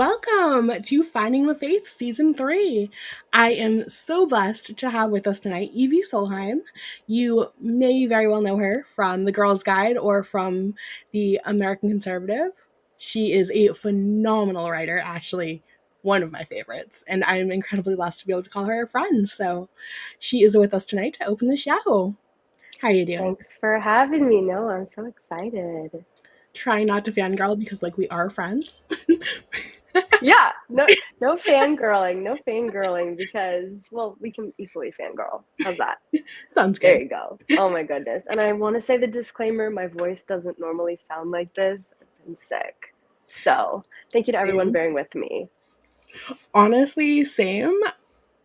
Welcome to Finding the Faith Season 3. I am so blessed to have with us tonight Evie Solheim. You may very well know her from The Girl's Guide or from The American Conservative. She is a phenomenal writer, actually one of my favorites, and I am incredibly blessed to be able to call her a friend. So she is with us tonight to open the show. How are you doing? Thanks for having me. No, I'm so excited. Trying not to fangirl because, we are friends. Yeah, no fangirling, no fangirling because, well, we can equally fangirl. How's that? Sounds There good. you go. Oh my goodness. And I want to say the disclaimer, my voice doesn't normally sound like this. I've been sick. So, thank you to everyone Same. bearing with me. Honestly, same.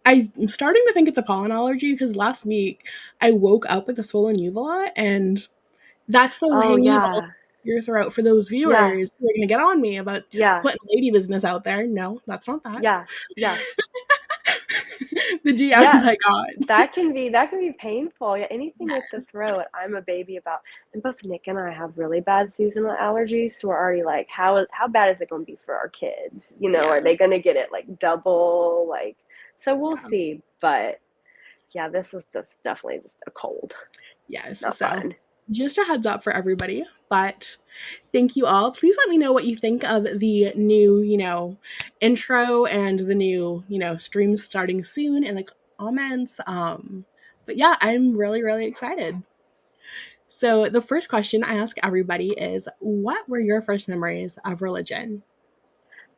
I'm starting to think it's a pollen allergy because last week I woke up with a swollen uvula, and that's the Oh hanging all yeah. your throat for those Yeah. viewers who are going to get on me about Yeah. putting lady business out there. No, that's not that. Yeah. Yeah. The DMs Yeah. I got. That can be painful. Yeah, anything with the Yes. throat, I'm a baby about. And both Nick and I have really bad seasonal allergies, so we're already like, how bad is it going to be for our kids? Yeah. Are they going to get it like double? So we'll Yeah. see. But yeah, this is just definitely just a cold. Yes. Not So fun. just a heads up for everybody. But thank you all. Please let me know what you think of the new, intro and the new, streams starting soon in the comments. But yeah, I'm really, really excited. So the first question I ask everybody is, what were your first memories of religion?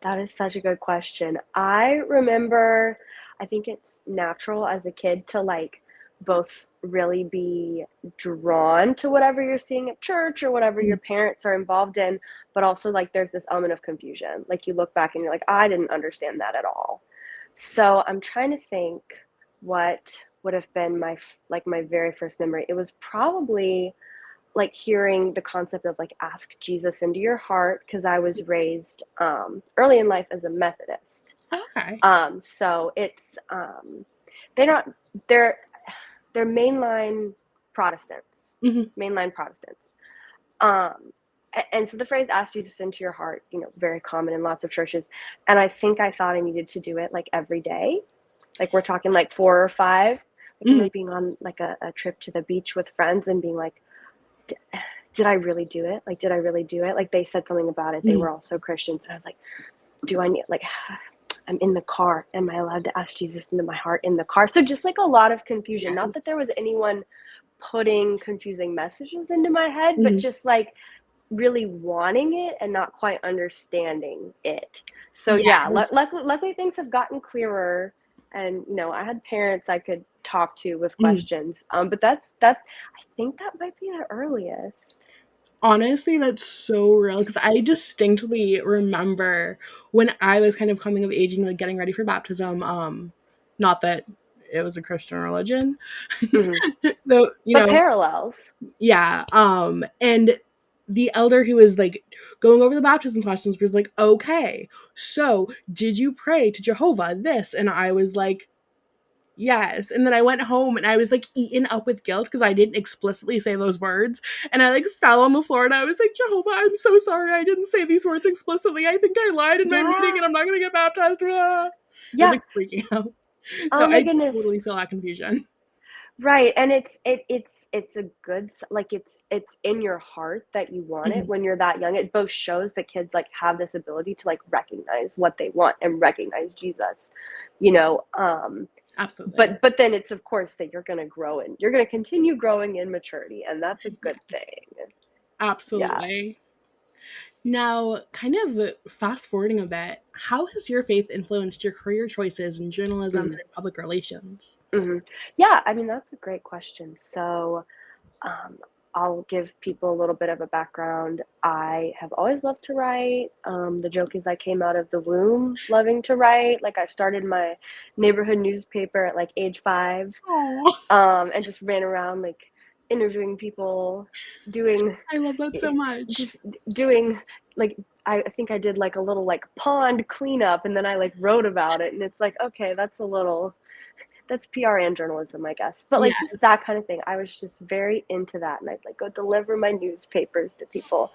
That is such a good question. I remember, I think it's natural as a kid to both really be drawn to whatever you're seeing at church or whatever your Mm. parents are involved in, but also there's this element of confusion. Like you look back and you're like, I didn't understand that at all. So I'm trying to think what would have been my very first memory. It was probably hearing the concept of ask Jesus into your heart because I was raised early in life as a Methodist. Okay. So it's they're not they're they're Protestants, Hmm. mainline Protestants. Um, and so the phrase "ask Jesus into your heart," very common in lots of churches. And I think I thought I needed to do it every day. We're talking four or five. Hmm. Being on a trip to the beach with friends and being like, did I really do it? Did I really do it? They said something about it. They Hmm. were also Christians. And I was like, do I need, I'm in the car. Am I allowed to ask Jesus into my heart in the car? So just a lot of confusion. Not that Yes. there was anyone putting confusing messages into my head, but Hmm. just really wanting it and not quite understanding it. So yeah, Yes. luckily things have gotten clearer. And I had parents I could talk to with Hmm. questions. But that's I think that might be the earliest. Honestly, that's so real because I distinctly remember when I was kind of coming of age and getting ready for baptism. Not that it was a Christian religion, Hmm. though. But parallels. Yeah. And the elder who was going over the baptism questions was like, "Okay, so did you pray to Jehovah this?" And I was like, yes. And then I went home and I was eaten up with guilt because I didn't explicitly say those words. And I fell on the floor and I was like, Jehovah, I'm so sorry I didn't say these words explicitly. I think I lied in my meeting Yeah. and I'm not gonna get baptized. I was Yeah. freaking out. So Oh my I goodness. totally feel that confusion. Right. And it's a good it's in your heart that you want it Mhm. when you're that young. It both shows that kids have this ability to recognize what they want and recognize Jesus. You know, um Absolutely. but then it's of course that you're going to grow and you're going to continue growing in maturity, and that's a good Yes. thing. Yeah. Absolutely. Now, kind of fast forwarding a bit, how has your faith influenced your career choices in journalism and Mhm. in public relations? Mhm. Yeah, I mean that's a great question. So, Um, I'll give people a little bit of a background. I have always loved to write. The joke is I came out of the womb loving to write. I started my neighborhood newspaper at age 5, Oh, and just ran around interviewing people, doing I love that so much. just doing like I think I did a little pond cleanup, and then I wrote about it, and it's okay, that's PR and journalism, I guess. But just Yes. that kind of thing. I was just very into that, and I'd go deliver my newspapers to people.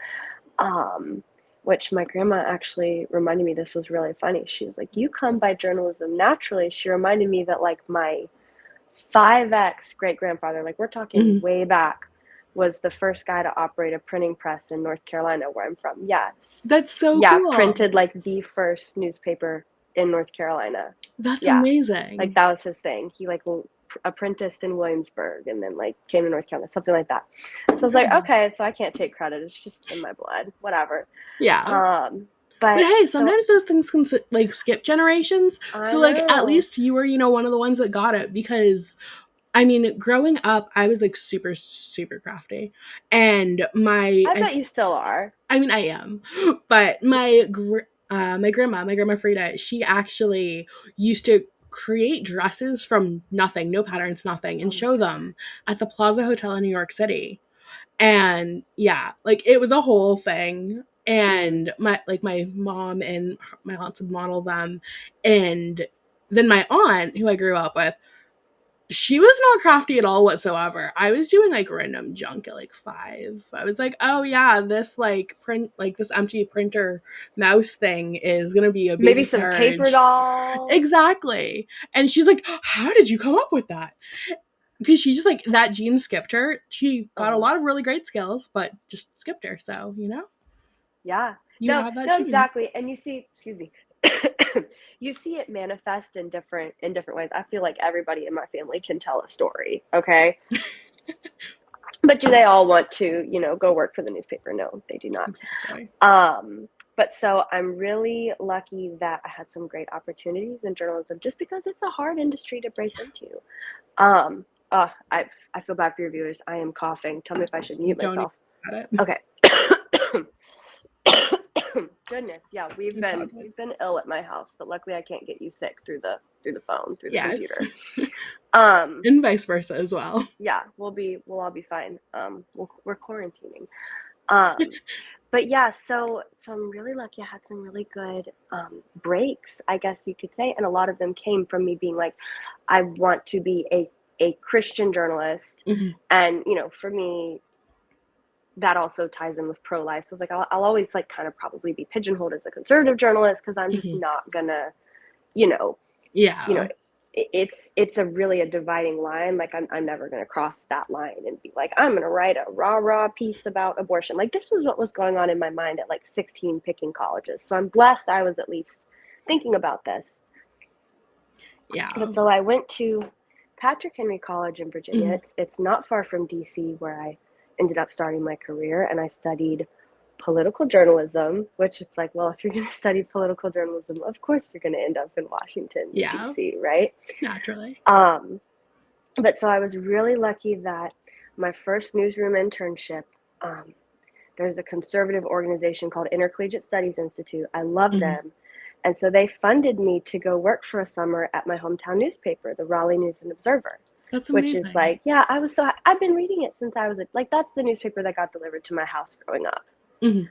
Um, which my grandma actually reminded me this was really funny. She was like, you come by journalism naturally. She reminded me that like my 5X great grandfather, like we're talking Mhm. way back, was the first guy to operate a printing press in North Carolina, where I'm from. Yeah. That's so Yeah. cool. Printed like the first newspaper in North Carolina. That's Yeah. Like amazing. that was his thing. He like apprenticed in Williamsburg and then like came to North Carolina, something like that. That's So I was like, incredible. okay, so I can't take credit. It's just in my blood, whatever. Yeah. Um, But but hey, so sometimes those things can like skip generations. I So like at know. least you were, one of the ones that got it because I mean, growing up, I was like super, super crafty. And I bet you still are. I mean, I am, but my grandma Frida, she actually used to create dresses from nothing, no patterns, nothing, Oh and my show god. them at the Plaza Hotel in New York City. And yeah, like it was a whole thing. Mm. And my mom and my aunts would model them, and then my aunt, who I grew up with, she was not crafty at all whatsoever. I was doing like random junk at like 5. I was like, oh yeah, this like print, like this empty printer mouse thing is gonna be a Maybe baby some paper carriage. dolls. Exactly. And she's like, how did you come up with that? Because she just like that gene skipped her. She got a Uh-huh. lot of really great skills, but just skipped her. So, Yeah. you No, have that no, gene. exactly. And you see, excuse me. You see it manifest in different ways. I feel like everybody in my family can tell a story, okay? But do they all want to, go work for the newspaper? No, they do not. Exactly. But so I'm really lucky that I had some great opportunities in journalism just because it's a hard industry to break into. Um, I feel bad for your viewers. I am coughing. Tell me if I should mute Don't even myself. about it. Okay. Goodness, yeah, we've It's all been good. we've been ill at my house, but luckily I can't get you sick through the phone, through the Yes. computer. Um, And vice versa as well. yeah, we'll all be fine. We're quarantining. Um, but yeah, so I'm really lucky. I had some really good breaks, I guess you could say, and a lot of them came from me being like, I want to be a Christian journalist, Mhm. and for me, that also ties in with pro-life. So it's like I'll always like kind of probably be pigeonholed as a conservative journalist because I'm just Mhm. not gonna, you know, you know, Yeah. it's a really a dividing line. Like I'm never gonna cross that line and be like I'm gonna write a rah piece about abortion. Like this was what was going on in my mind at like 16 picking colleges. So I'm blessed I was at least thinking about this. Yeah. But so I went to Patrick Henry College in Virginia. Mhm. It's not far from DC where I ended up starting my career, and I studied political journalism, which it's like, well, if you're going to study political journalism, of course you're going to end up in Washington, Yeah. D.C., right? Naturally. Um, but so I was really lucky that my first newsroom internship, um, there's a conservative organization called Intercollegiate Studies Institute. I love Mhm. them. And so they funded me to go work for a summer at my hometown newspaper, the Raleigh News and Observer, That's which is amazing. like, yeah, I've been reading it since I was like, that's the newspaper that got delivered to my house growing up. Mhm.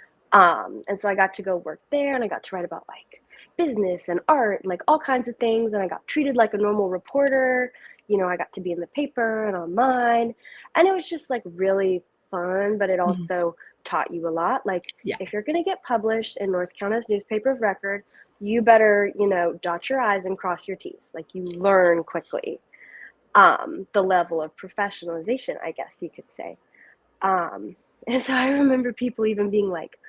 And so I got to go work there and I got to write about like business and art and like all kinds of things. And I got treated like a normal reporter. I got to be in the paper and online. And it was just like really fun, but it Mhm. also taught you a lot. Like, Yeah. if you're going to get published in North Carolina's newspaper of record, you better, dot your I's and cross your T's. Like, you learn quickly the level of professionalization, I guess you could say. Um, and so I remember people even being like,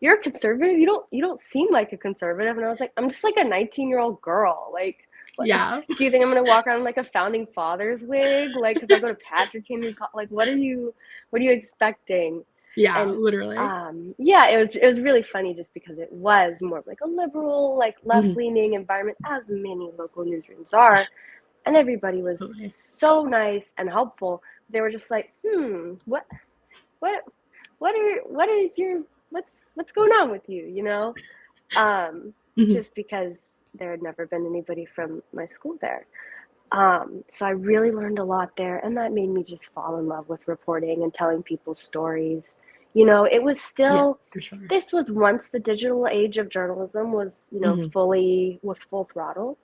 you're a conservative, you don't seem like a conservative. And I was like, I'm just like a 19-year-old girl. Like, what, Yeah. do you think I'm gonna walk around in like a founding fathers wig, like because I go to Patrick Henry like what are you expecting? Yeah, And literally. yeah, it was really funny just because it was more of like a liberal, like Mhm. left-leaning environment, as many local newsrooms are. And everybody was Absolutely. so nice and helpful. They were just like, what what is your what's going on with you, um Mhm. just because there had never been anybody from my school there. So I really learned a lot there, and that made me just fall in love with reporting and telling people's stories. It was Yeah, still, for sure. this was once the digital age of journalism was, Mhm. full throttle,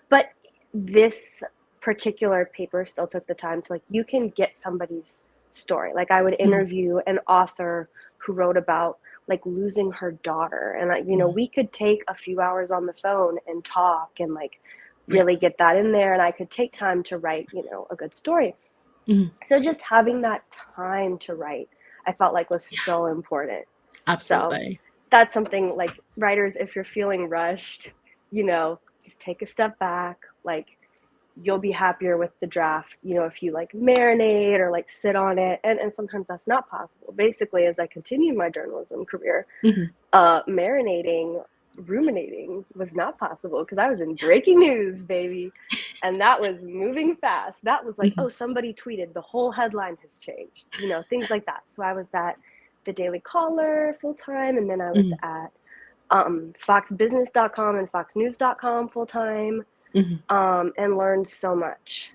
but this particular paper still took the time to, like, you can get somebody's story. Like, I would Mhm. interview an author who wrote about like losing her daughter. And like, you know, we could take a few hours on the phone and talk and like Yeah. really get that in there, and I could take time to write, you know, a good story. So just having that time to write, I felt like was so important. So Absolutely. that's something like writers, if you're feeling rushed, you know, just take a step back. Like you'll be happier with the draft, you know, if you like marinate or like sit on it. And sometimes that's not possible. Basically, as I continued my journalism career, marinating, ruminating was not possible because I was in breaking news, baby. And that was moving fast. That was like, oh, somebody tweeted, the whole headline has changed, you know, things like that. So I was at the Daily Caller full time, and then I was at foxbusiness.com and foxnews.com full time, and learned so much.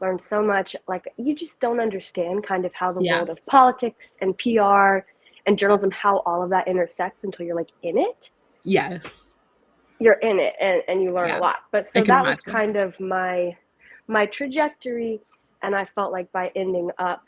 Learned so much. Like, you just don't understand kind of how the Yeah. world of politics and PR and journalism, how all of that intersects until you're like in it. Yes. You're in it, and you learn a Yeah. lot. But I so can that was imagine. kind of my trajectory, and I felt like by ending up,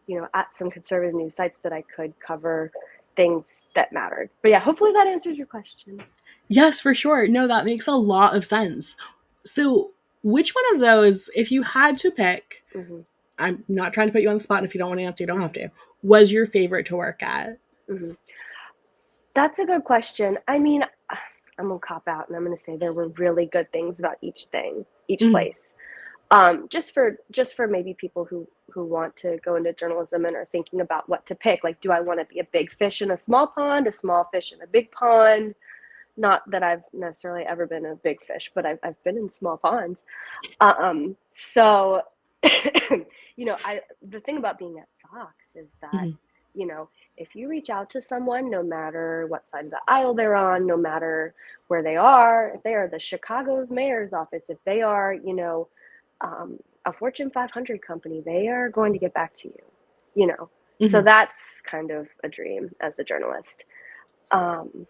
you know, at some conservative news sites that I could cover things that mattered. But yeah, hopefully that answers your question. Yes, for sure. No, that makes a lot of sense. So, which one of those, if you had to pick, Mm-hmm. I'm not trying to put you on the spot, and if you don't want to answer, you don't have Mm-hmm. to, was your favorite to work at? Mm-hmm. That's a good question. I mean, I'm gonna cop out and I'm gonna say there were really good things about each thing, each Mm-hmm. place. Just for maybe people who want to go into journalism and are thinking about what to pick. Like, do I want to be a big fish in a small pond, a small fish in a big pond? Not that I've necessarily ever been a big fish, but I've been in small ponds. So, you know, the thing about being at Fox is that, Mm-hmm. you know, if you reach out to someone, no matter what side of the aisle they're on, no matter where they are, if they are the Chicago's mayor's office, if they are, you know, a Fortune 500 company, they are going to get back to you, you know. So Mm-hmm. that's kind of a dream as a journalist. Um,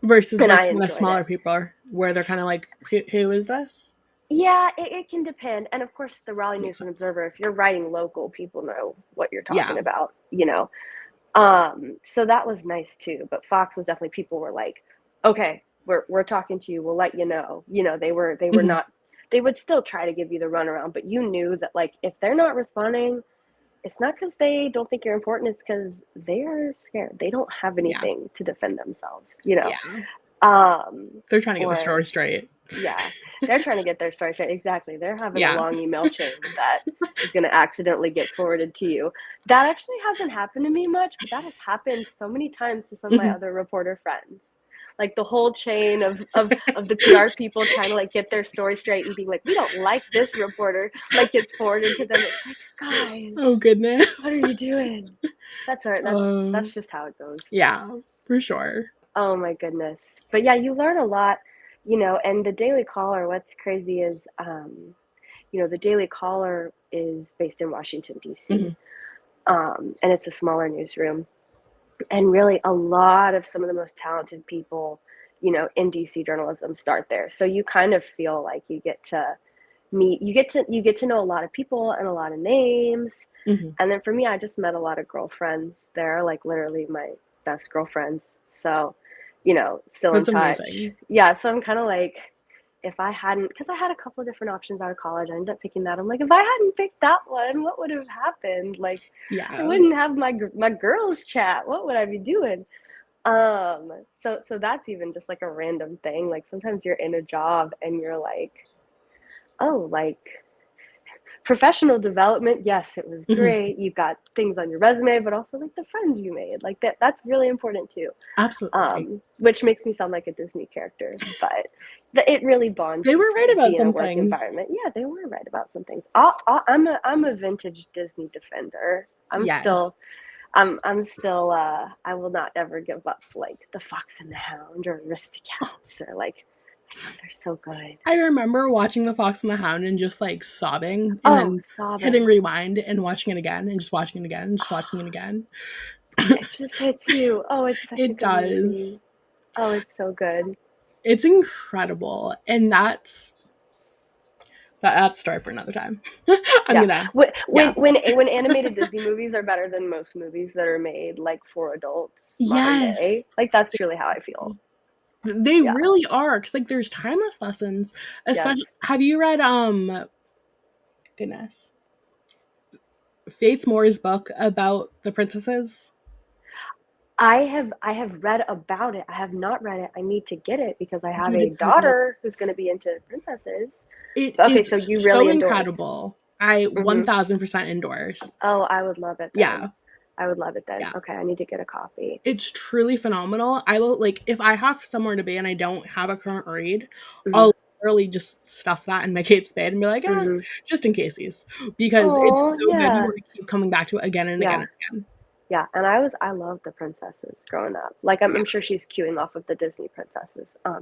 Versus and I working with enjoyed it. smaller people, where they're kind of like, who is this? Yeah, it can depend. And of course, the Raleigh News Makes and sense. Observer, if you're writing local, people know what you're talking Yeah. about, you know. So that was nice too. But Fox was definitely, people were like, okay, we're talking to you. We'll let you know. You know, they were Mm-hmm. not, they would still try to give you the runaround, but you knew that like if they're not responding, it's not because they don't think you're important. It's because they are scared. They don't have Yeah. anything to defend themselves, you know. Yeah. Um, They're trying to get the or story straight. yeah, they're trying to get their story straight. Exactly. They're having a Yeah. long email chain that is going to accidentally get forwarded to you. That actually hasn't happened to me much, but that has happened so many times to some of my Mm-hmm. other reporter friends. Like the whole chain of the PR people trying to like get their story straight and being like, we don't like this reporter, like gets forwarded to them. It's like, guys, Oh, what are goodness. you doing? That's all right. That's um, just how it goes. yeah, for sure. Oh my goodness. But yeah, you learn a lot, you know, and the Daily Caller, what's crazy is, you know, the Daily Caller is based in Washington, Mm-hmm. D.C., and it's a smaller newsroom. And really, a lot of some of the most talented people, you know, in DC journalism start there. So you kind of feel like you get to meet, you get to know a lot of people and a lot of names. Mm-hmm. And then for me, I just met a lot of girlfriends there, like literally my best girlfriends. So, you know, still in That's touch. amazing. Yeah, so I'm kind of like, if I hadn't, because I had a couple of different options out of college, I ended up picking that. I'm like, if I hadn't picked that one, what would have happened? Like, I Yeah. wouldn't have my girls chat. What would I be doing? So that's even just like a random thing. Like sometimes you're in a job and you're like, oh, like professional development, yes, it was Mm-hmm. great. You've got things on your resume, but also like the friends you made. Like that's really important too. Absolutely. Which makes me sound like a Disney character, but it really bonds They you were right to be about in a some work things. environment. Yeah, they were right about some things. I'm a vintage Disney defender. Yes. I'm still I will not ever give up like the Fox and the Hound or Aristocats or like I know they're so good. I remember watching The Fox and the Hound and just like sobbing and Oh, then hitting sobbing. rewind and watching it again and just watching it again and just watching it again. It just hits you. Oh, it's such a It good movie. does. Oh, it's so good. It's incredible. And that's That's a story for another time. I'm Yeah. gonna, When yeah. when animated Disney movies are better than most movies that are made like for adults modern day, Yes. like that's truly how I feel. They Yeah. really are. Cause like there's timeless lessons. Yes. Especially, have you read, goodness, Faith Moore's book about the princesses? I have read about it. I have not read it. I need to get it because I have Dude, a it's so good. daughter who's going to be into princesses. It Okay, is so you so really endorse. incredible. I Mhm. 1000% endorse. Oh, I would love it then. Yeah. I would love it then. Yeah. Okay, I need to get a copy. It's truly phenomenal. I will, like, if I have somewhere to be and I don't have a current read, Mhm. I'll literally just stuff that in my Kate Spade and be like, Mhm. just in cases. Because it's Oh, so good. You yeah. want to keep coming back to it again and again Yeah. and again. Yeah, and I loved the princesses growing up. Like I'm sure she's queuing off of the Disney princesses. But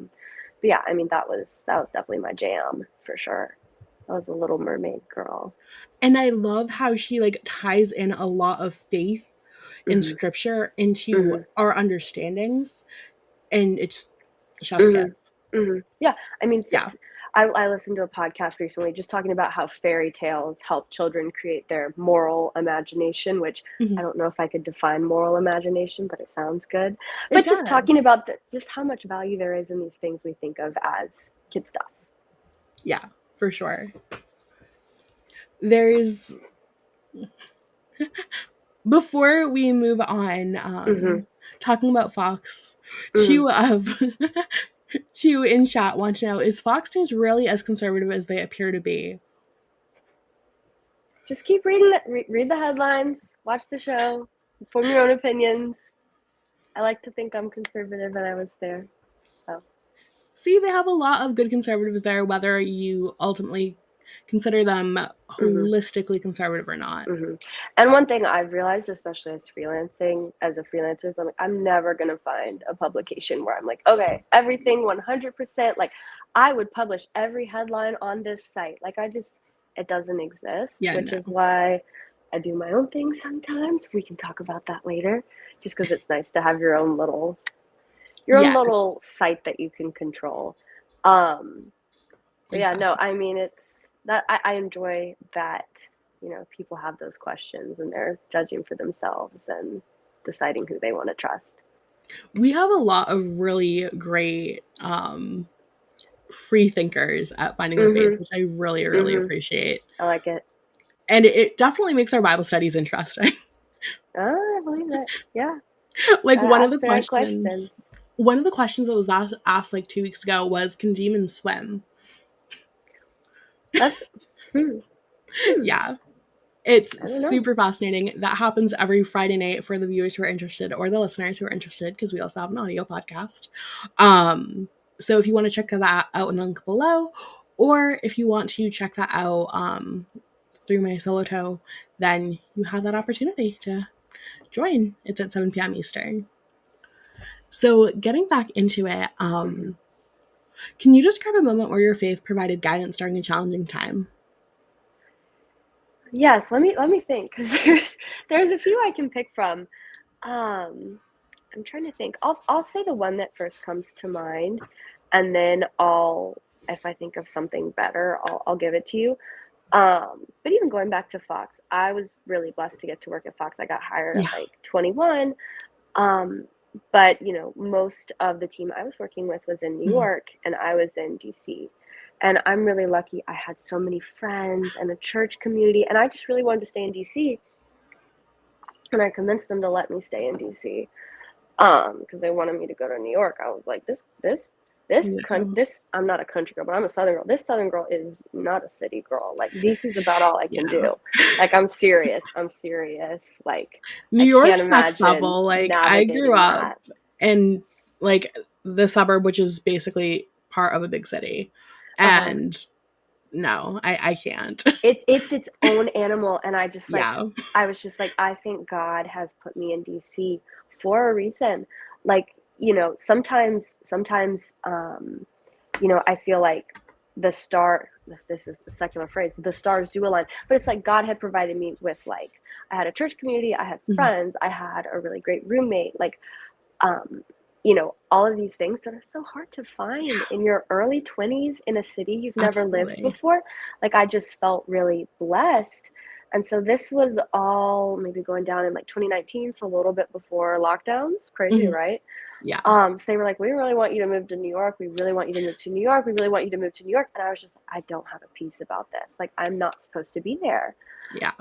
yeah, I mean that was definitely my jam for sure. I was a Little Mermaid girl. And I love how she like ties in a lot of faith in Mhm. scripture into Mhm. our understandings, and it's chef's Mhm. kiss. Mhm. Yeah, I mean, Yeah. I listened to a podcast recently just talking about how fairy tales help children create their moral imagination, which I Mhm. don't know if I could define moral imagination, but it sounds good. It But just talking does. about just how much value there is in these things we think of as kid stuff. Yeah, for sure. There's Before we move on, Mhm. talking about Fox, Mhm. two of two in chat want to know, is Fox News really as conservative as they appear to be? Just keep reading read the headlines, watch the show, form your own opinions. I like to think I'm conservative and I was there. So, See, they have a lot of good conservatives there, whether you ultimately consider them mhm. holistically conservative or not. And one thing I've realized, especially as a freelancer, is I'm never gonna find a publication where I'm like, okay, everything 100%. Like, I would publish every headline on this site. Like, it doesn't exist, Yeah, which no. is why I do my own thing sometimes. We can talk about that later, just because it's nice to have your own little Yes, site that you can control. Um, but yeah, no, exactly. I mean it's that I enjoy that, people have those questions and they're judging for themselves and deciding who they want to trust. We have a lot of really great free thinkers at Finding the Faith, Mhm. which I really, really Mhm. appreciate. I like it. And it definitely makes our Bible studies interesting. Oh, I believe it. Yeah. Like Gotta ask the right question. one of the questions that was asked like 2 weeks ago was, can demons swim? That's hmm. Hmm. Yeah. It's I don't know. super fascinating. That happens every Friday night for the viewers who are interested or the listeners who are interested, because we also have an audio podcast. So if you want to check that out in the link below, or if you want to check that out through my solo toe, then you have that opportunity to join. It's at 7 p.m. Eastern. So getting back into it, Mhm. can you describe a moment where your faith provided guidance during a challenging time? Yes, let me think because there's a few I can pick from. Um, I'm trying to think. I'll say the one that first comes to mind, and then if I think of something better, I'll give it to you. But even going back to Fox, I was really blessed to get to work at Fox. I got hired at Yeah. like 21. Um, but most of the team I was working with was in New Mhm. York, and I was in DC. And I'm really lucky. I had so many friends and a church community, and I just really wanted to stay in DC. And I convinced them to let me stay in DC because they wanted me to go to New York. I was like, Yeah. this. I'm not a country girl, but I'm a Southern girl. This Southern girl is not a city girl. Like DC's about all I can Yeah. do. Like I'm serious. I'm serious. Like New I can't York's next imagine level. Like I grew navigating up that. in like the suburb, which is basically part of a big city. Uh huh. And no, I can't. It's its own animal, and Yeah. I was just like, I think God has put me in DC for a reason. Like, sometimes, I feel like the star, this is a secular phrase, the stars do align, but it's like God had provided me with, like, I had a church community, I had Mhm. friends, I had a really great roommate, like, um, all of these things that are so hard to find Yeah, in your early 20s in a city you've never lived absolutely. before. Like, I just felt really blessed. And so this was all maybe going down in like 2019, so a little bit before lockdowns. Crazy, Mhm. right? Yeah, So they were like, we really want you to move to New York. We really want you to move to New York. We really want you to move to New York. And I was just like, I don't have a peace about this. Like, I'm not supposed to be there. yeah.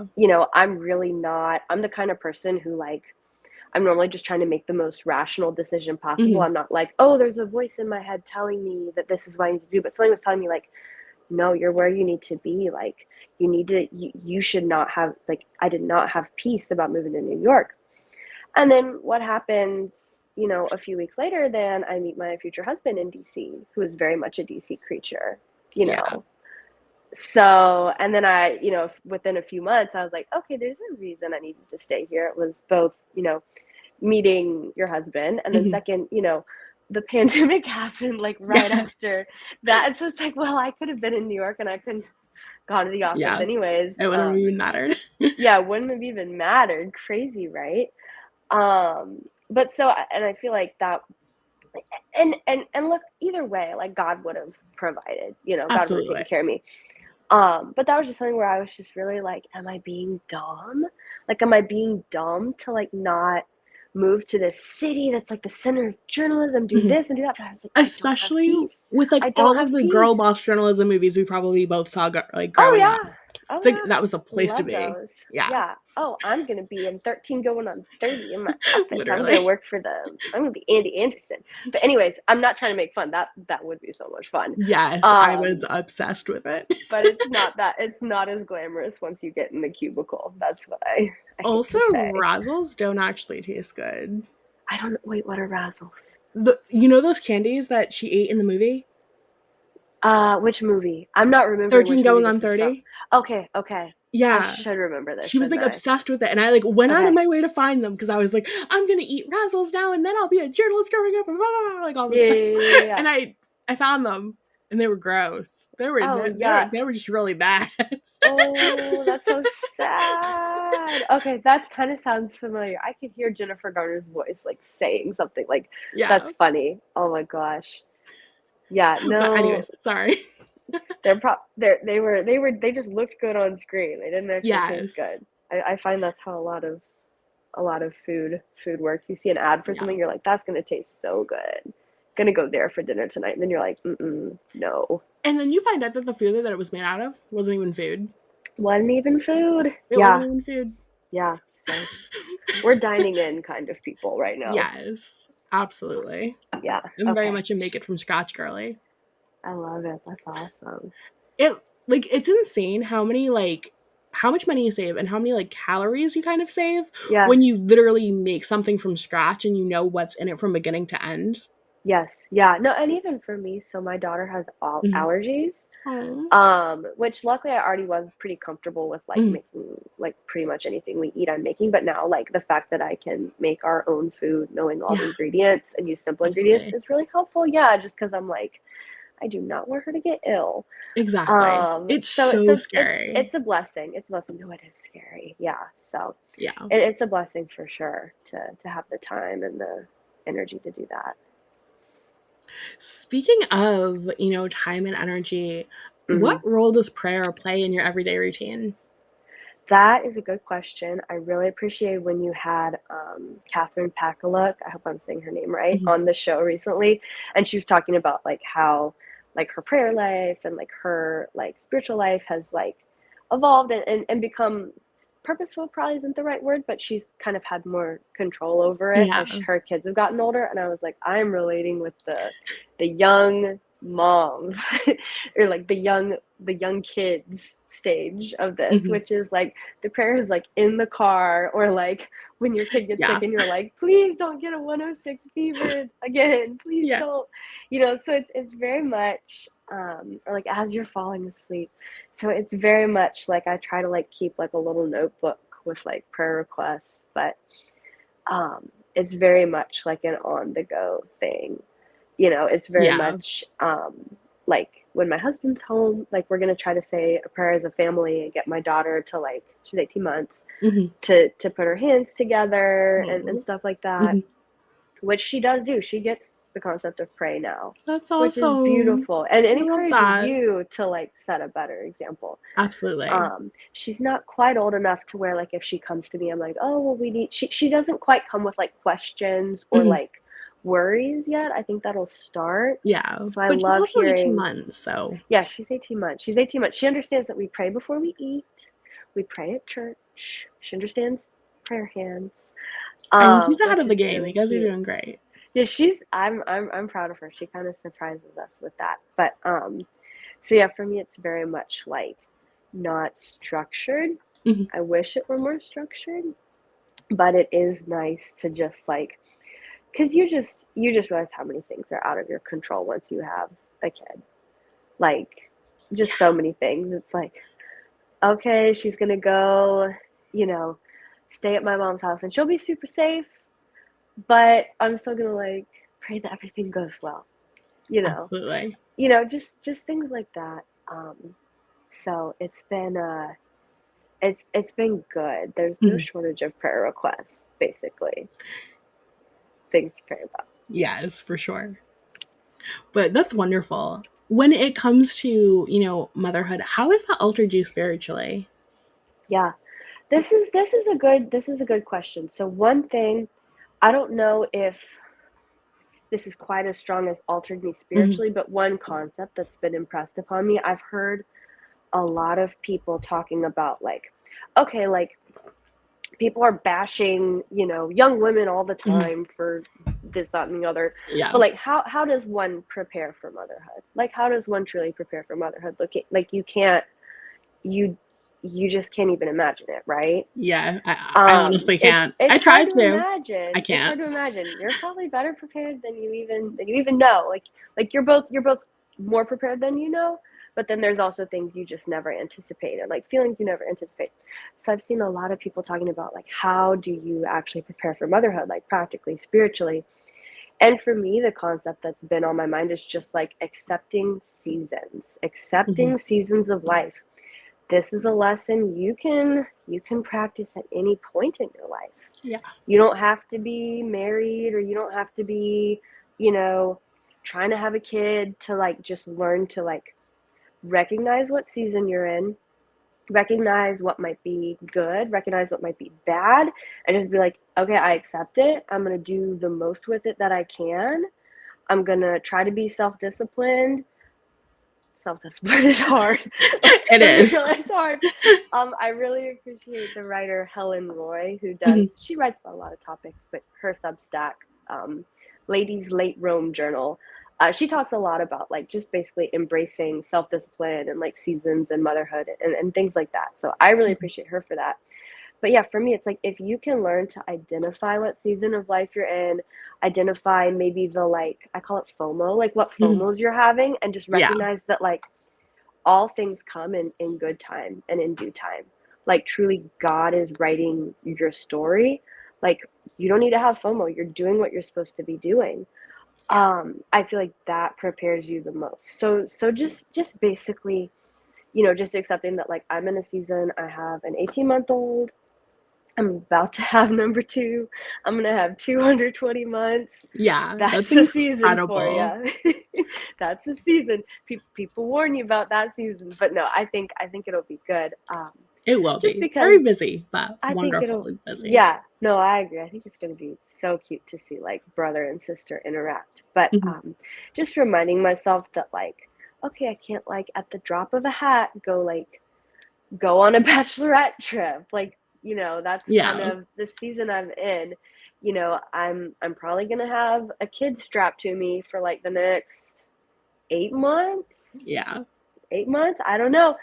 I'm really not. I'm the kind of person who, like, I'm normally just trying to make the most rational decision possible. Mhm. I'm not like, oh, there's a voice in my head telling me that this is what I need to do. But something was telling me, like, no, you're where you need to be. Like, you should not have, like, I did not have peace about moving to New York. And then what happens, a few weeks later, then I meet my future husband in DC, who is very much a DC creature, you Yeah. know. So, and then within a few months, I was like, okay, there's a reason I needed to stay here. It was both, meeting your husband, and then Mhm. second, the pandemic happened like right after Yes. that. So it's like, well, I could have been in New York and I couldn't gone to the office Yeah. anyways. It wouldn't have even mattered. Yeah, it wouldn't have even mattered. Crazy, right? But so, and I feel like that, and look, either way, like, God would have provided, God would have taken Absolutely. care of me. But that was just something where I was just really like, am I being dumb? Like, am I being dumb to, like, not move to this city that's like the center of journalism, do Mhm. this and do that? But I was like, I don't have Especially peace. with, like, I don't all of have the peace. girl boss journalism movies we probably both saw Oh growing up. yeah. Oh It's like yeah. that was the place to Love be. those. Yeah, Yeah. Oh, I'm gonna be in 13 going on 30 in my office. I'm literally. gonna work for them. I'm gonna be Andy Anderson. But anyways, I'm not trying to make fun. That would be so much fun. Yes, I was Um, obsessed with it. but it's not as glamorous once you get in the cubicle. That's what I hate Also, to say. Razzles don't actually taste good. I don't wait, what are razzles? Those candies that she ate in the movie? Which movie? I'm not remembering 13 which movie going this on is from. 30? Okay, okay. I Yeah. should remember this, She was shouldn't like I? obsessed with it, and I like went out of Okay. my way to find them because I was like, I'm gonna eat Razzles now, and then I'll be a journalist growing up, and blah, blah, blah, like all this Yeah, stuff. yeah, yeah, yeah, yeah. And I found them, and they were gross. They were Oh they were yeah. they were just really bad. Oh, that's so sad. Okay, that kind of sounds familiar. I could hear Jennifer Garner's voice like saying something like, Yeah. that's funny. Oh my gosh. Yeah, But no, anyways, sorry. they just looked good on screen. They didn't actually taste Yes. good. I find that's how a lot of food works. You see an ad for Yeah. something, you're like, that's gonna taste so good. Gonna go there for dinner tonight. And then you're like, no. And then you find out that the food that it was made out of wasn't even food. Wasn't even food. It wasn't Yeah, even food. yeah. So we're dining in kind of people right now. Yes, absolutely. Yeah. I'm very Okay. much a make it from scratch girly. I love it. That's awesome. It it's insane how much money you save and how many like calories you kind of save Yeah. when you literally make something from scratch and you know what's in it from beginning to end. Yes. Yeah. No, and even for me, so my daughter has all Mhm. allergies. Aw. Which luckily I already was pretty comfortable with, like, Mhm. making like pretty much anything we eat I'm making, but now, like, the fact that I can make our own food knowing all the Yeah, ingredients and use simple ingredients absolutely. is really helpful. Yeah, just because I'm like, I do not want her to get ill. Exactly. It's So so scary. it's a blessing. It's a blessing. No, it is scary. Yeah. So Yeah. it's a blessing for sure to have the time and the energy to do that. Speaking of, time and energy, what Mhm. role does prayer play in your everyday routine? That is a good question. I really appreciate when you had Catherine Pakaluk, I hope I'm saying her name right, Mhm. on the show recently, and she was talking about like how like her prayer life and like her like spiritual life has like evolved and become purposeful. Probably isn't the right word, but she's kind of had more control over it Yeah, as her kids have gotten older. And I was like, I'm relating with the young mom or like the young kids stage of this, mhm, which is like the prayer is like in the car, or like when your kid gets sick yeah, and you're like, please don't get a 106 fever again, please don't, yes, so it's very much or like as you're falling asleep. So it's very much like I try to like keep like a little notebook with like prayer requests, but it's very much like an on the go thing. It's very yeah, much like when my husband's home, like we're gonna try to say a prayer as a family and get my daughter to, like, she's 18 months, mhm, to put her hands together and oh, stuff like that. mhm, which she does do. She gets the concept of pray now, That's which is awesome. beautiful, and it I love encourages that. you to like set a better example. Absolutely. She's not quite old enough to where like if she comes to me, I'm like, oh well, we need. She doesn't quite come with like questions or Mhm. like worries yet. I think that'll start. Yeah, So I but she's love also 18 hearing. months, so. Yeah, she's 18 months. She's 18 months. She understands that we pray before we eat. We pray at church. She understands prayer hands, I mean, she's ahead which of the is game. You really guys are cute. doing great. Yeah, she's. I'm proud of her. She kind of surprises us with that. But so yeah, for me, it's very much like not structured. Mhm. I wish it were more structured, but it is nice to just like, because you just realize how many things are out of your control once you have a kid. Like, just so many things. It's like, okay, she's gonna go, you know, stay at my mom's house and she'll be super safe, but I'm still gonna like pray that everything goes well, you know. Absolutely. Just things like that. So it's been good. There's no Mhm. shortage of prayer requests, basically. Things to pray about. Yes, for sure. But that's wonderful. When it comes to, motherhood, how has that altered you spiritually? Yeah. This is a good question. So one thing, I don't know if this is quite as strong as altered me Mhm. spiritually, but one concept that's been impressed upon me, I've heard a lot of people talking about like, okay, like people are bashing, young women all the Mhm. time for this, that, and the other. Yeah. But like, how does one prepare for motherhood? Like, how does one truly prepare for motherhood? Look, like you can't, you, you just can't even imagine it, right? Yeah. I honestly It's can't. I it's hard tried to to. I imagine. It's can't. hard to imagine. You're probably better prepared than you even know. Like you're both more prepared than you know, but then there's also things you just never anticipated, like feelings you never anticipate. So I've seen a lot of people talking about like how do you actually prepare for motherhood, like practically, spiritually. And for me, the concept that's been on my mind is just like Mhm. accepting seasons of life. This is a lesson you can practice at any point in your life. Yeah. You don't have to be married, or you don't have to be, you know, trying to have a kid to like just learn to like recognize what season you're in, recognize what might be good, recognize what might be bad, and just be like, okay, I accept it. I'm going to do the most with it that I can. I'm going to try to be self-disciplined. Self-discipline is hard. It Let's be is. real, it's hard. I really appreciate the writer Helen Roy, who Mhm. she writes about a lot of topics, but her Substack, um, Ladies Late Rome Journal, she talks a lot about like just basically embracing self-discipline and like seasons and motherhood and things like that. So I really Mhm. appreciate her for that. But yeah, for me, it's like if you can learn to identify what season of life you're in, identify maybe the like, I call it FOMO, like what Mhm. FOMOs you're having, and just Yeah. recognize that like all things come in good time and in due time. Like truly, God is writing your story. Like you don't need to have FOMO. You're doing what you're supposed to be doing. Yeah. I feel like that prepares you the most. So just basically, just accepting that like I'm in a season. I have an 18-month-old. I'm about to have number two. I'm gonna have 220 months. Yeah. That's That's a season for incredible. you. That's a season. People warn you about that season, but no, I think it'll be good. It will Just be. because Very busy, but I think it'll. wonderfully busy. Yeah, no, I agree. I think it's gonna be so cute to see like brother and sister interact. But Mhm. just reminding myself that like, okay, I can't like at the drop of a hat go on a bachelorette trip. Like, that's kind Yeah. of the season I'm in. I'm probably gonna have a kid strapped to me for like the next 8 months. Yeah. 8 months, I don't know.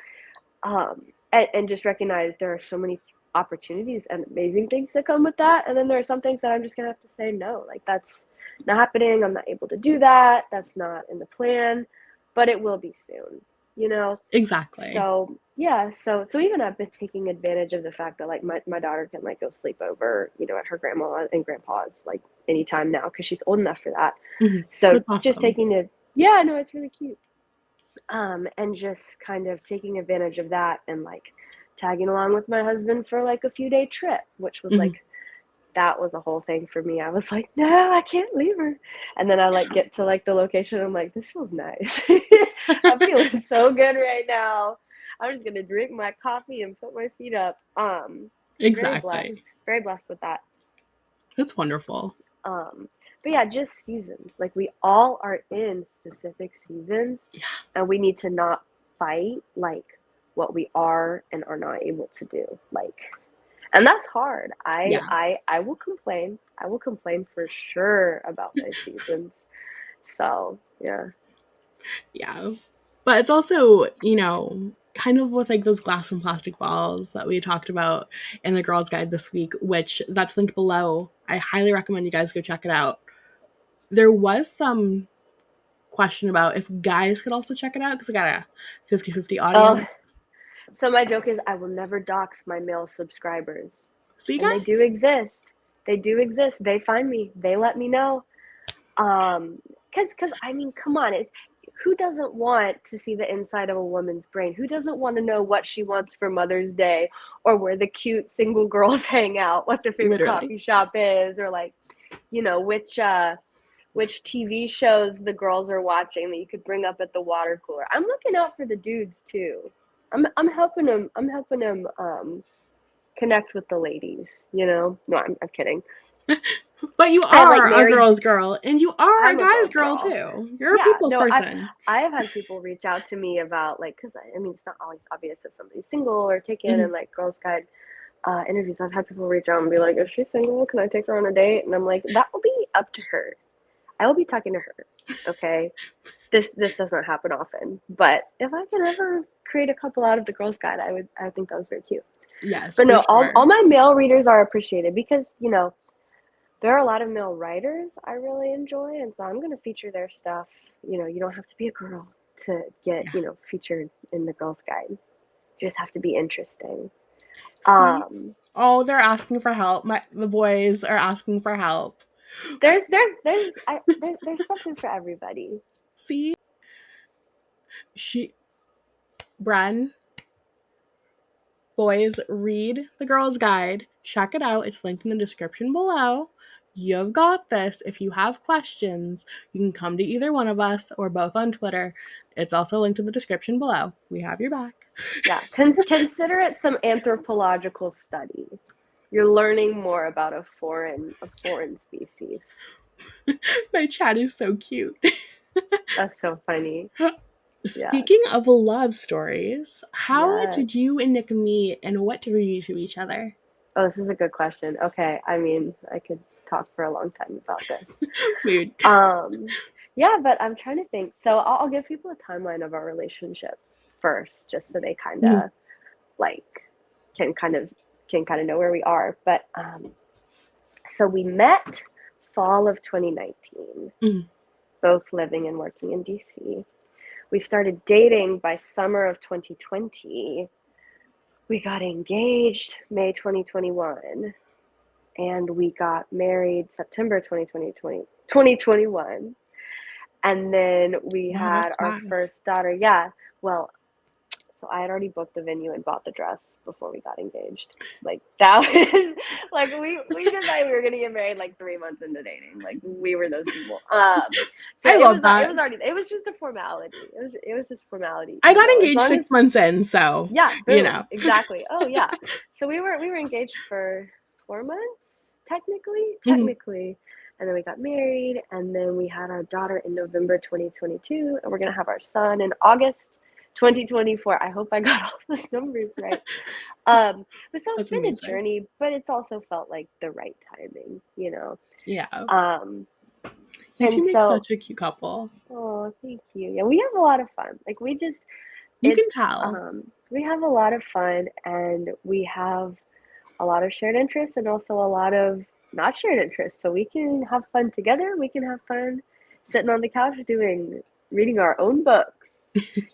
And just recognize there are so many opportunities and amazing things that come with that. And then there are some things that I'm just gonna have to say no. Like that's not happening. I'm not able to do that. That's not in the plan, but it will be soon. You know, Exactly. so yeah, so even I've been taking advantage of the fact that like my daughter can like go sleep over, at her grandma and grandpa's like anytime now because she's old enough for that. Mhm. So That's just awesome. taking it, yeah, no, it's really cute. And just kind of taking advantage of that and like tagging along with my husband for like a few day trip, which was Mhm. like that was a whole thing for me. I was like, no, I can't leave her. And then I like get to like the location. I'm like, this feels nice. I'm feeling so good right now. I'm just gonna drink my coffee and put my feet up. Exactly. Very blessed with that. That's wonderful. Um, but yeah, just seasons. Like we all are in specific seasons, Yeah. and we need to not fight like what we are and are not able to do. Like, and that's hard. Yeah. I will complain. I will complain for sure about my seasons. So yeah. Yeah. But it's also, you know, kind of with like those glass and plastic balls that we talked about in the Girls Guide this week, which that's linked below. I highly recommend you guys go check it out. There was some question about if guys could also check it out because I got a 50-50 Oh, audience. so my joke is I will never dox my male subscribers, See, and they do guys? exist. They do exist. They find me. They let me know. Because I mean, come on, who doesn't want to see the inside of a woman's brain? Who doesn't want to know what she wants for Mother's Day, or where the cute single girls hang out, what their favorite Literally. coffee shop is, or like, which TV shows the girls are watching that you could bring up at the water cooler. I'm looking out for the dudes too. I'm helping them. I'm helping them connect with the ladies. No, I'm kidding. But you I have like are a married girl's girl and you are a I'm a guy's girl's girl girl. too. You're a Yeah, people's no, person. I have had people reach out to me about like, because I mean, it's not always obvious if somebody's single or taken, Mhm. and like Girls Guide interviews. I've had people reach out and be like, "Is she single? Can I take her on a date?" And I'm like, "That will be up to her. I will be talking to her. Okay, this doesn't happen often, but if I can ever create a couple out of the Girls Guide, I would. I think that was very cute. Yes, But for no, all sure. my male readers are appreciated because there are a lot of male writers I really enjoy, and so I'm going to feature their stuff. You don't have to be a girl to get, Yeah. featured in the Girls Guide. You just have to be interesting. See? Um, Oh, they're asking for help. The boys are asking for help. there's something for everybody. See? She Bren, boys, read the Girl's Guide. Check it out. It's linked in the description below. You've got this. If you have questions, you can come to either one of us or both on Twitter. It's also linked in the description below. We have your back. Yeah, consider it some anthropological study. You're learning more about a foreign species. My chat is so cute. That's so funny. Yeah. Speaking of love stories, how Yes. did you and Nick meet and what drew you to each other? Oh, this is a good question. Okay, I mean, I could talk for a long time about this. Mood. Um, yeah, but I'm trying to think. So I'll give people a timeline of our relationship first, just so they kind Mhm. of like can kind of know where we are. But so we met fall of 2019, Mhm. both living and working in DC. We started dating by summer of 2020. We got engaged May 2021, and we got married September 2021. And then we Wow, had that's our fast. first daughter. Yeah. Well, so I had already booked the venue and bought the dress before we got engaged. Like that was like we decided we were gonna get married like 3 months into dating. Like we were those people. So I it love was that. already it was just a formality. It was just formality, I got As engaged long as 6 months in, so, yeah, you boom, know. exactly. Oh yeah. So we were engaged for 4 months, technically, Mhm. technically. And then we got married, and then we had our daughter in November 2022, and we're gonna have our son in August 2024. I hope I got all those numbers right. But so it's That's been a amazing. journey, but it's also felt like the right timing. Yeah. Um, You and two make so, such a cute couple. oh, thank you. Yeah, we have a lot of fun. Like You it's can tell. we have a lot of fun, and we have a lot of shared interests and also a lot of not shared interests. So we can have fun together. We can have fun sitting on the couch reading our own books,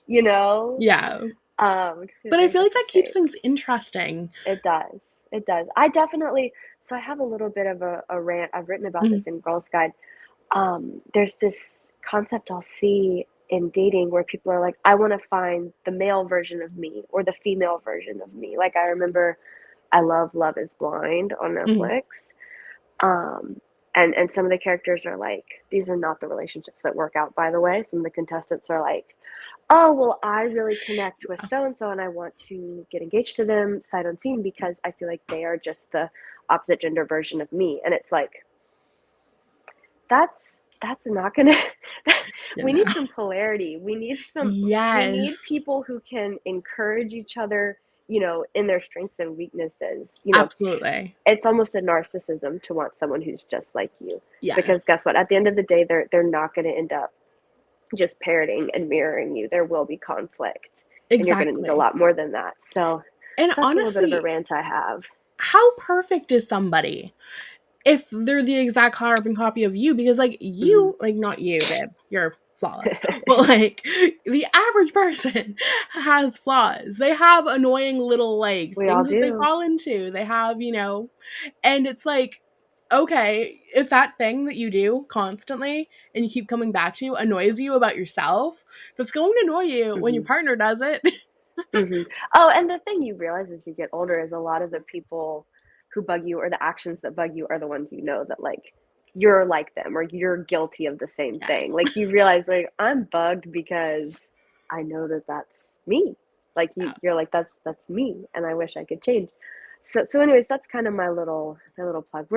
you know, Yeah. because But I there's feel such like a that keeps space. things interesting. It does. It does. I definitely, so I have a little bit of a rant. I've written about this Mhm. in Girls Guide. There's this concept I'll see in dating where people are like, I want to find the male version of me or the female version of me. Like I remember I love Love is Blind on Mhm. Netflix. Um, and some of the characters are like, these are not the relationships that work out, by the way. Some of the contestants are like, oh, well, I really connect with so and so and I want to get engaged to them sight unseen because I feel like they are just the opposite gender version of me. And it's like, that's not gonna You we know. need some polarity. We need Yes. people who can encourage each other, in their strengths and weaknesses. Absolutely. It's almost a narcissism to want someone who's just like you. Because Yes. guess what? At the end of the day, they're not gonna end up just parroting and mirroring you. There will be conflict. And you're gonna need a Exactly. lot more than that. So And that's a little bit of a honestly, rant I have. how perfect is somebody if they're the exact carbon copy of you? Because like Hmm. you, like not you, babe, you're flawless. But like the average person has flaws. They have annoying little like We all things that they do. fall into. They have, and it's like, okay, if that thing that you do constantly and you keep coming back to annoys you about yourself, that's going to annoy you when your Hmm. partner does it. Hmm. Oh, and the thing you realize as you get older is a lot of the people who bug you or the actions that bug you are the ones that like you're like them or you're guilty of the same thing. Yes. Like you realize like I'm bugged because I know that that's me. Like Yeah. you're like that's me, and I wish I could change. So anyways, that's kind of my little plug.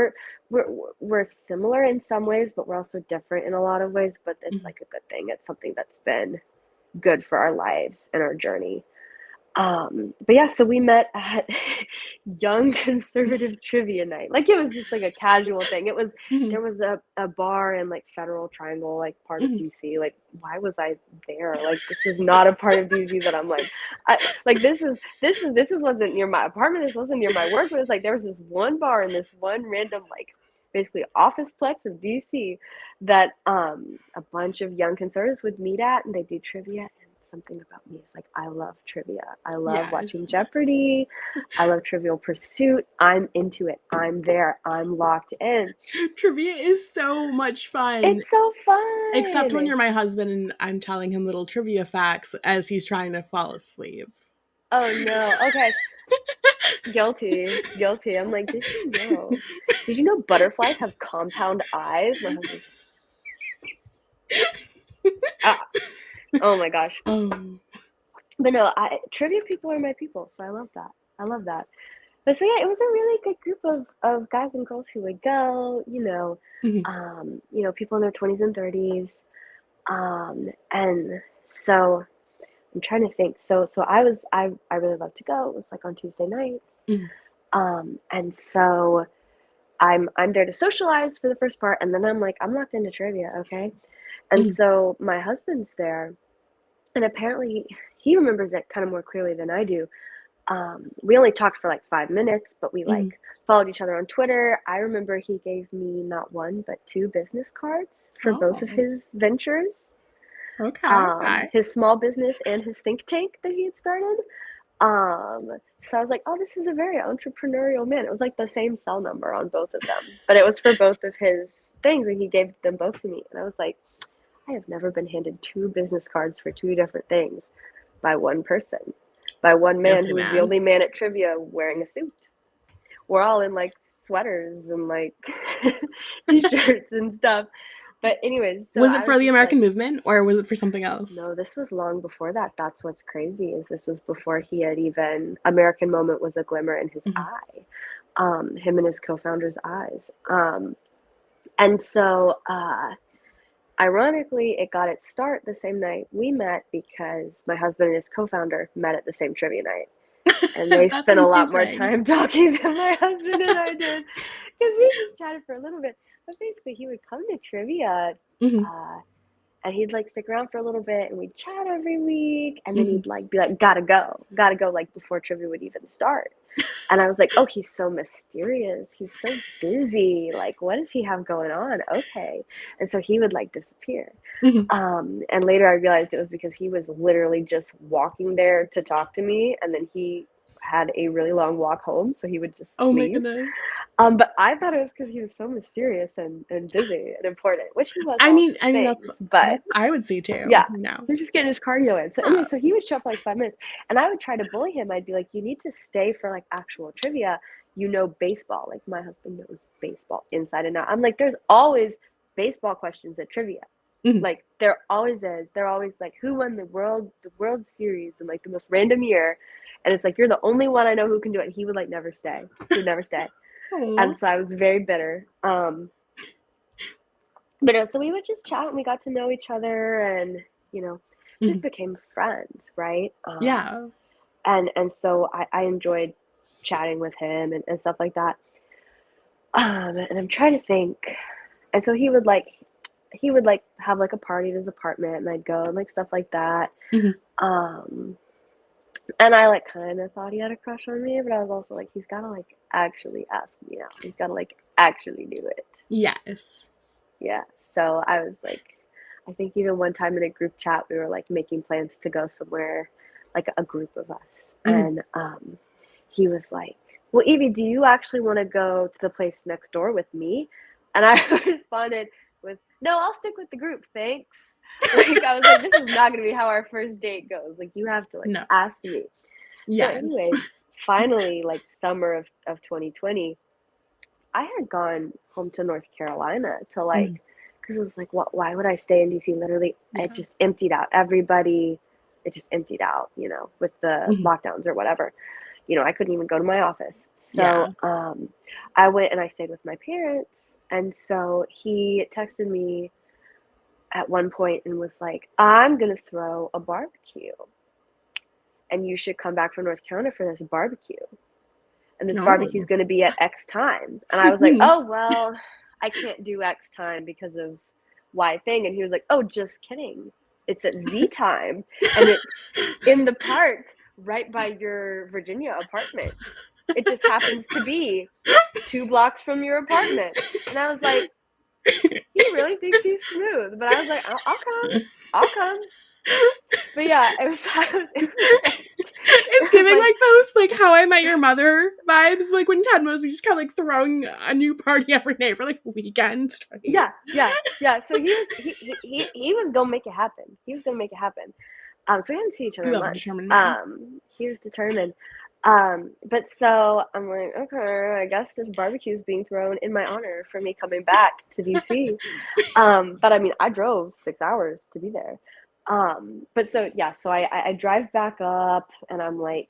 We're similar in some ways, but we're also different in a lot of ways. But it's Mhm. like a good thing. It's something that's been good for our lives and our journey. But yeah, so we met at young conservative trivia night. Like it was just like a casual thing. Mhm. There was a bar in like Federal Triangle, like part of Mhm. DC. Like why was I there? Like this is not a part of DC that I'm like, this wasn't near my apartment. This wasn't near my work. But it's like there was this one bar in this one random like basically office plex of DC that a bunch of young conservatives would meet at, and they do trivia. Something about me is like I love trivia. I love watching Yes. Jeopardy. I love Trivial Pursuit. I'm into it. I'm there. I'm locked in. Trivia is so much fun, It's so except when fun. you're my husband and I'm telling him little trivia facts as he's trying to fall asleep. Oh no. Okay. Guilty. Guilty. I'm like, did you know? Did you know butterflies have compound eyes? My husband's ah. Oh my gosh. Oh. But no, trivia people are my people, so I love that. I love that. But so yeah, it was a really good group of guys and girls who would go, Mhm. people in their 20s and 30s. And so I'm trying to think. So I really love to go. It was like on Tuesday nights. Mhm. And so I'm there to socialize for the first part, and then I'm like, I'm locked into trivia, okay? And Mhm. so my husband's there, and apparently he remembers it kind of more clearly than I do. We only talked for like 5 minutes, but we Mhm. like followed each other on Twitter. I remember he gave me not one, but two business cards for both of Oh. his ventures, Okay. Okay. his small business and his think tank that he had started. So I was like, oh, this is a very entrepreneurial man. It was like the same cell number on both of them, but it was for both of his things, and he gave them both to me. And I was like, I have never been handed two business cards for two different things by one person, by one man Guilty who is the man. only man at trivia wearing a suit. We're all in like sweaters and like t-shirts and stuff. But anyways, so Was it I was for the just like, American movement or was it for something else? no, this was long before that. That's what's crazy is this was before he had even American Moment was a glimmer in his Mhm. eye, him and his co-founder's eyes. And so ironically, it got its start the same night we met because my husband and his co-founder met at the same trivia night. And they That's spent a lot more amazing. time talking than my husband and I did because we just chatted for a little bit. But basically, he would come to trivia Mhm. uh, and he'd like stick around for a little bit and we'd chat every week. And then Mhm. he'd like be like, gotta go, like before trivia would even start. And I was like, oh, he's so mysterious. He's so busy. Like, what does he have going on? Okay. And so he would like disappear. Mhm. And later I realized it was because he was literally just walking there to talk to me. And then he had a really long walk home. So he would just Oh my leave. goodness. But I thought it was because he was so mysterious and busy and important, which he was I all mean, these I mean things. that's But that's I would say too. yeah, No. he was just getting his cardio in. So Yeah. anyway, so he would show up for like 5 minutes, and I would try to bully him. I'd be like, "You need to stay for like actual trivia. You know baseball. Like my husband knows baseball inside and out." I'm like, "There's always baseball questions at trivia. Mhm. Like there always is. They're always like, who won the World Series in like the most random year." And it's like, you're the only one I know who can do it. And he would like never stay. He would never stay. Aw. And so I was very bitter. But no, so we would just chat and we got to know each other and, you know, just Mhm. became friends, right? Yeah. And so I enjoyed chatting with him and stuff like that. And I'm trying to think. And so he would have like a party at his apartment and I'd go and like stuff like that. Mhm. Um, and I like kind of thought he had a crush on me, but I was also like, he's gotta like actually ask me out. He's gotta like actually do it. Yes. Yeah. So I was like, I think even one time in a group chat, we were like making plans to go somewhere, like a group of us. Mhm. And he was like, well, Evie, do you actually want to go to the place next door with me? And I responded with, no, I'll stick with the group. Thanks. Like, I was like, this is not going to be how our first date goes. Like, you have to like No. ask me. So, Yes. anyways, finally, like summer of 2020, I had gone home to North Carolina to like, Mhm. because it was like, what? Why would I stay in DC? Literally, it Yeah. just emptied out. Everybody, it just emptied out. You know, with the Mhm. lockdowns or whatever. You know, I couldn't even go to my office. So Yeah. I went and I stayed with my parents. And so he texted me at one point and was like, I'm gonna throw a barbecue, and you should come back from North Carolina for this barbecue. And this barbecue is No. going to be at X time. And I was like, oh, well, I can't do X time because of Y thing. And he was like, oh, just kidding. It's at Z time. And it's in the park right by your Virginia apartment. It just happens to be 2 blocks from your apartment. And I was like, he really thinks he's smooth. But I was like, I'll come. I'll come. But yeah, it It's was giving like like those like How I Met Your Mother vibes, like when Ted Mosby just kind of like throwing a new party every day for like a weekend straight. yeah. So he was gonna make it happen. He was gonna make it happen. So we hadn't seen each other You in love a months. determined man. He was determined. But so I'm like, okay, I guess this barbecue is being thrown in my honor for me coming back to DC. But I mean, I drove 6 hours to be there. But so yeah, so I drive back up, and I'm like,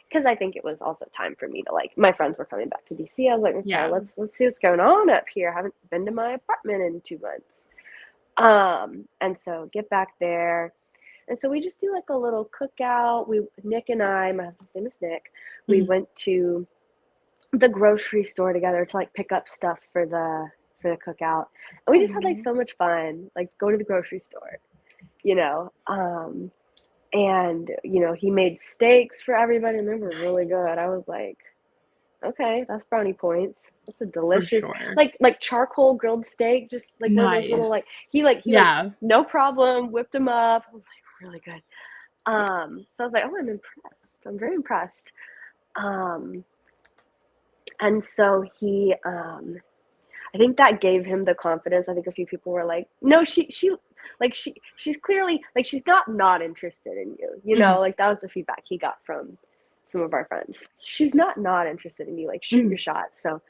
because I think it was also time for me to like, my friends were coming back to DC. I was like, okay, Yeah. let's see what's going on up here. I haven't been to my apartment in 2 months. And so get back there. And so we just do like a little cookout. Nick and I, my husband's name is Nick, we Mhm. went to the grocery store together to like pick up stuff for the cookout. And we just had like Aw. so much fun, like go to the grocery store, you know. And you know, he made steaks for everybody and they were really Nice. good. I was like, okay, that's brownie points. That's a For delicious, sure. like charcoal grilled steak, just like one of those little like Nice. he Yeah. no problem whipped them up. I was like, really good. So I was like, oh, I'm impressed. I'm very impressed. Um, and so I think that gave him the confidence. I think a few people were like, no, she's clearly like she's not interested in you. You Mhm. know, like that was the feedback he got from some of our friends. She's not interested in you. Like shoot Mhm. your shot. So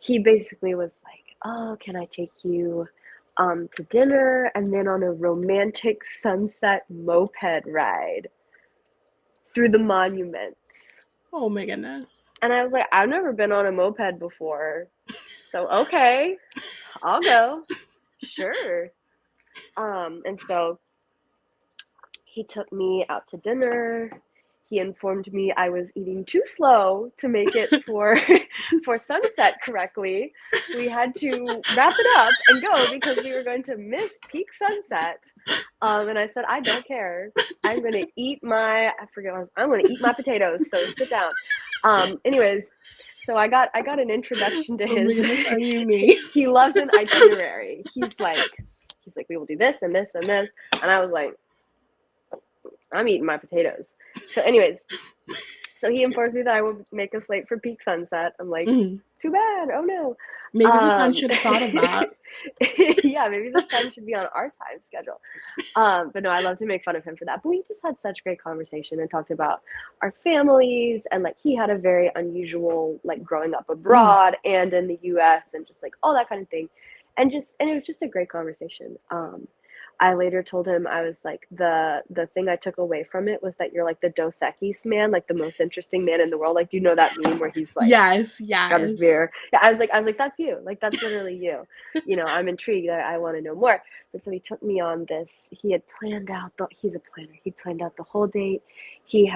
he basically was like, oh, can I take you to dinner and then on a romantic sunset moped ride through the monuments? Oh my goodness. And I was like, I've never been on a moped before. So okay, I'll go. Sure. And so he took me out to dinner. He informed me I was eating too slow to make it for for sunset correctly. We had to wrap it up and go because we were going to miss peak sunset. And I said, I don't care. I'm gonna eat my I'm gonna eat my potatoes. So sit down. Anyways, so I got an introduction to Oh my his. goodness, are you me? He loves an itinerary. He's like, we will do this and this and this, and I was like, I'm eating my potatoes. So, anyways, So he informs me that I will make us late for peak sunset. I'm like, Mhm. too bad. Oh no. Maybe the sun should have thought of that. Yeah, maybe the sun should be on our time schedule. But no, I love to make fun of him for that. But we just had such great conversation and talked about our families, and like he had a very unusual like growing up Mhm. abroad and in the US and just like all that kind of thing. And it was just a great conversation. I later told him, I was like, the thing I took away from it was that you're like the Dos Equis man, like the most interesting man in the world. Like, do you know that meme where he's like Yes, got his yes. beer? Yeah, I was like, that's you. Like, that's literally you. You know, I'm intrigued. I want to know more. But so he took me on this. He had planned out he's a planner. He planned out the whole date. He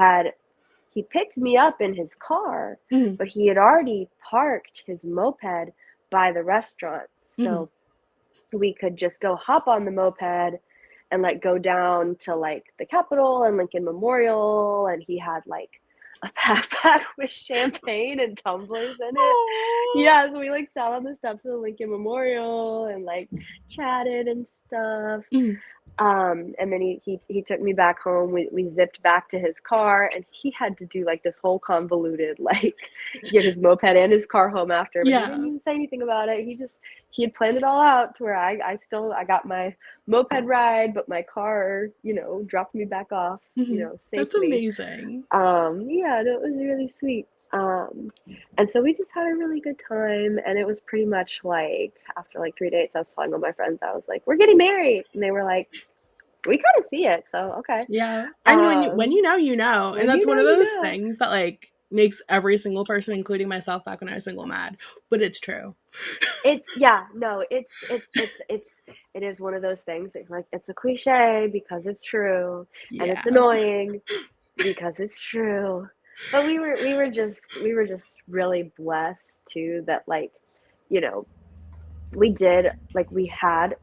picked me up in his car, Mhm. but he had already parked his moped by the restaurant. Mhm. So we could just go hop on the moped and like go down to like the Capitol and Lincoln Memorial, and he had like a backpack with champagne and tumblers in it. Aw. Yeah, so we like sat on the steps of the Lincoln Memorial and like chatted and stuff. Mhm. And then he took me back home. We zipped back to his car, and he had to do like this whole convoluted like get his moped and his car home after, but he didn't Yeah. even say anything about it. He had planned it all out to where I got my moped ride, but my car, dropped me back off, Mhm. That's safely. amazing. Yeah, and it was really sweet. And so we just had a really good time, and it was pretty much like after like 3 dates, I was telling all my friends, I was like, "We're getting married," and they were like, "We kind of see it, so okay." Yeah. And when Um, you know. And when that's you one know, of you those know. things that like makes every single person, including myself back when I was single, mad. But it's true. It's yeah, no, it is one of those things that like it's a cliche because it's true, and it's Yeah. annoying because it's true. But we were just really blessed too that like, you know, we had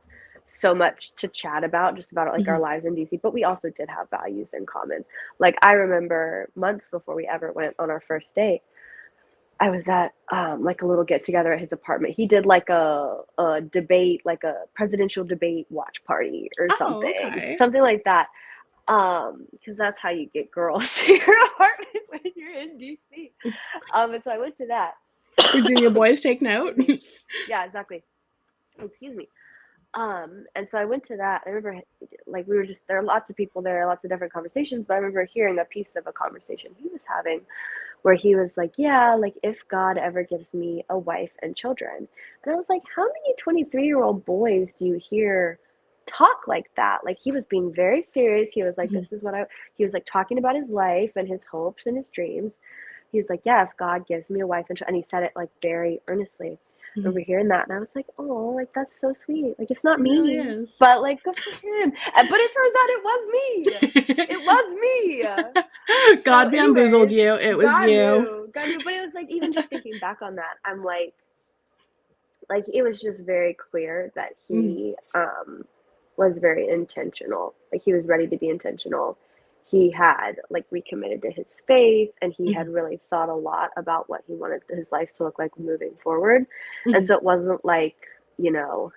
so much to chat about just about like our Mhm. lives in DC, but we also did have values in common. Like I remember months before we ever went on our first date, I was at like a little get together at his apartment. He did like a debate, like a presidential debate watch party or Oh, something, okay. something like that. Because that's how you get girls to your apartment when you're in DC. And so I went to that. Do your boys take note? Excuse me. Yeah, exactly. Excuse me. And so I went to that. I remember, like, we were just there are lots of people there, lots of different conversations. But I remember hearing a piece of a conversation he was having where he was like, "Yeah, like if God ever gives me a wife and children," and I was like, "How many 23-year-old boys do you hear talk like that?" Like he was being very serious. He was like, Mhm. "This is what I." He was like talking about his life and his hopes and his dreams. He was like, "Yeah, if God gives me a wife and he said it like very earnestly. I Mhm. remember hearing that, and I was like, "Oh, like that's so sweet. Like it's not It really me, is. but like good for him." But it turns out it was me. It was me. So, God bamboozled anyways, you. It was God you. knew, God knew. But it was like even just thinking back on that, I'm like it was just very clear that Mhm. he was very intentional. Like he was ready to be intentional. He had like recommitted to his faith, and he had Mhm. really thought a lot about what he wanted his life to look like moving forward. And Mhm. so it wasn't like, you know,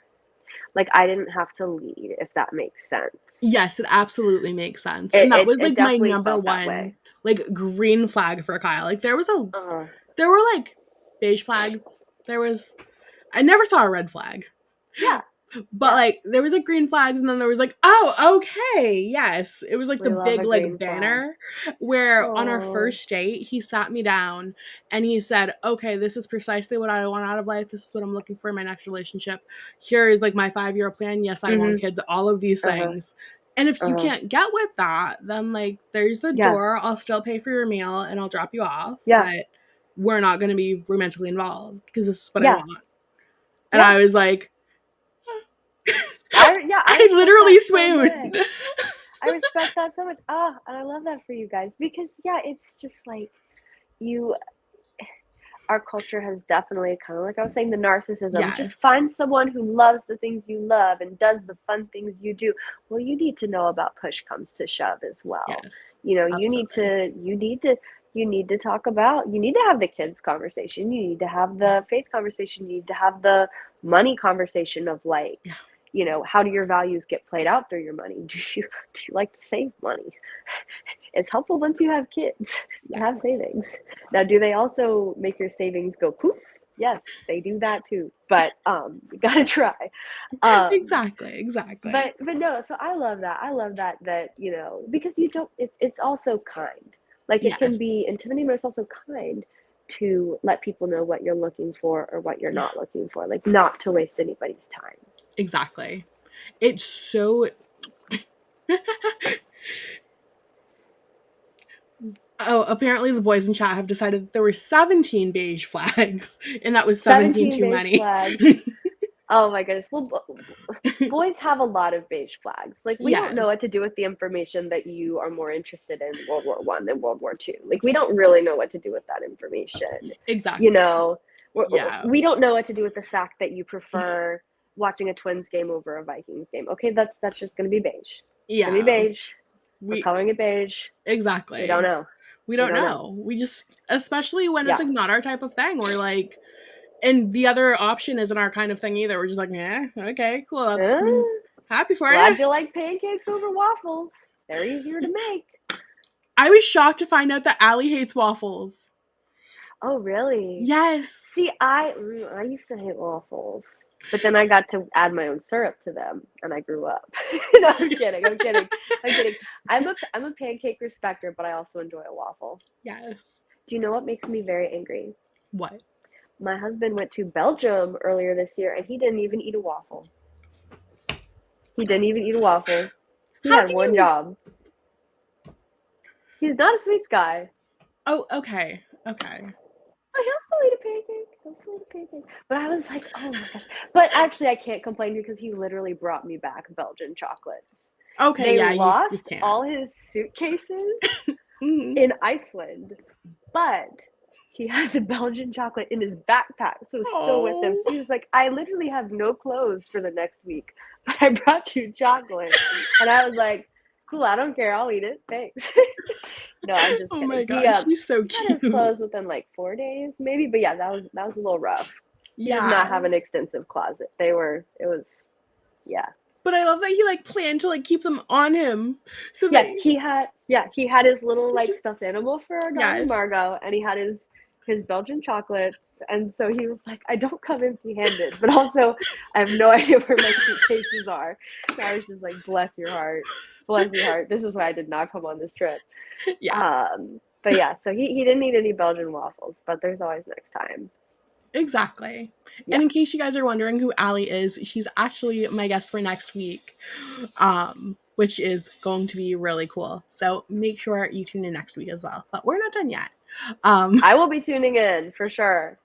like I didn't have to lead, if that makes sense. Yes, it absolutely makes sense. It And that it, was it like my definitely number felt that way. one like green flag for Kyle. Like Uh, there were like beige flags. I never saw a red flag. yeah, But yeah. like there was like green flags and then there was like, oh, okay, yes. It was like the We love big a like green flag. banner where on our Oh. first date he sat me down and he said, "Okay, this is precisely what I want out of life. This is what I'm looking for in my next relationship. Here is like my 5-year plan. Yes, I want Mhm. kids, all of these Uh huh. things." And if Uh you huh. can't get with that, then like there's the Yeah. door. I'll still pay for your meal and I'll drop you off, Yeah. but we're not going to be romantically involved because this is what I Yeah. want. And Yeah. I was like, I I respect literally that so much. swooned. I respect that so much. Ah, and I love that for you guys because yeah, it's just like you our culture has definitely kind of like I was saying the narcissism. Just Yes. find someone who loves the things you love and does the fun things you do. Well, you need to know about push comes to shove as well. Yes. You know, Absolutely. you need to talk about you need to have the kids conversation. You need to have Yeah. the faith conversation. You need to have the money conversation of like, Yeah. You know, how do your values get played out through your money? Do you like to save money? It's helpful once you have kids to have Yes. savings. Now, do they also make your savings go poof? Yes, they do that too. But you gotta try. Um, Exactly. but no, so I love that. I love that, you know, because you don't it's also kind. Like it can Yes. be intimidating, but it's also kind to let people know what you're looking for or what you're Yeah, not looking for. Like not to waste anybody's time. exactly. It's so Oh, apparently the boys in chat have decided that there were 17 beige flags, and that was 17 17 too beige many. flags. Oh my goodness. Well, boys have a lot of beige flags. Like we don't know what to Yes. do with the information that you are more interested in World War I than World War II. Like we don't really know what to do with that information. You Exactly. know, Yeah. we don't know what to do with the fact that you prefer watching a Twins game over a Vikings game. Okay, that's just going to be beige. It's going to be Yeah. beige. We're We coloring it beige. We don't exactly. know. We We don't don't know. know. We just, especially when it's Yeah. like not our type of thing, we're like, and the other option isn't our kind of thing either. We're just like, yeah, okay, cool. That's Uh, happy for you. Glad you like pancakes over waffles. They're easier to make. I was shocked to find out that Allie hates waffles. Oh, really? Yes. See, I used to hate waffles, but then I got to add my own syrup to them, and I grew up. No, I'm kidding. I'm kidding. I'm kidding. I'm a pancake respecter, but I also enjoy a waffle. Yes. Do you know what makes me very angry? What? My husband went to Belgium earlier this year, and he didn't even eat a waffle. He didn't even eat a waffle. He How had can one you? job. He's not a sweets guy. Oh, okay. Okay. Oh, he'll still eat a pancake. He'll still eat a pancake. But I was like, oh my gosh. But actually, I can't complain because he literally brought me back Belgian chocolates. Okay, They yeah, you lost can't. all his suitcases Hmm. in Iceland, but he has a Belgian chocolate in his backpack, so it's still with him. Oh. So he was like, I literally have no clothes for the next week, but I brought you chocolate. And I was like, cool, I don't care. I'll eat it. Thanks. No, I'm just Oh kidding. my gosh, he's so He got his cute. clothes within like 4 days, maybe. But yeah, that was a little rough. He does not Yeah. have an extensive closet. It was, yeah. But I love that he like planned to like keep them on him so that He had his little he like just stuffed animal for our daughter yes. Margot, and he had his Belgian chocolates, and so he was like, I don't come empty-handed, but also I have no idea where my suitcases are. And I was just like, bless your heart. This is why I did not come on this trip. Yeah, But yeah, so he didn't eat any Belgian waffles, but there's always next time. exactly. And Yeah. in case you guys are wondering who Allie is, she's actually my guest for next week, which is going to be really cool. So make sure you tune in next week as well. But we're not done yet. Um, I will be tuning in for sure.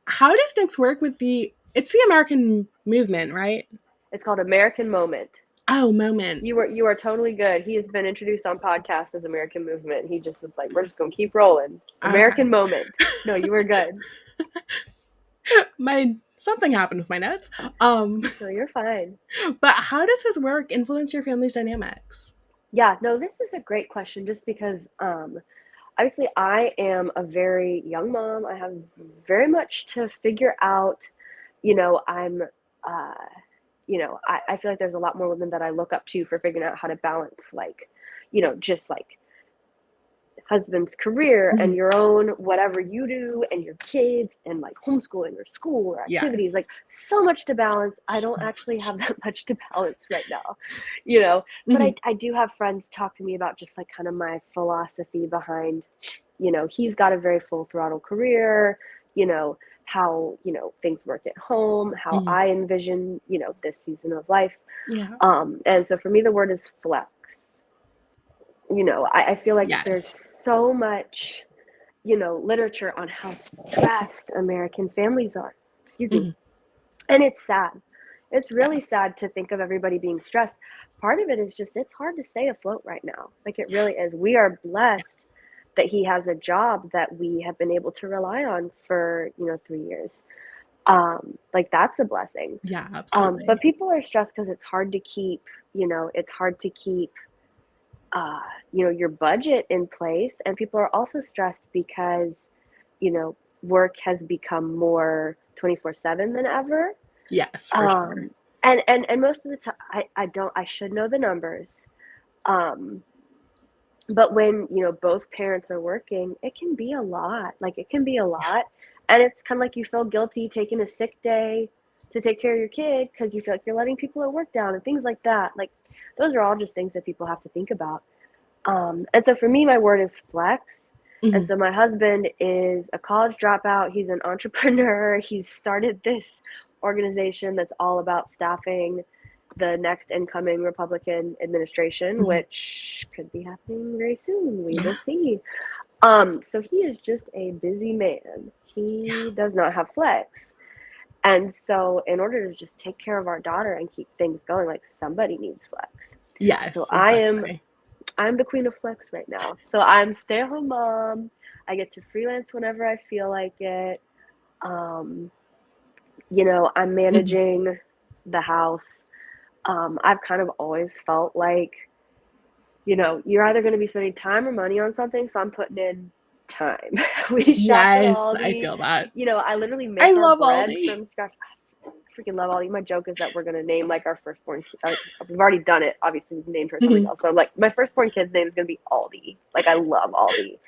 how does Nick's work with the? It's the American movement, right? It's called American Moment. Oh, moment. You are totally good. He has been introduced on podcasts as American Movement. He just was like, we're just gonna keep rolling. Okay. American Moment. No, you were good. My something happened with my notes. No, you're fine. But how does his work influence your family's dynamics? Yeah, no, this is a great question just because obviously I am a very young mom. I have very much to figure out. You know, uh I feel like there's a lot more women that I look up to for figuring out how to balance like, just like husband's career and Mhm. your own whatever you do and your kids and like homeschooling or school or activities, like Yes. so much to balance. I don't actually have that much to balance right now, you know. But Mhm. I do have friends talk to me about just like kind of my philosophy behind, he's got a very full throttle career, how things work at home, how Mhm. I envision this season of life. Yeah. And so for me the word is flex. I feel like there's Yes. so much, literature on how stressed American families are. Excuse me. Mhm. And it's sad. It's Yeah. really sad to think of everybody being stressed. Part of it is just it's hard to stay afloat right now. Like it really is. We are blessed that he has a job that we have been able to rely on for, 3 years. Like that's a blessing. Yeah, But absolutely. people are stressed because it's hard to keep, it's hard to keep uh, your budget in place. And people are also stressed because, work has become more 24/7 than ever. Yes, for Um, sure. And most of the time, I should know the numbers. Um, but when, both parents are working, it can be a lot. Like, it can be a lot. And it's kind of like you feel guilty taking a sick day to take care of your kid because you feel like you're letting people at work down and things like that. Like, those are all just things that people have to think about. And so for me, my word is flex. And Mhm. so my husband is a college dropout. He's an entrepreneur. He's started this organization that's all about staffing the next incoming Republican administration, Mhm. which could be happening very soon. We Yeah. will see. So he is just a busy man. Yeah. He does not have flex. And so in order to just take care of our daughter and keep things going, like, somebody needs flex. So Yes, I'm exactly. the queen of flex right now. So I'm stay-at-home mom. I get to freelance whenever I feel like it. Um, I'm Mhm. managing the house. I've kind of always felt like, you're either going to be spending time or money on something, so I'm putting in time. We shop at Yes, I Aldi. feel that. I literally I make our love bread Aldi. from scratch. I freaking love Aldi. My joke is that we're going to name, like, our firstborn. We've already done it. Obviously, we've named her something Mhm. else. But I'm like, my firstborn kid's name is going to be Aldi. Like, I love Aldi.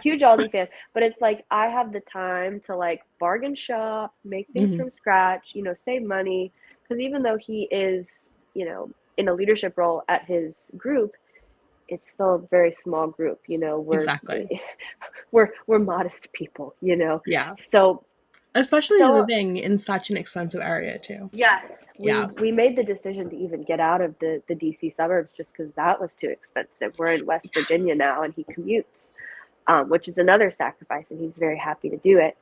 Huge Yes. Aldi fan, but it's like I have the time to, like, bargain shop, make things Mhm. from scratch, save money. Because even though he is, in a leadership role at his group, it's still a very small group. Exactly. We're modest people. Yeah. So Especially so living in such an expensive area too. yes, we Yeah. we made the decision to even get out of the DC suburbs just because that was too expensive. We're in West Virginia now, and he commutes, which is another sacrifice, and he's very happy to do it.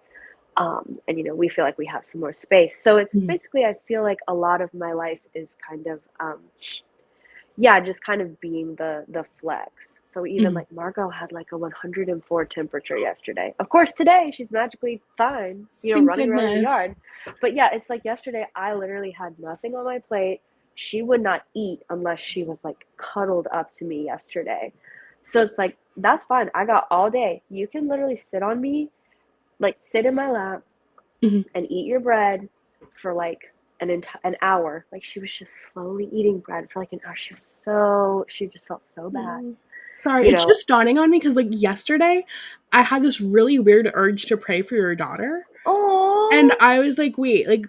And we feel like we have some more space. So it's Mhm. basically, I feel like a lot of my life is kind of, yeah, just kind of being the flex. So even Mhm. like Margot had like a 104 temperature yesterday. Of course, today she's magically fine, Thank running around in the goodness. yard. But yeah, it's like yesterday I literally had nothing on my plate. She would not eat unless she was like cuddled up to me yesterday. So it's like, that's fine. I got all day. You can literally sit on me, like sit in my lap Mhm. and eat your bread for like an hour. Like, she was just slowly eating bread for like an hour. She just felt so bad. Mm. Sorry, You it's know, just dawning on me because, like, yesterday, I had this really weird urge to pray for your daughter, and oh, I was like, "Wait, like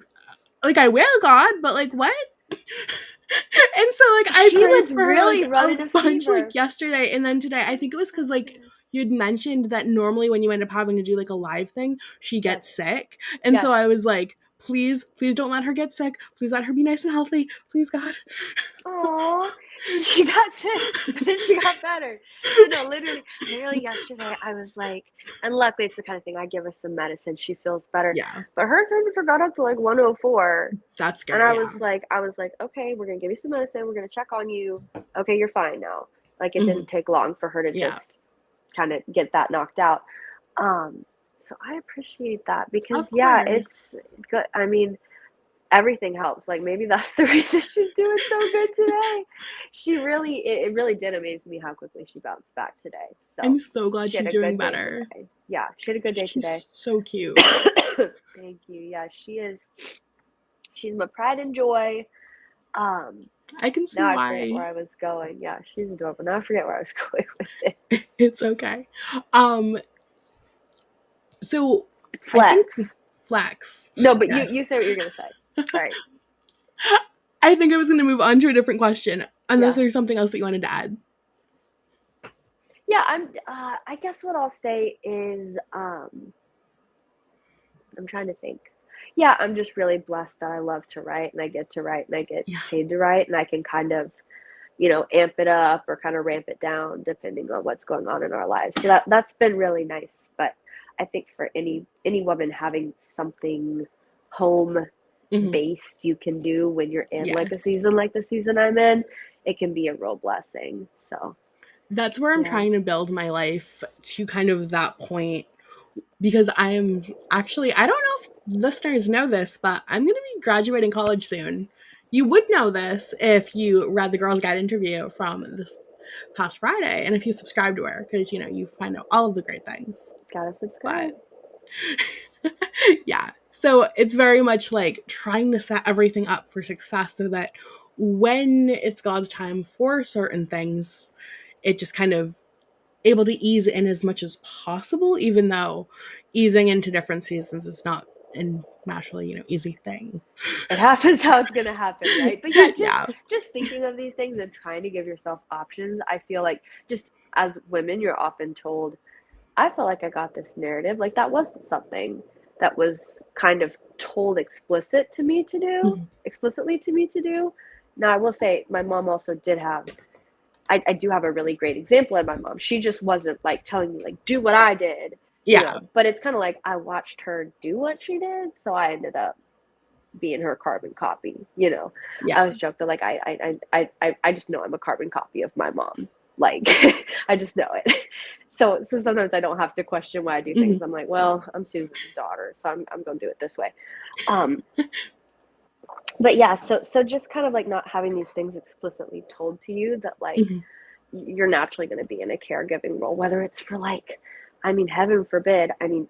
I will, God, but like what?" And so, like, I she prayed was for her like really a running a bunch, like fever. yesterday, and then today. I think it was because like you'd mentioned that normally when you end up having to do like a live thing, she Yes, gets sick, and yes. so I was like, "Please, please don't let her get sick. Please let her be nice and healthy. Please, God." Oh, she got sick, but then she got better. So no, literally yesterday I was like, and luckily it's the kind of thing I give her some medicine, she feels better. Yeah, But her temperature got up to like 104. that's And scary. Yeah. I was like, okay, we're gonna give you some medicine. We're gonna check on you. Okay, you're fine now. Like, it Mhm. didn't take long for her to Yeah. just kind of get that knocked out. So I appreciate that because, Of yeah, it's course. good. I mean, everything helps. Like, maybe that's the reason she's doing so good today. It really did amaze me how quickly she bounced back today. I'm So so glad she had she's a doing good day better. today. Yeah, she had a good day today. She's so cute. Thank you. Yeah, she is. She's my pride and joy. Um, I can see Now I forget where why. I was going. Yeah, she's adorable. Now I forget where I was going with it. It's okay. Um, so I think Flex. flax. No, but you Yes. say what you're gonna say. Sorry. I think I was going to move on to a different question, unless Yeah. there's something else that you wanted to add. Yeah, I'm I guess what I'll say is, I'm trying to think. Yeah, I'm just really blessed that I love to write and I get to write and I get Yeah. paid to write and I can kind of, amp it up or kind of ramp it down depending on what's going on in our lives. So that's been really nice. But I think for any woman, having something home Hmm. based you can do when you're in like a Yes. season like the season I'm in, it can be a real blessing. So That's where I'm yeah. trying to build my life to kind of that point because I am actually, I don't know if listeners know this, but I'm going to be graduating college soon. You would know this if you read the Girls Guide interview from this past Friday and if you subscribe to her because, you find out all of the great things. Gotta But subscribe. Yeah. So it's very much like trying to set everything up for success so that when it's God's time for certain things, it just kind of able to ease in as much as possible, even though easing into different seasons is not a naturally, easy thing. It happens how it's gonna happen, right? But yeah, Yeah. just thinking of these things and trying to give yourself options, I feel like just as women, you're often told, I feel like I got this narrative. Like that wasn't something that was kind of told Mhm. explicitly to me to do. Now I will say my mom also did have I do have a really great example in my mom. She just wasn't like telling me like do what I did, Yeah. but it's kind of like I watched her do what she did, so I ended up being her carbon copy. I Yeah. always joke that like I just know I'm a carbon copy of my mom. Like I just know it. So sometimes I don't have to question why I do things. Mhm. I'm like, well, I'm Susan's daughter, so I'm gonna do it this way. Um, but yeah, so just kind of like not having these things explicitly told to you that like Mhm. you're naturally going to be in a caregiving role, whether it's for like, I mean, heaven forbid, I mean,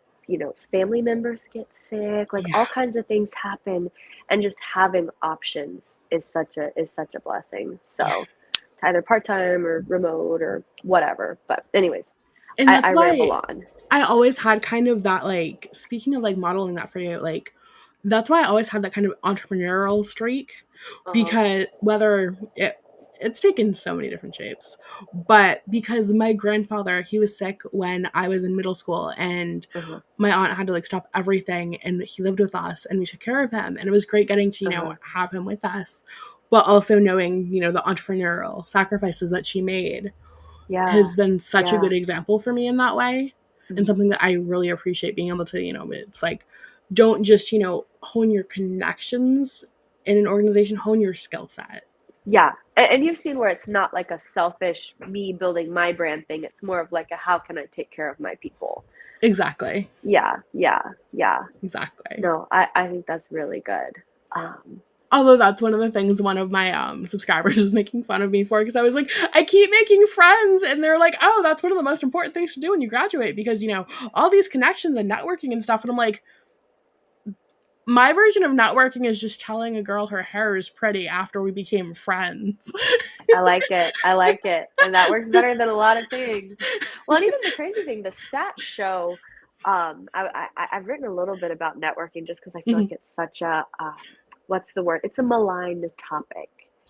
family members get sick, like Yeah. all kinds of things happen, and just having options is such a blessing. Yeah. So, it's either part time or remote or whatever. But anyways, And I, that's I ramble why on. I always had kind of that, like, speaking of like modeling that for you, like, that's why I always had that kind of entrepreneurial streak, Uh huh. because it's taken so many different shapes, but because my grandfather, he was sick when I was in middle school, and Uh huh. my aunt had to like stop everything, and he lived with us and we took care of him, and it was great getting to, Uh huh. have him with us, but also knowing, the entrepreneurial sacrifices that she made Yeah. has been such a Yeah. good example for me in that way, and Mhm. something that I really appreciate being able to, it's like, don't just, hone your connections in an organization, hone your skill set. Yeah. And you've seen where it's not like a selfish me building my brand thing. It's more of like a how can I take care of my people. Exactly. Yeah, yeah, yeah. Exactly. No, I think that's really good. Um, Although that's one of the things one of my subscribers was making fun of me for, because I was like, I keep making friends, and they're like, oh, that's one of the most important things to do when you graduate, because all these connections and networking and stuff, and I'm like, my version of networking is just telling a girl her hair is pretty after we became friends. I like it. I like it. And that works better than a lot of things. Well, and even the crazy thing, the stats show, I've written a little bit about networking just because I feel like Mhm. it's such a, what's the word? It's a maligned topic.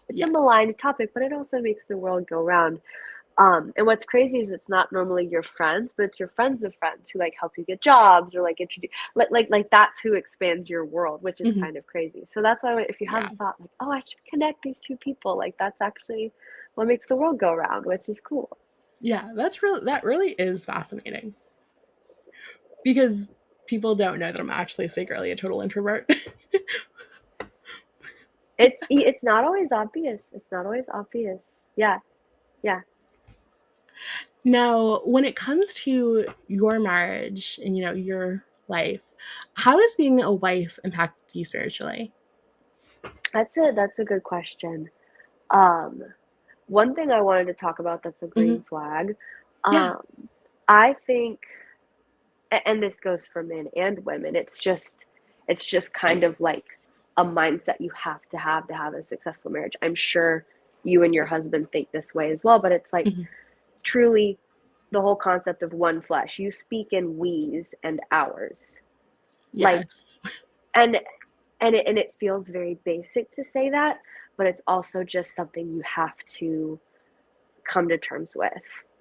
It's a Yeah. maligned topic, but it also makes the world go round. And what's crazy is it's not normally your friends, but it's your friends of friends who like help you get jobs or like introduce like that's who expands your world, which is Mhm. kind of crazy. So that's why if you have Yeah. a thought like, oh, I should connect these two people, like that's actually what makes the world go round, which is cool. Yeah, that really is fascinating, because people don't know that I'm actually secretly a total introvert. It's not always obvious. It's not always obvious. Yeah, yeah. Now, when it comes to your marriage and your life, how has being a wife impacted you spiritually? That's a good question. Um, One thing I wanted to talk about that's a Hmm. green flag. Yeah. Um, I think and this goes for men and women, it's just kind of like a mindset you have to have a successful marriage. I'm sure you and your husband think this way as well, but it's like Hmm. truly the whole concept of one flesh. You speak in we's and ours. Like Yes. and and it feels very basic to say that, but it's also just something you have to come to terms with,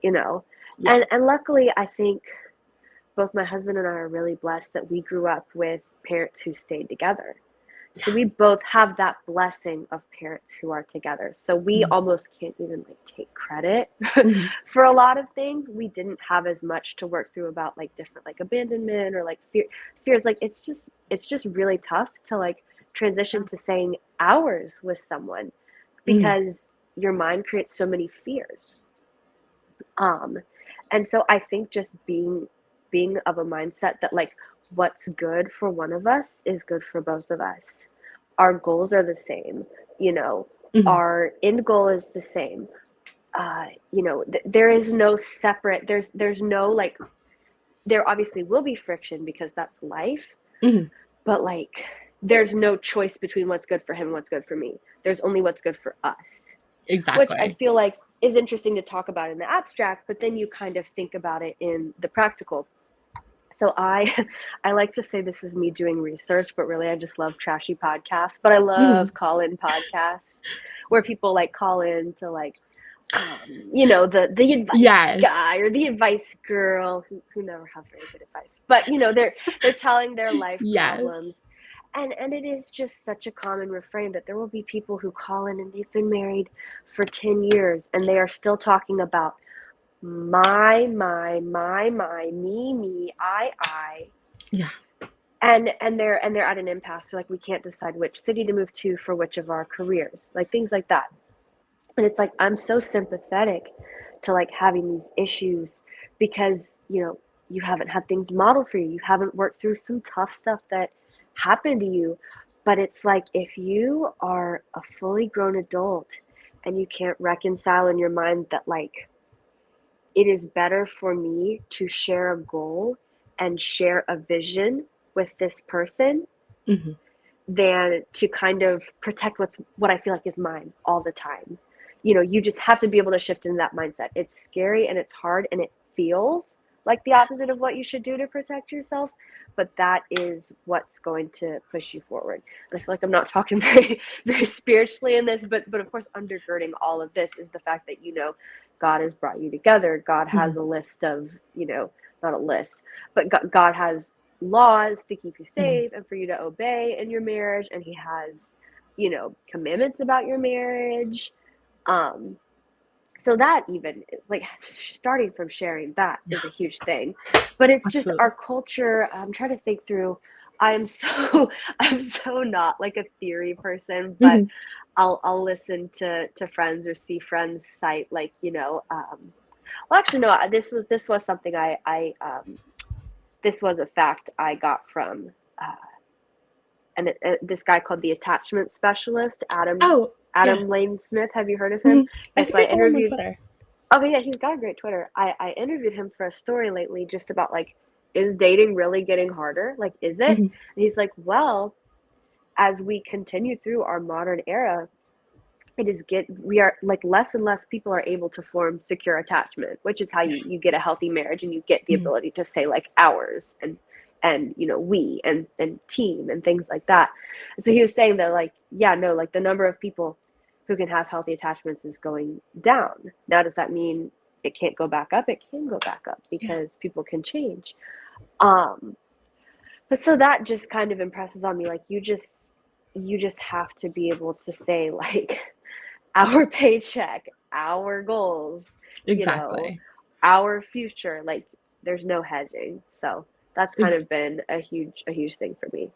you know. Yeah. And luckily I think both my husband and I are really blessed that we grew up with parents who stayed together. So we both have that blessing of parents who are together. So we Hmm. almost can't even like take credit Hmm. for a lot of things. We didn't have as much to work through about like different like abandonment or like fears. Like it's just really tough to like transition to saying ours with someone Hmm. because your mind creates so many fears. Um, and so I think just being of a mindset that like what's good for one of us is good for both of us. Our goals are the same, you know, Hmm. our end goal is the same. There is no separate, there's no like there obviously will be friction because that's life, Mm-hmm. but like there's no choice between what's good for him and what's good for me. There's only what's good for us, which I Exactly. feel like is interesting to talk about in the abstract, but then you kind of think about it in the practical. So I like to say this is me doing research, but really I just love trashy podcasts. But I Mm-hmm. love call-in podcasts where people like call in to like you know, the advice Yes. guy or the advice girl who never have very good advice. But you know, they're telling their life problems. Yes. And it is just such a common refrain that there will be people who call in and they've been married for 10 years and they are still talking about my, me, I. Yeah. And they're at an impasse. So like we can't decide which city to move to for which of our careers. Like things like that. And it's like I'm so sympathetic to like having these issues because, you know, you haven't had things modeled for you. You haven't worked through some tough stuff that happened to you. But it's like if you are a fully grown adult and you can't reconcile in your mind that like it is better for me to share a goal and share a vision with this person Mm-hmm. than to kind of protect what I feel like is mine all the time. You know, you just have to be able to shift into that mindset. It's scary and it's hard and it feels like the opposite of what you should do to protect yourself, but that is what's going to push you forward. And I feel like I'm not talking very spiritually in this, but of course undergirding all of this is the fact that, you know, God has brought you together. God Mm-hmm. has a list of, you know, not a list, but God has laws to keep you Mm-hmm. safe and for you to obey in your marriage, and he has, you know, commandments about your marriage. um so that even like starting from sharing that Yeah. is a huge thing, but it's just our Absolutely. culture. I'm trying to think through. I'm so I'm so not like a theory person, but Mm-hmm. I'll listen to friends or see friends cite like, you know, well actually no, this was something I this was a fact I got from uh, and this guy called the attachment specialist, Oh, yeah. Adam Lane Smith. Have you heard of him? Mm-hmm. I Yeah, think so I I follow him on interviewed. Twitter. Okay, yeah, he's got a great Twitter. I interviewed him for a story lately, just about like, is dating really getting harder? Like, is it? Mm-hmm. And he's like, well, as we continue through our modern era, we are like less and less people are able to form secure attachment, which is how Yeah. you get a healthy marriage and you get the Mm-hmm. ability to say like ours and you know we and team and things like that. And so he was saying that like, yeah, no, like the number of people who can have healthy attachments is going down. Now does that mean it can't go back up? It can go back up Yeah. because people can change. um but so that just kind of impresses on me like you just have to be able to say like our paycheck, our goals, you know, Exactly. our future. Like there's no hedging. So that's kind Ex- of been a huge thing for me.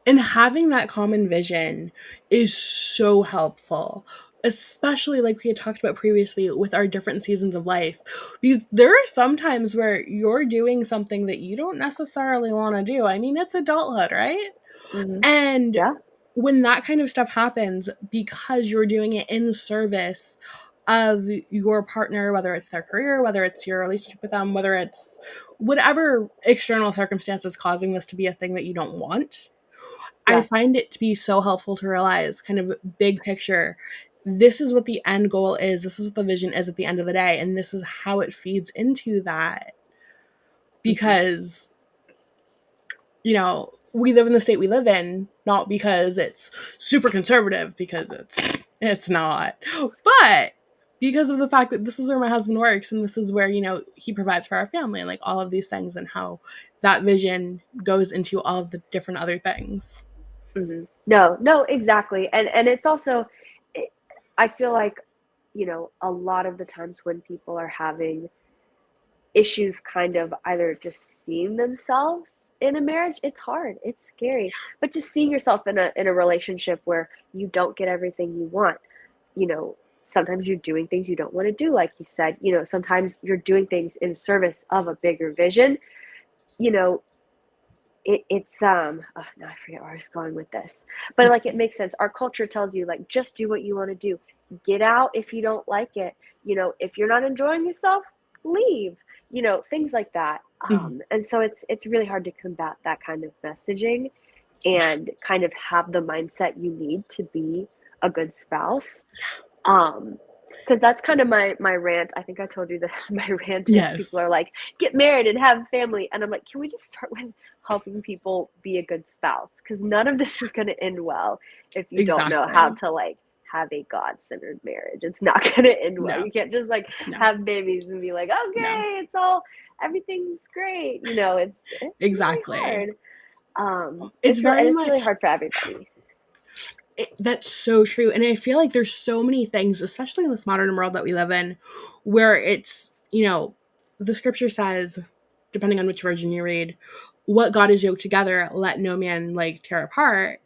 and having that common vision is so helpful, especially like we had talked about previously with our different seasons of life. Because there are some times where you're doing something that you don't necessarily want to do. I mean, it's adulthood, right? Hmm. And Yeah. when that kind of stuff happens, because you're doing it in service of your partner, whether it's their career, whether it's your relationship with them, whether it's whatever external circumstances causing this to be a thing that you don't want, I Yeah. find it to be so helpful to realize kind of big picture. This is what the end goal is. This is what the vision is at the end of the day. And this is how it feeds into that. Hmm. Because we live in the state we live in, not because it's super conservative, because it's not, but because of the fact that this is where my husband works and this is where, he provides for our family and like all of these things and how that vision goes into all of the different other things. Hmm. No, no, exactly. And it's also, I feel like, you know, a lot of the times when people are having issues kind of either just seeing themselves in a marriage, it's hard, it's scary, but just seeing yourself in a relationship where you don't get everything you want, you know, sometimes you're doing things you don't want to do, like you said, you know, sometimes you're doing things in service of a bigger vision, you know, it's oh, no, I forget where I was going with this, but It's like it makes sense. Our culture tells you like just do what you want to do, get out if you don't like it, you know, if you're not enjoying yourself, leave, you know, things like that. Mhm. And so it's really hard to combat that kind of messaging and kind of have the mindset you need to be a good spouse. Um, because that's kind of my rant. I think I told you this. My rant is people Yes, are like, get married and have a family, and I'm like, can we just start with helping people be a good spouse? Because none of this is going to end well if you don't know how exactly. to like have a God-centered marriage. It's not going to end well. No, You can't just like no, have babies and be like, no, okay, it's all everything's great. You know, it's really exactly. hard. It's And very it's really much hard for everybody. that's so true. And I feel like there's so many things, especially in this modern world that we live in, where it's, the scripture says, depending on which version you read, what God has yoked together, let no man like tear apart.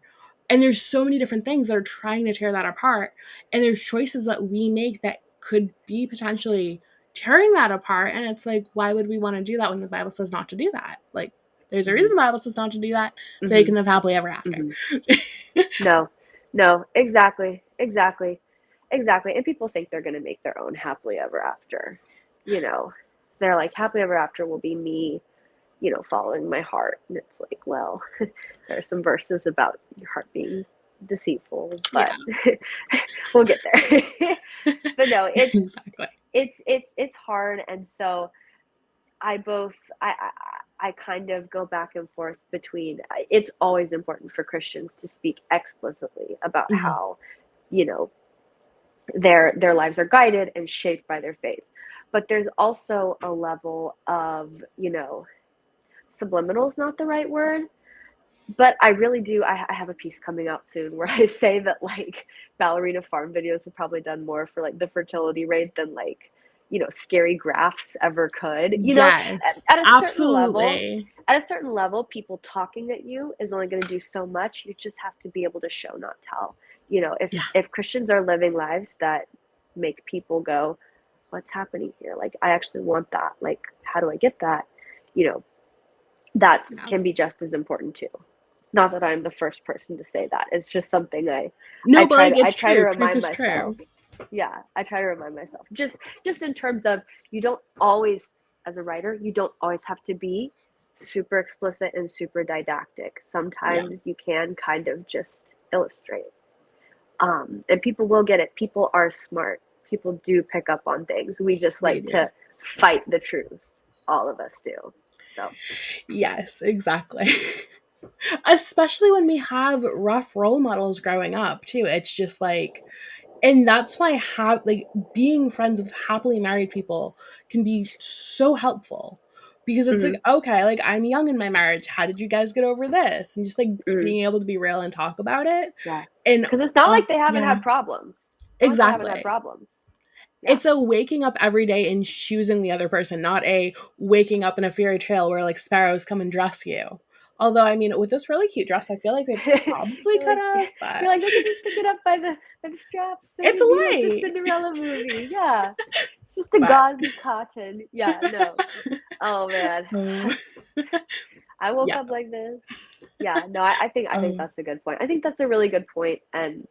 And there's so many different things that are trying to tear that apart. And there's choices that we make that could be potentially tearing that apart. And it's like, why would we want to do that when the Bible says not to do that? Like, there's a Hmm. reason the Bible says not to do that, so you Hmm. can live happily ever after. Hmm. No, no, exactly, exactly, exactly. And people think they're going to make their own happily ever after. You know, they're like, happily ever after will be me, following my heart. And it's like, well, there are some verses about your heart being deceitful, Yeah, but we'll get there. But no, exactly. it's hard. And so I both, I kind of go back and forth between, it's always important for Christians to speak explicitly about Mhm. how, you know, their lives are guided and shaped by their faith. But there's also a level of, subliminal is not the right word, but I really do. I have a piece coming out soon where I say that like ballerina farm videos have probably done more for like the fertility rate than like, scary graphs ever could. Yes, At a certain level, absolutely. people talking at you is only going to do so much. You just have to be able to show, not tell. If Yeah, Christians are living lives that make people go, what's happening here? Like, I actually want that. Like, how do I get that? You know, that yeah. can be just as important too. Not that I'm the first person to say that. It's just something No, but like I it's try to true. Truth remind is myself. true. Yeah, I try to remind myself. Just in terms of, you don't always, as a writer, you don't always have to be super explicit and super didactic. Yeah, Sometimes you can kind of just illustrate. And people will get it. People are smart. People do pick up on things. We just they like do. to fight the truth. All of us do. So, Yes, exactly. Especially when we have rough role models growing up too. It's just like, and that's why being friends with happily married people can be so helpful, because it's like, mhm, okay, like I'm young in my marriage, how did you guys get over this, and just like mhm. being able to be real and talk about it. Yeah. And Because it's not like also, they haven't yeah, had problems. It's not like they haven't had exactly. problems. Yeah. It's a waking up every day and choosing the other person, not a waking up in a fairy tale where like sparrows come and dress you. Although, I mean, with this really cute dress, I feel like they probably you're could like have, you're but like, they could just pick it up by the straps, it's like the light. Cinderella movie. Yeah. It's just a But gauzy cotton. Yeah, no. Oh man. uh, I woke yeah, up like this. Yeah, no, I think um, that's a good point. I think that's a really good point. And,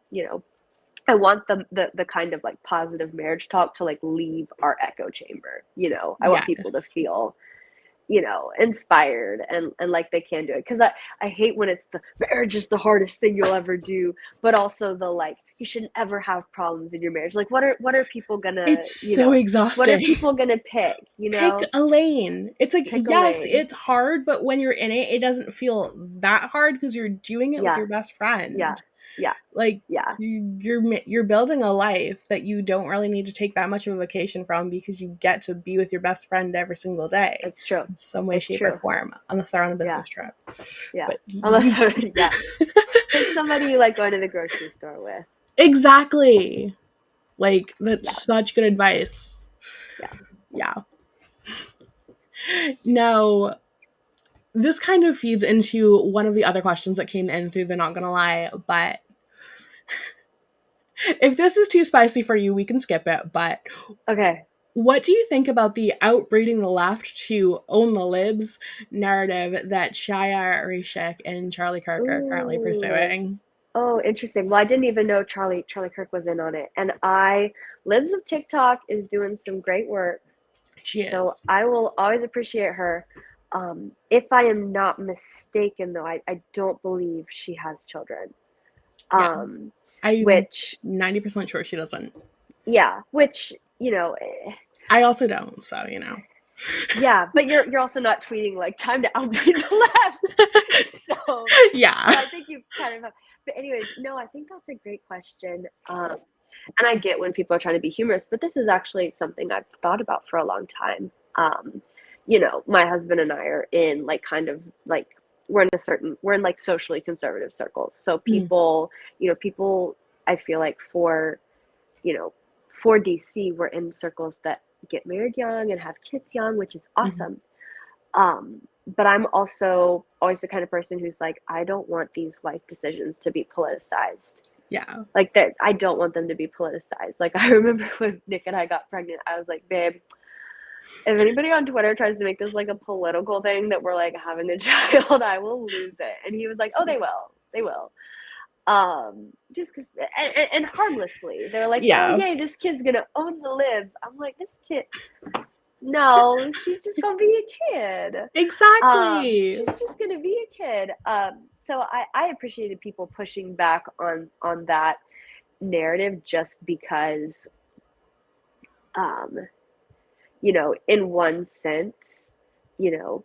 I want the kind of like positive marriage talk to like leave our echo chamber. I want people to yes, feel, inspired and like they can do it. Because I hate when it's the marriage is the hardest thing you'll ever do, but also the like you shouldn't ever have problems in your marriage. Like what are people gonna, it's so what are exhausting. people gonna pick? Pick a lane. It's like, Pick a yes, lane. it's hard, but when you're in it, it doesn't feel that hard because you're doing it with Yeah, your best yeah, friend. yeah, Like yeah. you're building a life that you don't really need to take that much of a vacation from, because you get to be with your best friend every single day It's true. in some way, It's shape, or true. form, unless they're on a Yeah, business trip. yeah. But Unless you yeah, like somebody you like going to the grocery store with. exactly, like that's Yeah, such good advice. yeah. Yeah. Now, this kind of feeds into one of the other questions that came in through the not gonna lie, but if this is too spicy for you, we can skip it. But Okay. what do you think about the outbreeding the left to own the libs narrative that Shia Rashik and Charlie Kirk are currently Ooh. pursuing? Oh, interesting. Well, I didn't even know Charlie Kirk was in on it. And Libs of TikTok is doing some great work. She So is. I will always appreciate her. If I am not mistaken, though, I don't believe she has children. Yeah. Um, I'm which, 90% sure she doesn't. yeah, which, I also don't, so, you know. yeah, but you're also not tweeting like time to outbreed the left. So Yeah. so I think you kind of have, but anyways, no, I think that's a great question. And I get when people are trying to be humorous, but this is actually something I've thought about for a long time. My husband and I are in like kind of like we're in like socially conservative circles. So Mm, people I feel like you know, for DC, we're in circles that get married young and have kids young, which is mhm. awesome. But I'm also always the kind of person who's like, I don't want these life decisions to be politicized. Yeah. Like that, I don't want them to be politicized. Like I remember when Nick and I got pregnant, I was like, babe, if anybody on Twitter tries to make this like a political thing that we're like having a child, I will lose it. And he was like, oh, they will. Just because, and harmlessly, they're like, oh, Yeah. yay, this kid's gonna own the libs. I'm like, this kid, no, she's just gonna be a kid. Exactly. She's just gonna be a kid. So I appreciated people pushing back on that narrative just because, um, in one sense, you know,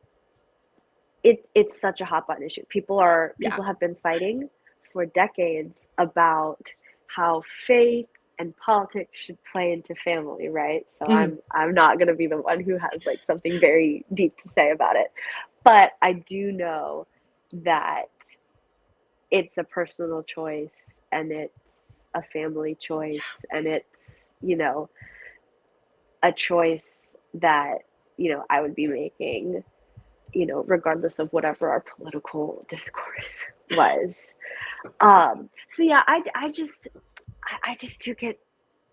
it's such a hot button issue. Yeah. People have been fighting for decades about how faith and politics should play into family, right? So Mhm. I'm not gonna be the one who has like something very deep to say about it. But I do know that it's a personal choice and it's a family choice and it's, you know, a choice that, I would be making, regardless of whatever our political discourse was. So yeah, I just took it,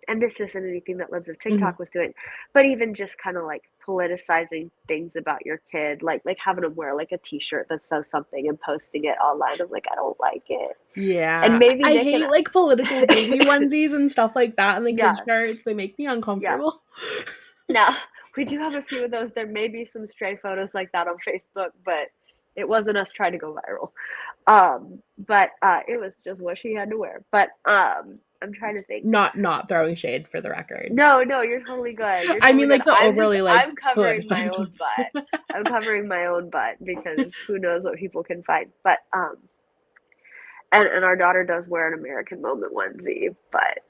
and this isn't anything that Libs of Mhm. TikTok was doing, but even just kind of like politicizing things about your kid, like having them wear like a T-shirt that says something and posting it online. I'm like, I don't like it, and Yeah. maybe I Nick and hate like political baby onesies and stuff like that and the kid yeah, shirts. They make me yeah. uncomfortable. Now we do have a few of those. There may be some stray photos like that on Facebook, but it wasn't us trying to go viral. But it was just what she had to wear. But I'm trying to think. Not throwing shade for the record. No, no, you're totally good. You're I totally mean good. like the overly like I'm covering my politicized own ones. butt. I'm covering my own butt because who knows what people can find. But and our daughter does wear an American Moment onesie, but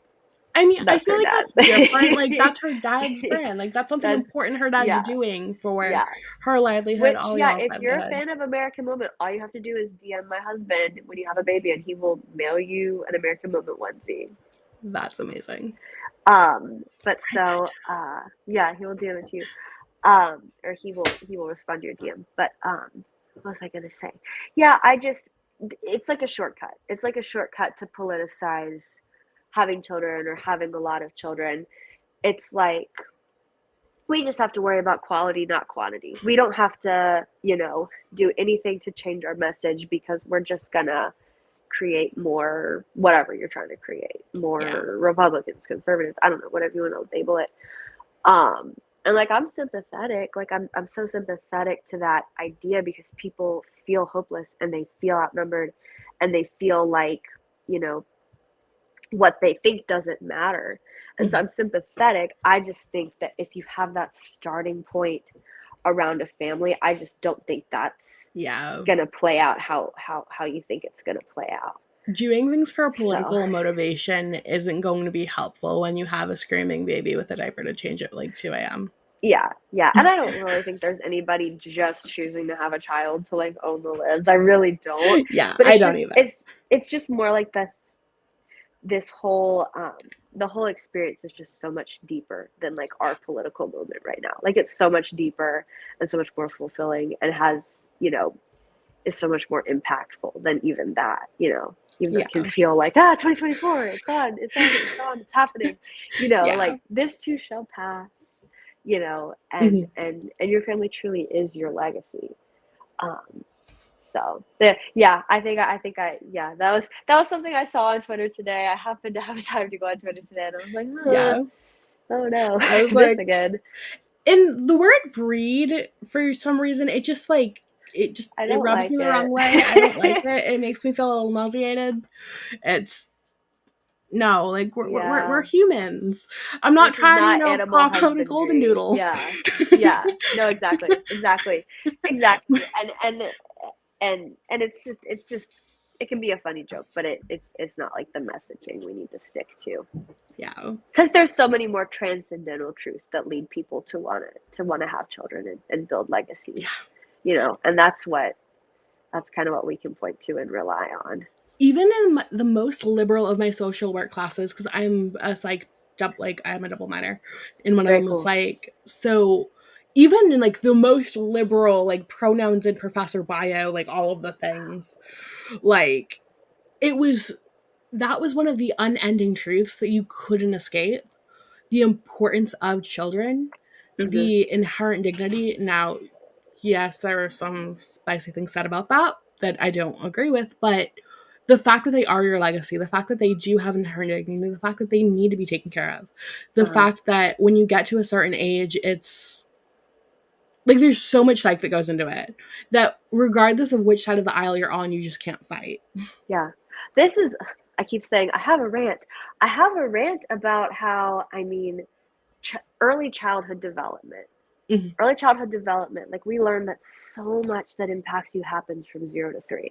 I mean, I that's feel her like dad. that's different. Like that's her dad's brand. Like that's something That's important her dad's yeah, doing for yeah. her livelihood, Which, all yeah, y'all's if you're a livelihood. fan of American Moment, all you have to do is DM my husband when you have a baby, and he will mail you an American Moment onesie. That's amazing. But Write that so, down. yeah, he will DM it to you. Or he will respond to your DM. But what was I gonna say? Yeah, it's like a shortcut. It's like a shortcut to politicize having children or having a lot of children. It's like we just have to worry about quality, not quantity. We don't have to, do anything to change our message because we're just gonna create more whatever you're trying to create, Yeah. more Republicans, conservatives, I don't know, whatever you want to label it. Um, and like I'm sympathetic, like I'm so sympathetic to that idea because people feel hopeless and they feel outnumbered and they feel like, you know, what they think doesn't matter. And so Mhm. I'm sympathetic. I just think that if you have that starting point around a family, I just don't think that's Yeah. gonna play out how you think it's gonna play out. Doing things for a So political motivation isn't going to be helpful when you have a screaming baby with a diaper to change at like 2 a.m. yeah, yeah. And I don't really think there's anybody just choosing to have a child to like own the libs. I really don't. Yeah, But I don't either. it's just more like this whole the whole experience is just so much deeper than like our political moment right now. Like it's so much deeper and so much more fulfilling and has, is so much more impactful than even that, even though it can Yeah. feel like 2024, it's happening, Yeah. like this too shall pass, and Mhm. your family truly is your legacy. Um, so yeah, yeah, that was something I saw on Twitter today. I happened to have time to go on Twitter today, and I was like, Yeah. oh no, I was this like, again. And the word breed, for some reason, it just like I it don't rubs like me the wrong way. I don't like it. it. It makes me feel a little nauseated. It's no, like we're Yeah. humans. I'm not This is trying to, not animal pop out a golden husbandry. doodle. Yeah. Yeah. No, exactly. Exactly. Exactly. And it's just it can be a funny joke, but it's not like the messaging we need to stick to. Yeah. Because there's so many more transcendental truths that lead people to want to have children and build legacies, Yeah. and that's kind of what we can point to and rely on. Even in the most liberal of my social work classes, because I'm a psych, like I'm a double minor, and one of Very them was cool. like, so even in like the most liberal, like pronouns in professor bio, like all of the things, like it was that was one of the unending truths that you couldn't escape. The importance of children, Hmm. the inherent dignity. Now, yes, there are some spicy things said about that I don't agree with, but the fact that they are your legacy, the fact that they do have inherent dignity, the fact that they need to be taken care of, the Uh-huh. fact that when you get to a certain age, it's like there's so much psych that goes into it that regardless of which side of the aisle you're on, you just can't fight. Yeah. This is, I keep saying, I have a rant. I have a rant about how, early childhood development. Mhm. Early childhood development, like we learn that so much that impacts you happens from 0 to 3.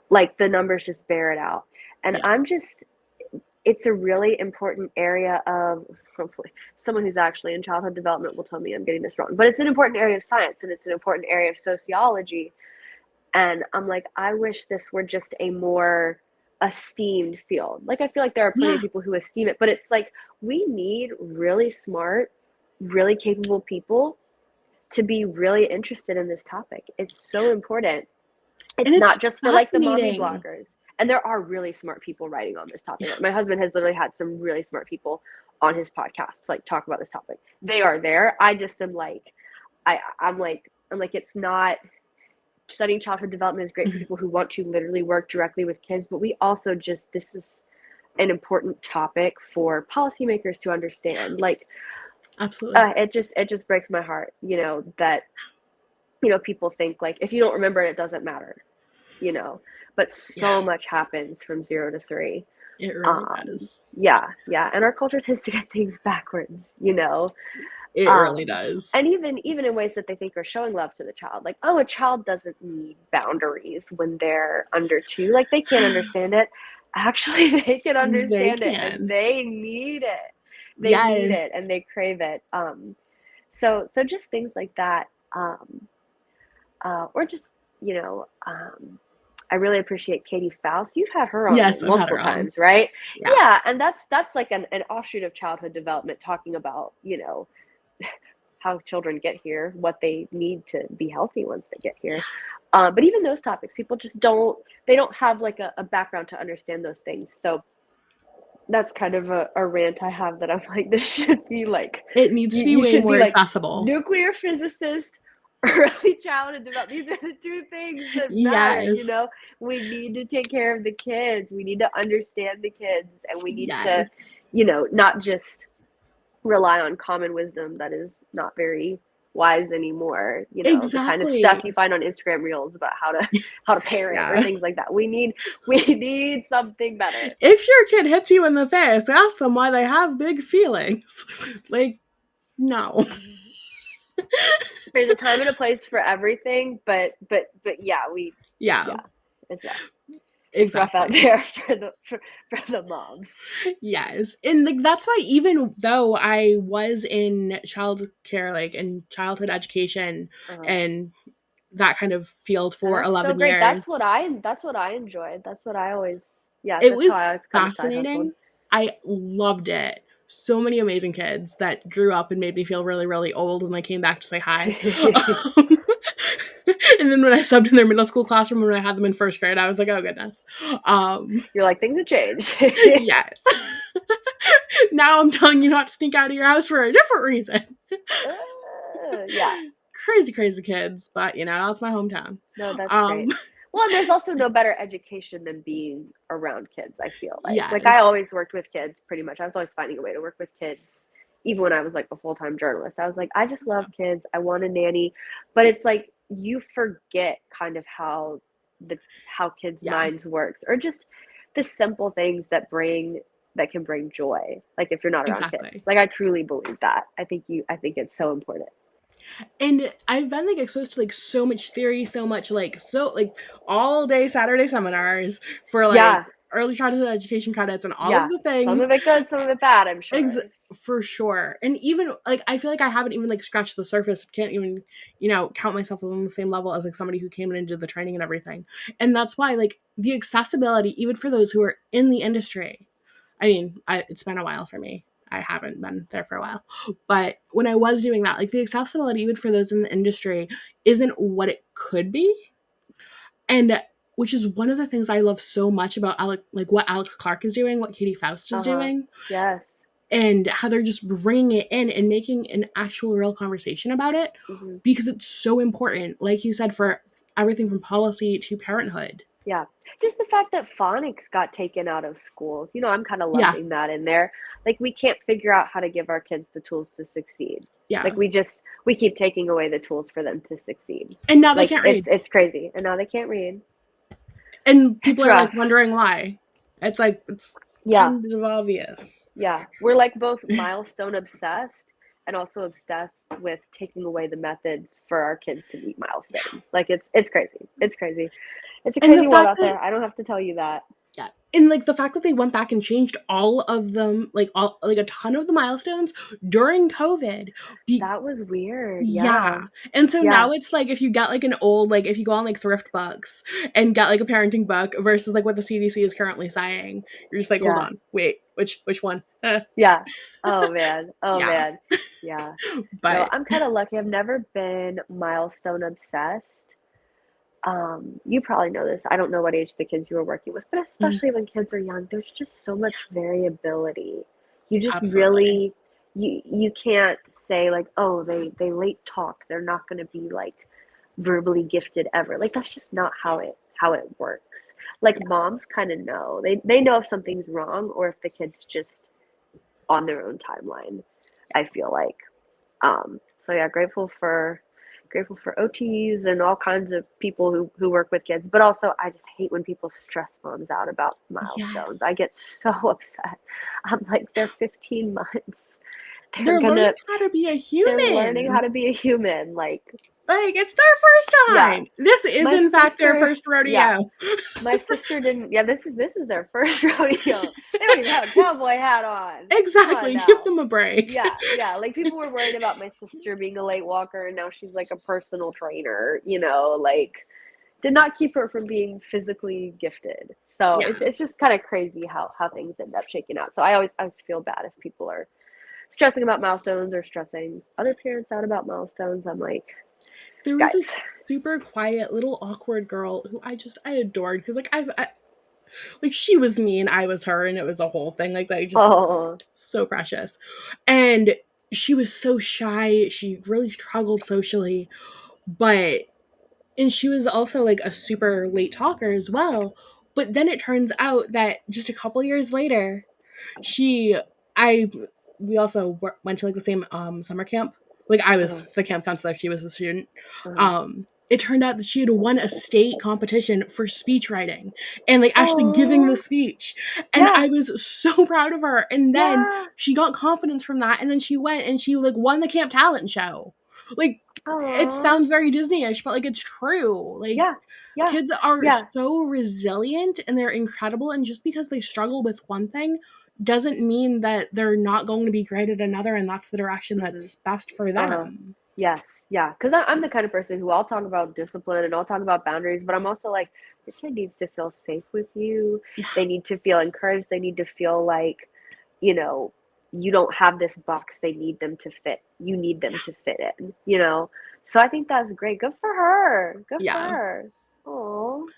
Like the numbers just bear it out. And Yeah. it's a really important area of, hopefully, someone who's actually in childhood development will tell me I'm getting this wrong, but it's an important area of science and it's an important area of sociology. And I'm like, I wish this were just a more esteemed field. Like, I feel like there are plenty Yeah. of people who esteem it, but it's like we need really smart, really capable people to be really interested in this topic. It's so important. And It's it's not just for like the mommy fascinating. bloggers. And there are really smart people writing on this topic. Like, my husband has literally had some really smart people on his podcast to like talk about this topic. They are there. I just am like, I'm like, it's not, studying childhood development is great for Mhm. people who want to literally work directly with kids, but we also just, this is an important topic for policymakers to understand. Like, Absolutely. it just breaks my heart, that people think like if you don't remember it, it doesn't matter, you know. But Yeah, so much happens from 0 to 3. it really Um, does. yeah, yeah, and our culture tends to get things backwards. It really Um, does. and even in ways that they think are showing love to the child, like, oh, a child doesn't need boundaries when they're under 2, like they can't understand it. Actually, they can They understand it, and can. they need it. They need Yes. it, and they crave it. So just things like that. Or just, you know, um, I really appreciate Katie Faust. You've had her on Yes, I've had multiple her on. times, right? Yeah. Yeah, and that's like an offshoot of childhood development, talking about, how children get here, what they need to be healthy once they get here. But even those topics, people just don't have like a background to understand those things. So that's kind of a rant I have, that I'm like, this should be like, It needs to be you way should more be like accessible. nuclear physicist, early childhood development. These are the two things that matter. Yes. We need to take care of the kids. We need to understand the kids, and we need to, Yes. not just rely on common wisdom that is not very wise anymore. The kind of stuff Exactly. you find on Instagram reels about how to parent or Yeah. things like that. We need something better. If your kid hits you in the face, ask them why they have big feelings. Like, no. There's a time and a place for everything, but yeah, Yeah, yeah, it's rough. It's rough out exactly. there for the moms. Yes. And like that's why even though I was in child care, like in childhood education Uh-huh. and that kind of field And for that's so 11 great. years, That's what I enjoyed. That's what I always, yeah, it that's how was I always kind of side hustled. fascinating. I loved it. So many amazing kids that grew up and made me feel really, really old when they came back to say hi. And then when I subbed in their middle school classroom when I had them in first grade, I was like, oh goodness. Um, You're like, things have changed. yes. Now I'm telling you not to sneak out of your house for a different reason. Yeah. Crazy, crazy kids, but that's my hometown. No, that's Um, great. Well, and there's also no better education than being around kids, I feel like. Like, I yes. always worked with kids pretty much. I was always finding a way to work with kids, even when I was like a full-time journalist, I was like, I just love kids. I want a nanny. But it's like you forget kind of how kids' Yeah, minds works, or just the simple things that can bring joy. Like if you're not around kids. exactly. Like I truly believe that. I think it's so important. And I've been like exposed to like so much theory, so much like all day Saturday seminars for like Yeah. early childhood education credits and all of Yeah. the Some things. of it good, some of it bad, I'm Ex- sure. for sure. And even like I feel like I haven't even like scratched the surface. Can't even, count myself on the same level as like somebody who came in and did the training and everything. And that's why like the accessibility, even for those who are in the industry. I mean, it's been a while for me. I haven't been there for a while. But when I was doing that, like the accessibility, even for those in the industry, isn't what it could be. And which is one of the things I love so much about like what Alex Clark is doing, what Katie Faust is Uh-huh. doing, Yes. and how they're just bringing it in and making an actual real conversation about it Hmm. because it's so important, like you said, for everything from policy to parenthood. Yeah. Just the fact that phonics got taken out of schools. I'm kind of Yeah, lumping that in there. Like we can't figure out how to give our kids the tools to succeed. yeah. Like we keep taking away the tools for them to succeed. And now they Like can't read. it's crazy. And now they can't read. And people It's are like rough. wondering why. It's like it's Yeah. kind of obvious. Yeah. We're like both milestone obsessed and also obsessed with taking away the methods for our kids to meet milestones. Like it's crazy. It's crazy. It's a And the crazy world fact out that there. I don't have to tell you that. yeah, and like the fact that they went back and changed all of them, like a ton of the milestones during COVID. Be That was weird. Yeah. Yeah. And so Yeah. now it's like if you get like an old, like if you go on like thrift books and get like a parenting book versus like what the CDC is currently saying, you're just like, hold Yeah. on, wait, which one? Yeah. Oh man. Oh Yeah. man. Yeah. No, But I'm kind of lucky. I've never been milestone obsessed. You probably know this. I don't know what age the kids you were working with, but mm, especially when kids are young, there's just so much variability. You just absolutely. really you can't say like, oh, they late talk. They're not going to be like verbally gifted ever. Like that's just not how it works. Like Yeah. moms kind of know. They know if something's wrong or if the kid's just on their own timeline. I feel like. So yeah, grateful for OTs and all kinds of people who work with kids. But also, I just hate when people stress moms out about milestones. I Yes. get so upset. I'm like, they're 15 months. They're They're learning gonna how to be a they're learning how human. to be a human. Like, Like it's their first yeah, time. This is my in fact their sister, first yeah, rodeo. my sister didn't. Yeah, this is their first rodeo. They don't even have a cowboy hat on. Come on Exactly. Give now. them a break. Yeah, yeah. Like people were worried about my sister being a late walker and now she's like a personal trainer, like did not keep her from being physically gifted. So Yeah. it's just kind of crazy how things end up shaking out. So I always feel bad if people are stressing about milestones or stressing other parents out about milestones. I'm like, There was guys. this super quiet little awkward girl who I adored because I like she was me and I was her and it was a whole thing like that, just Oh, so precious. And she was so shy, she really struggled socially, but and she was also like a super late talker as well. But then it turns out that just a couple years later, she I we also went to like the same summer camp. Like I was uh-huh, the camp counselor, she was the student. uh-huh. It turned out that she had won a state competition for speech writing and like actually giving the Oh, speech. And yeah, I was so proud of her. And then yeah. she got confidence from that and then she went and she like won the camp talent show. Like it Oh, sounds very Disney-ish, but like it's true. Like yeah, yeah, kids are yeah. so resilient and they're incredible and just because they struggle with one thing doesn't mean that they're not going to be great at another and that's the direction Hmm. that's best for Uh-huh. them. Yes, yeah, because I'm the kind of person who I'll talk about discipline and I'll talk about boundaries, but I'm also like, your kid needs to feel safe with you. Yeah. They need to feel encouraged. They need to feel like, you know, you don't have this box they need them to fit. You need them to fit in. So I think that's great. Good for her. Good for Yeah. her. Oh,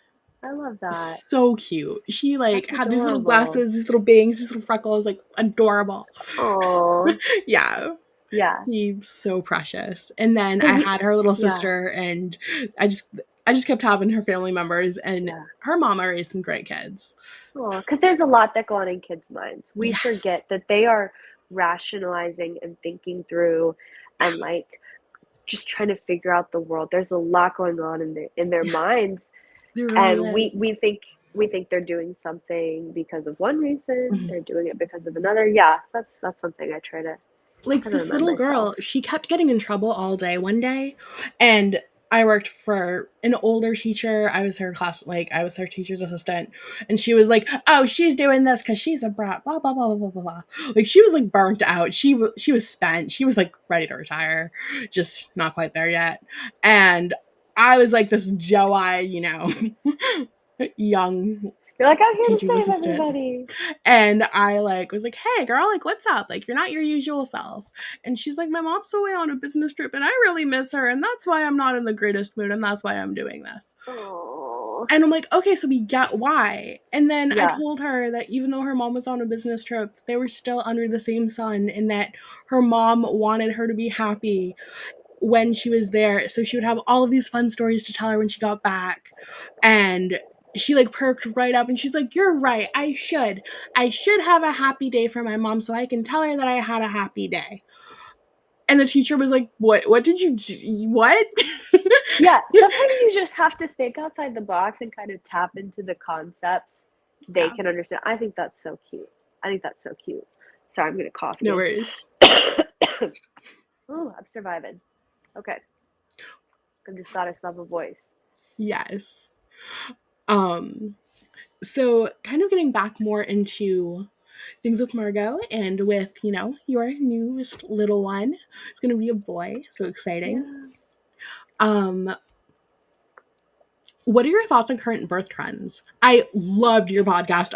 I love that. So cute. She like That's had these little adorable. glasses, these little bangs, these little freckles, like adorable. Oh, Yeah. yeah. He's so precious. And then Cause I you, had her little yeah, sister and I just I just kept having her family members and yeah. her mama raised some great kids. Oh, because there's a lot that go on in kids' minds. We Yes. forget that they are rationalizing and thinking through and like just trying to figure out the world. There's a lot going on in their minds, There really and is. we think they're doing something because of one reason, Mhm. they're doing it because of another. Yeah, that's something I try to Like kind of this remind little myself. girl, she kept getting in trouble all day one day, and I worked for an older teacher. I was her teacher's assistant, and she was like, "Oh, she's doing this because she's a brat." Blah blah blah blah blah blah blah. Like she was like burnt out. She was spent. She was like ready to retire, just not quite there yet. And I was like this Joe-eye, young You're like, I'm here to teacher's save assistant. everybody. And I like was like, "Hey girl, like what's up? Like you're not your usual self." And she's like, "My mom's away on a business trip and I really miss her and that's why I'm not in the greatest mood and that's why I'm doing this." Oh, And I'm like, "Okay, so we get why." And then I yeah, told her that even though her mom was on a business trip, they were still under the same sun and that her mom wanted her to be happy when she was there, so she would have all of these fun stories to tell her when she got back. And she like perked right up and she's like, "You're right, I should have a happy day for my mom so I can tell her that I had a happy day." And the teacher was like, what did you do? What?" yeah. Sometimes you just have to think outside the box and kind of tap into the concepts they Yeah, can understand. I think that's so cute. I think that's so cute. Sorry, I'm gonna cough no again. worries. Ooh, I'm surviving. Okay, I just thought I saw a voice. Yes. um so kind of getting back more into things with Margot and with, your newest little one. It's gonna be a boy, so exciting. Yeah. um What are your thoughts on current birth trends? I loved your podcast.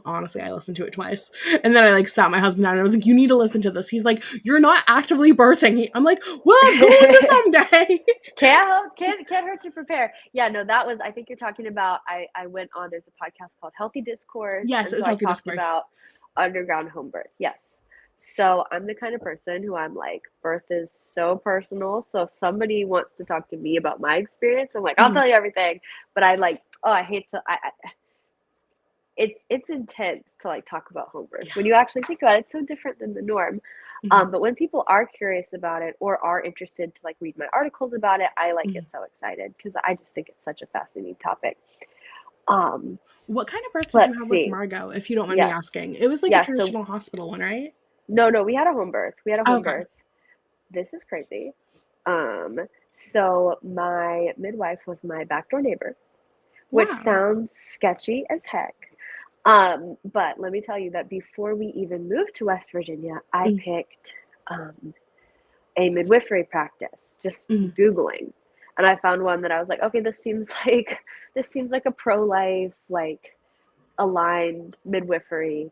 Honestly, I listened to it twice, and then I like sat my husband down and I was like, "You need to listen to this." He's like, "You're not actively birthing." I'm like, "Well, I'm going to someday." Can't hurt to prepare. Yeah, no, that was, I think you're talking about, I went on, there's a podcast called Healthy Discourse, Yes, and it so was I healthy talked discourse. about underground home birth. Yes. So I'm the kind of person who I'm like, birth is so personal. So if somebody wants to talk to me about my experience, I'm like, I'll Mm-hmm. tell you everything. But I like, oh, I hate to, it's intense to like talk about home birth. Yeah. When you actually think about it, it's so different than the norm. Mm-hmm. But when people are curious about it or are interested to like read my articles about it, I like Mm-hmm. get so excited because I just think it's such a fascinating topic. Um, What kind of birth did you let's have with see. Margot, if you don't mind me Yes, asking? It was like a yes. So traditional hospital one, right? no, we had a home birth. We had a home Okay. birth. This is crazy. Um, so my midwife was my backdoor neighbor, which Wow. sounds sketchy as heck. But let me tell you that before we even moved to West Virginia, I Mm-hmm. picked um, a midwifery practice, just Mm-hmm. Googling. And I found one that I was like, okay, this seems like a pro-life, like aligned midwifery.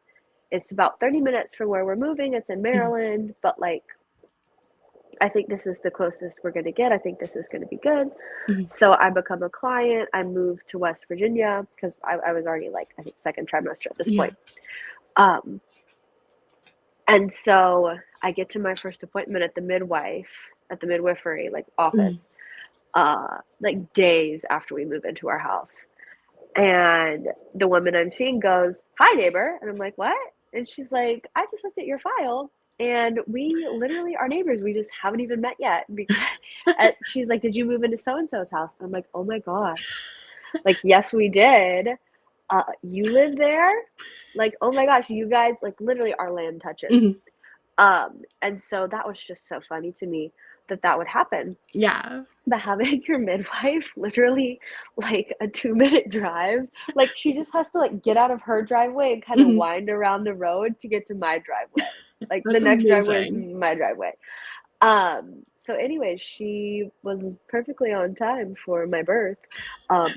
It's about 30 minutes from where we're moving. It's in Mm-hmm. Maryland, but like I think this is the closest we're going to get. I think this is going to be good. Mm-hmm. So I become a client. I moved to West Virginia because I was already like, I think second trimester at this Yeah. point. Um, and so I get to my first appointment at the midwifery like office, Mm-hmm. like days after we move into our house. And the woman I'm seeing goes, "Hi, neighbor." And I'm like, "What?" And she's like, "I just looked at your file and we literally are neighbors. We just haven't even met yet." And she's like, "Did you move into so and so's house?" And I'm like, "Oh my gosh." Like, yes, we did. You live there? Like, oh my gosh, you guys, like, literally our land touches. Mm-hmm. And so that was just so funny to me that that would happen. Yeah. But having your midwife literally like a 2-minute drive, like she just has to like get out of her driveway and kind of Mm-hmm. wind around the road to get to my driveway. Like the That's next driveway is amazing. my driveway. So anyways, she was perfectly on time for my birth.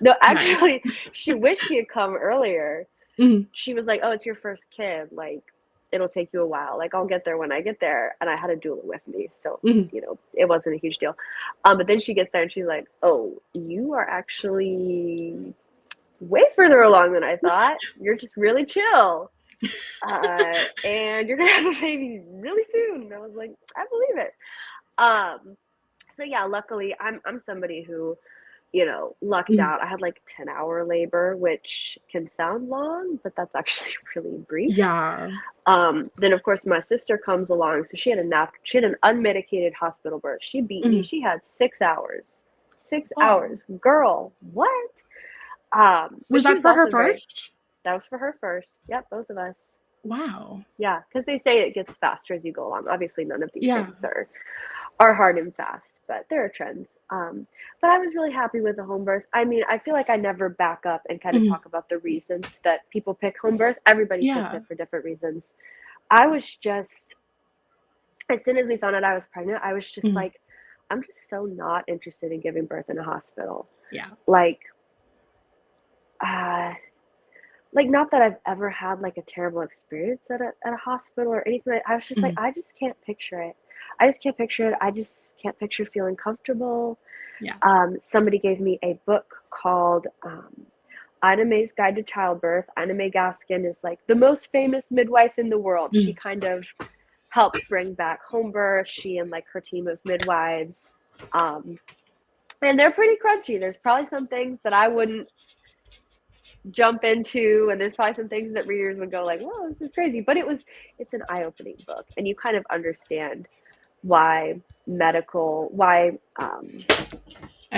No, Nice. actually, she wished she had come earlier. Mm-hmm. She was like, "Oh, it's your first kid. Like, it'll take you a while. Like, I'll get there when I get there." And I had a doula with me, so Mm-hmm. it wasn't a huge deal. But then she gets there and she's like, "Oh, you are actually way further along than I thought. You're just really chill, and you're gonna have a baby really soon." And I was like, "I believe it." Um, so yeah, luckily, I'm somebody who lucked Mm. out. I had like 10-hour labor, which can sound long, but that's actually really brief. Yeah. Then of course my sister comes along. So she had an unmedicated hospital birth. She beat me. Mm. She had 6 hours. Six Wow. hours. Girl, what? But Was she that was for her also very, first? that was for her first. Yep, both of us. Wow. Yeah, because they say it gets faster as you go along. Obviously, none of these Yeah. things are hard and fast, but there are trends. But I was really happy with the home birth. I mean, I feel like I never back up and kind of Mm. talk about the reasons that people pick home birth. Everybody picks Yeah. it for different reasons. I was just, as soon as we found out I was pregnant, I was just Mm. like, I'm just so not interested in giving birth in a hospital. Yeah. Like, uh, not that I've ever had like a terrible experience at a hospital or anything. I was just like, Mm. I just can't picture it. I just can't picture it. I just can't picture feeling comfortable. Yeah. Somebody gave me a book called Ina May's Guide to Childbirth. Ina May Gaskin is like the most famous midwife in the world. She Mm. kind of helped bring back home birth. She and like her team of midwives. Um, and they're pretty crunchy. There's probably some things that I wouldn't jump into, and there's probably some things that readers would go like, whoa, this is crazy. But it's an eye-opening book, and you kind of understand why I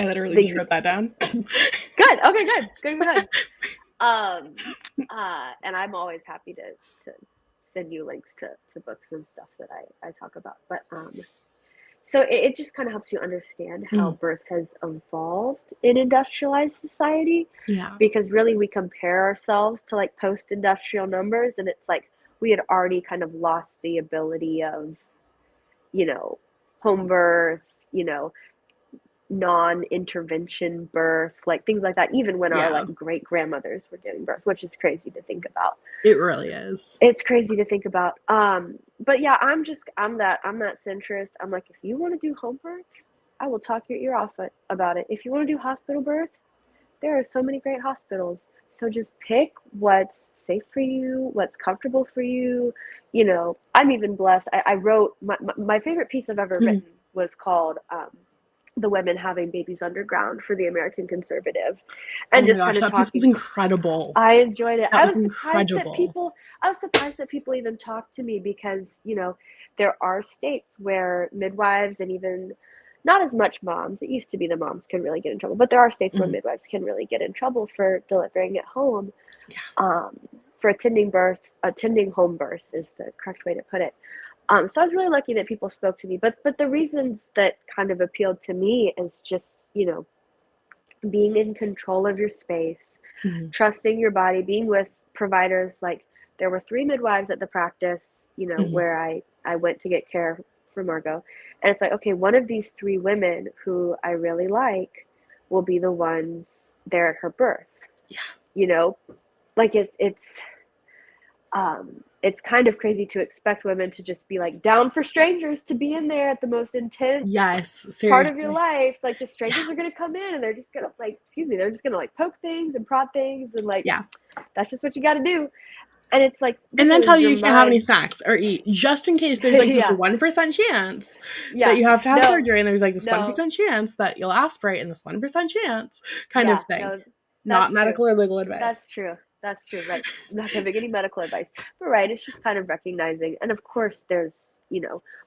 literally just the wrote that down. good. Okay, good. Go ahead. Um, and I'm always happy to send you links to books and stuff that I talk about. But so it just kind of helps you understand how Mm. birth has evolved in industrialized society, Yeah. because really we compare ourselves to like post-industrial numbers, and it's like we had already kind of lost the ability of, you know, home birth, you know, non-intervention birth, like things like that, even when our Yeah. like great grandmothers were giving birth, which is crazy to think about. It really is. It's crazy to think about. But yeah, I'm that centrist. I'm like, if you want to do home birth, I will talk your ear off about it. If you want to do hospital birth, there are so many great hospitals. So just pick what's safe for you, what's comfortable for you. I'm even blessed. I wrote my favorite piece I've ever Mm. written was called the women having babies underground for the American Conservative, Oh and my just gosh, kind of that piece was talking. incredible. I enjoyed it. That was incredible. I was surprised that people even talked to me, because, there are states where midwives, and even not as much moms, it used to be the moms can really get in trouble, but there are states where Mm. midwives can really get in trouble for delivering at home, Yeah. for attending home births is the correct way to put it. So I was really lucky that people spoke to me, but the reasons that kind of appealed to me is just, being in control of your space, Mm. trusting your body, being with providers. Like, there were 3 midwives at the practice, Mm. where I went to get care for Margot. And it's like, okay, one of these 3 women who I really like will be the ones there at her birth. Yeah. You know, like it's kind of crazy to expect women to just be like down for strangers to be in there at the most intense Yes, part of your seriously. life. Like, the Yeah. strangers are going to come in, and they're just going to like, excuse me, they're just going to like poke things and prod things, and like, Yeah. that's just what you got to do. And it's like, And then then tell there's you your you can't have any mind. snacks or eat, just in case there's like this Yeah, 1% chance that yeah, you have to have no, surgery, and there's like this no, 1% chance that you'll aspirate, and this 1% chance kind of yeah, thing. no, Not that's true. medical or legal advice. That's true. That's true. Right. I'm not giving any medical advice, but right. It's just kind of recognizing, and of course, there's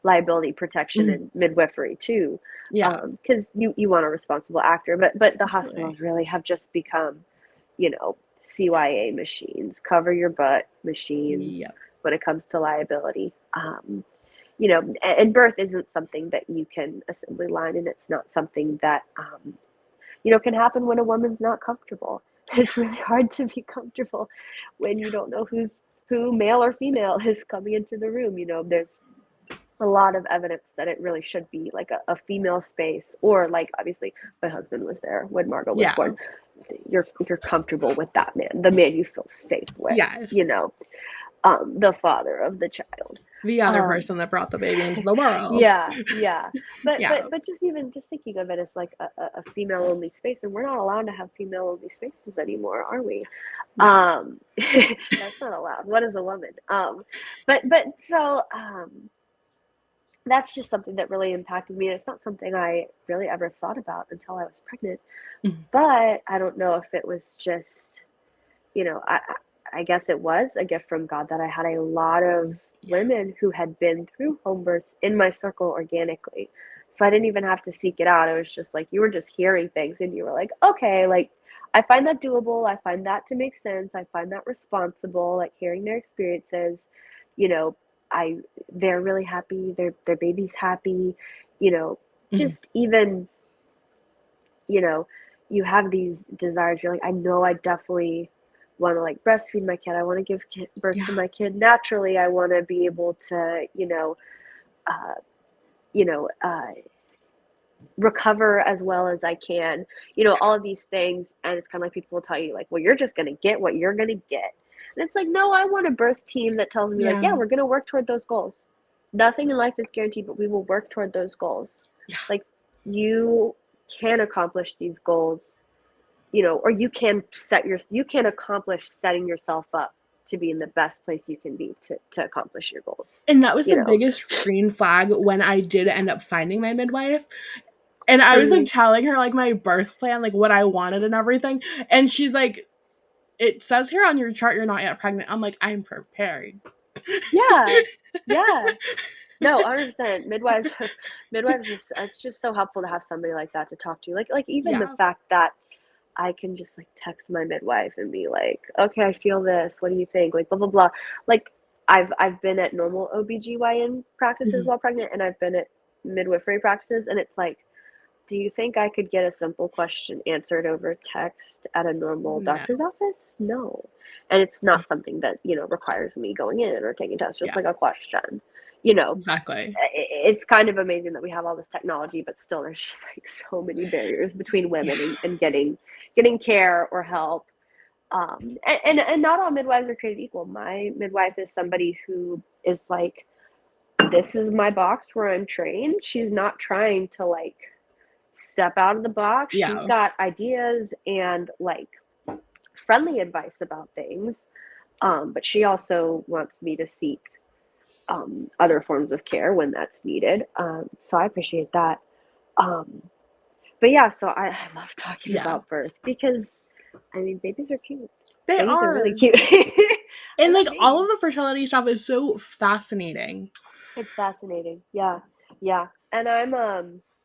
liability protection Mm. and midwifery too, Yeah, because you want a responsible actor. But the absolutely. hospitals really have just become, you know, CYA machines, cover your butt machines Yep. when it comes to liability. And birth isn't something that you can assembly line, and it's not something that can happen when a woman's not comfortable. Yeah. It's really hard to be comfortable when you don't know who, male or female, is coming into the room. There's a lot of evidence that it really should be like a female space, or like, obviously my husband was there when Margot was Yeah. born. You're comfortable with that man, the man you feel safe with, Yes. the father of the child. The other Um, person that brought the baby into the world. yeah, yeah. But Yeah. but just thinking of it as like a female only space, and we're not allowed to have female only spaces anymore, are we? No. That's not allowed. What is a woman? But so that's just something that really impacted me. And it's not something I really ever thought about until I was pregnant. Mhm. But I don't know if it was just, you know, I guess it was a gift from God that I had a lot of Yeah. women who had been through home births in my circle organically. So I didn't even have to seek it out. It was just like you were just hearing things and you were like, okay, like I find that doable. I find that to make sense. I find that responsible, like hearing their experiences, you know, I they're really happy, their baby's happy, you know, Mhm. just even, you know, you have these desires. You're like, I know I definitely want to like breastfeed my kid. I want to give birth to Yeah. my kid naturally. I want to be able to, uh, you know, uh, recover as well as I can. You know, all of these things, and it's kind of like people will tell you, like, well, you're just gonna get what you're gonna get, and it's like, no, I want a birth team that tells me, like, Yeah. yeah, we're gonna work toward those goals. Nothing in life is guaranteed, but we will work toward those goals. Yeah. Like, you can accomplish these goals, or you can accomplish setting yourself up to be in the best place you can be to accomplish your goals. And that was You the know. biggest green flag when I did end up finding my midwife. And I was like Hmm. telling her like my birth plan, like what I wanted and everything. And she's like, it says here on your chart you're not yet pregnant. I'm like, I'm preparing. Yeah. Yeah. No, 100%. Midwives, midwives it's just so helpful to have somebody like that to talk to. Like even the Yeah. fact that I can just like text my midwife and be like, okay, I feel this. What do you think? Like blah blah blah. Like I've been at normal OBGYN practices Mhm. while pregnant, and I've been at midwifery practices, and it's like, do you think I could get a simple question answered over text at a normal No. doctor's office? No. And it's not something that, requires me going in or taking tests, just Yeah. like a question. You know, Exactly. it's kind of amazing that we have all this technology, but still there's just like so many barriers between Yeah. women and getting care or help. And not all midwives are created equal. My midwife is somebody who is like, this is my box where I'm trained. She's not trying to like step out of the box. She's Yeah. got ideas and like friendly advice about things. But she also wants me to seek other forms of care when that's needed. So I appreciate that. Um, but yeah, so I love talking Yeah. about birth because I mean, babies are cute. They Babies are really are. cute. I And love like all of babies. the fertility stuff is so fascinating. It's fascinating. Yeah, yeah. And I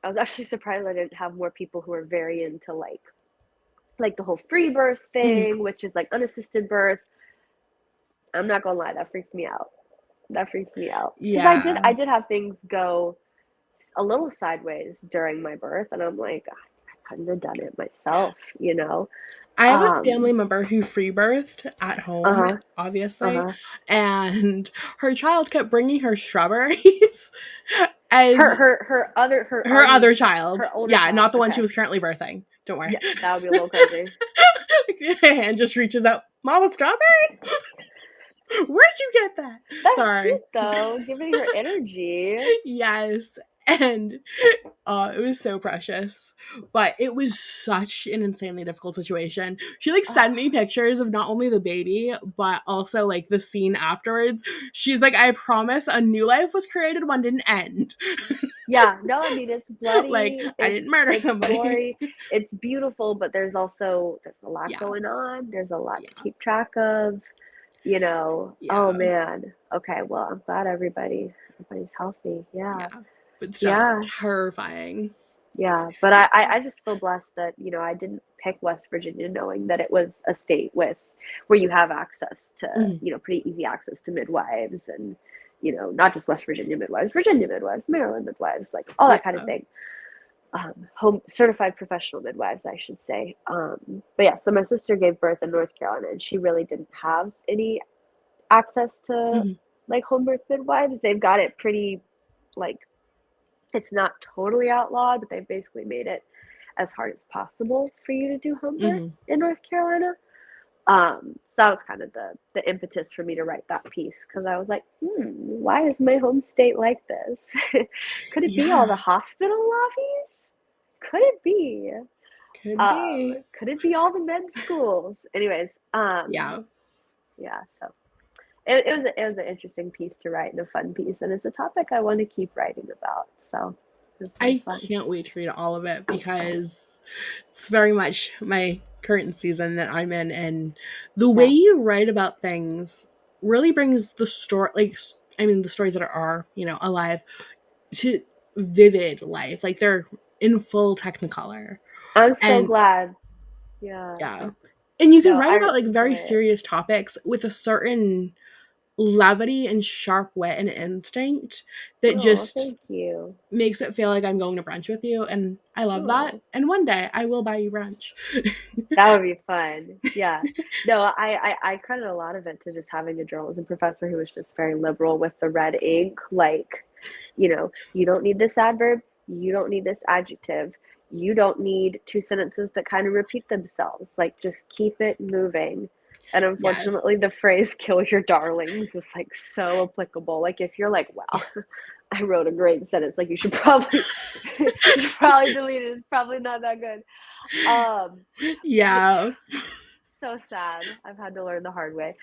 was actually surprised I didn't have more people who are very into like the whole free birth Mhm. thing, which is like unassisted birth. I'm not gonna lie, that freaks me out. That freaks me out because I did Yeah. I did have things go a little sideways during my birth, and I'm like, I couldn't have done it myself, you know. I have a family Um, member who free birthed at uh home, huh, uh obviously, huh. and her child kept bringing her strawberries as Her her other already child. her older Yeah, child. not the one she Okay, was currently birthing. Don't worry. yeah, that would be a little crazy. And just reaches out, Mama, strawberry? Where'd you get that? That's cute Sorry. though, giving her energy. Yes. And it was so precious. But it was such an insanely difficult situation. She like Uh, sent me pictures of not only the baby, but also like the scene afterwards. She's like, I promise a new life was created, one didn't end. yeah, no, I mean it's Like, bloody, I it's didn't murder it's somebody. gory, it's beautiful, but there's a lot Yeah. going on. There's a lot to Yeah. keep track of. Oh Yeah. man. Okay, well, I'm glad everybody's healthy. Yeah. Yeah. But still Yeah. terrifying. Yeah. But I just feel blessed that, I didn't pick West Virginia knowing that it was a state with where you have access to, Mhm. pretty easy access to midwives and, not just West Virginia midwives, Maryland midwives, like all Yeah. that kind of thing. Home certified professional midwives, I should say. But yeah, so my sister gave birth in North Carolina, and she really didn't have any access to Mhm. like home birth midwives. They've got it pretty like it's not totally outlawed, but they've basically made it as hard as possible for you to do home birth Mhm. in North Carolina. So that was kind of the impetus for me to write that piece because I was like, why is my home state like this? Could it be all the Yeah. hospital lobbies? Could it be? Could be. Could it be all the med schools? Anyways, Yeah. yeah. So it was an interesting piece to write and a fun piece, and it's a topic I want to keep writing about. So it was very I fun. can't wait to read all of it because it's very much my current season that I'm in, and the way Yeah, you write about things really brings the story, like, I mean, the stories that are, alive, to vivid life. Like, they're in full technicolor. I'm so And glad. Yeah, yeah. And you can no, write I about like very enjoy it. serious topics with a certain levity and sharp wit and instinct that Oh, just thank you. makes it feel like I'm going to brunch with you. And I love that. Oh. And one day I will buy you brunch. That would be fun. Yeah. No, I credit a lot of it to just having a journalism professor who was just very liberal with the red ink. Like, you don't need this adverb, you don't need this adjective, you don't need two sentences that kind of repeat themselves. Like, just keep it moving. And unfortunately, Yes. the phrase kill your darlings is like so applicable. Like, if you're like, wow, Yes. I wrote a great sentence, like, you should probably, you should probably delete it. It's probably not that good. Um, which Yeah. so sad. I've had to learn the hard way.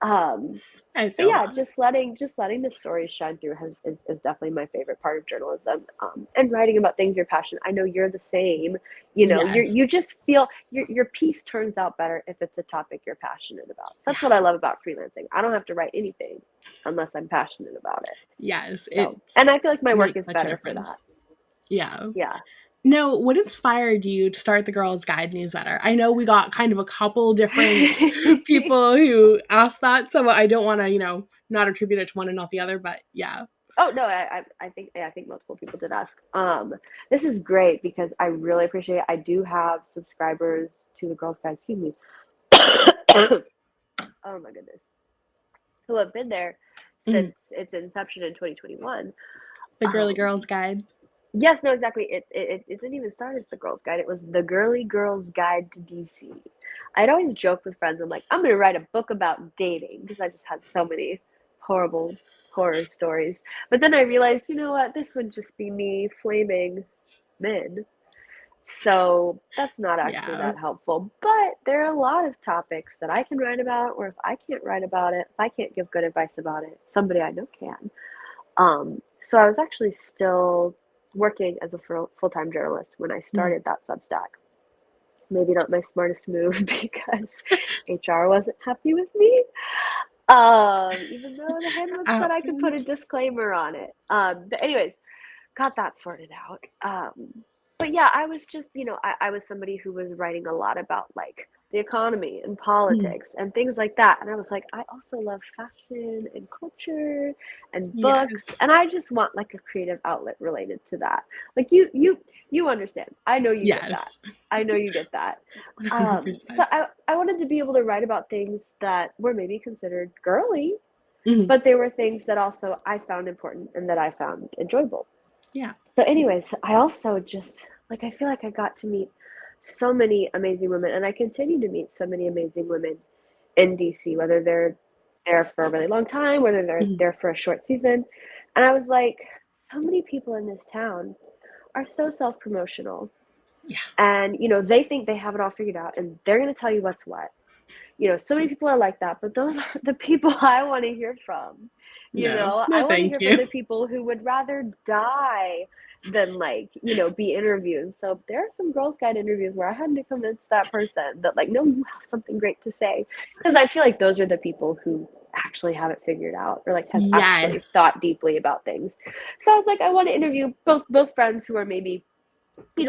Um, I but feel yeah, that. just letting the stories shine through is definitely my favorite part of journalism. And writing about things you're passionate. I know you're the same. You Yes. just feel your piece turns out better if it's a topic you're passionate about. So Yeah. that's what I love about freelancing. I don't have to write anything unless I'm passionate about it. Yes. So, and It's I feel like my work makes is such a better for that. difference. Yeah. Yeah. Now, what inspired you to start the Girls Guide newsletter? I know we got kind of a couple different people who asked that, so I don't want to, not attribute it to one and not the other, but yeah. Oh no, I think multiple people did ask. This is great because I really appreciate it. I do have subscribers to the Girls Guide. Excuse me. Oh my goodness, who have been there Mhm. since its inception in 2021. The Girly Um, Girls Guide. yes, no, exactly. It didn't even start as the Girls Guide. It was the Girly Girls Guide to DC. I'd always joke with friends. I'm like, I'm gonna write a book about dating because I just had so many horrible horror stories. But then I realized, you know what? This would just be me flaming men. So that's not actually Yeah. that helpful. But there are a lot of topics that I can write about, or if I can't write about it, if I can't give good advice about it, somebody I know can. So I was actually still working as a full-time journalist when I Mhm. started that Substack. Maybe not my smartest move because HR wasn't happy with me. Even though the handbook said I could put a Happens. disclaimer on it. But anyways, got that sorted out. But yeah, I was just, I was somebody who was writing a lot about like the economy and Mhm. politics and things like that. And I was like, I also love fashion and culture and books. Yes. And I just want like a creative outlet related to that. Like you understand. I know you get that. Yes. I know you get that. So 100%. I wanted to be able to write about things that were maybe considered girly, Mhm. but they were things that also I found important and that I found enjoyable. Yeah. So, anyways, I also just like I feel like I got to meet so many amazing women, and I continue to meet so many amazing women in DC, whether they're there for a really long time, whether they're Mhm. there for a short season. And I was like, so many people in this town are so self promotional. Yeah. And, they think they have it all figured out, and they're going to tell you what's what. So many people are like that, but those are the people I want to hear from. No. I No, want to thank hear from you. the people who would rather die than like, be interviewed. So there are some Girls Guide interviews where I had to convince that person that like, no, you have something great to say. Because I feel like those are the people who actually have it figured out or like have actually Yes. thought deeply about things. So I was like, I want to interview both friends who are maybe,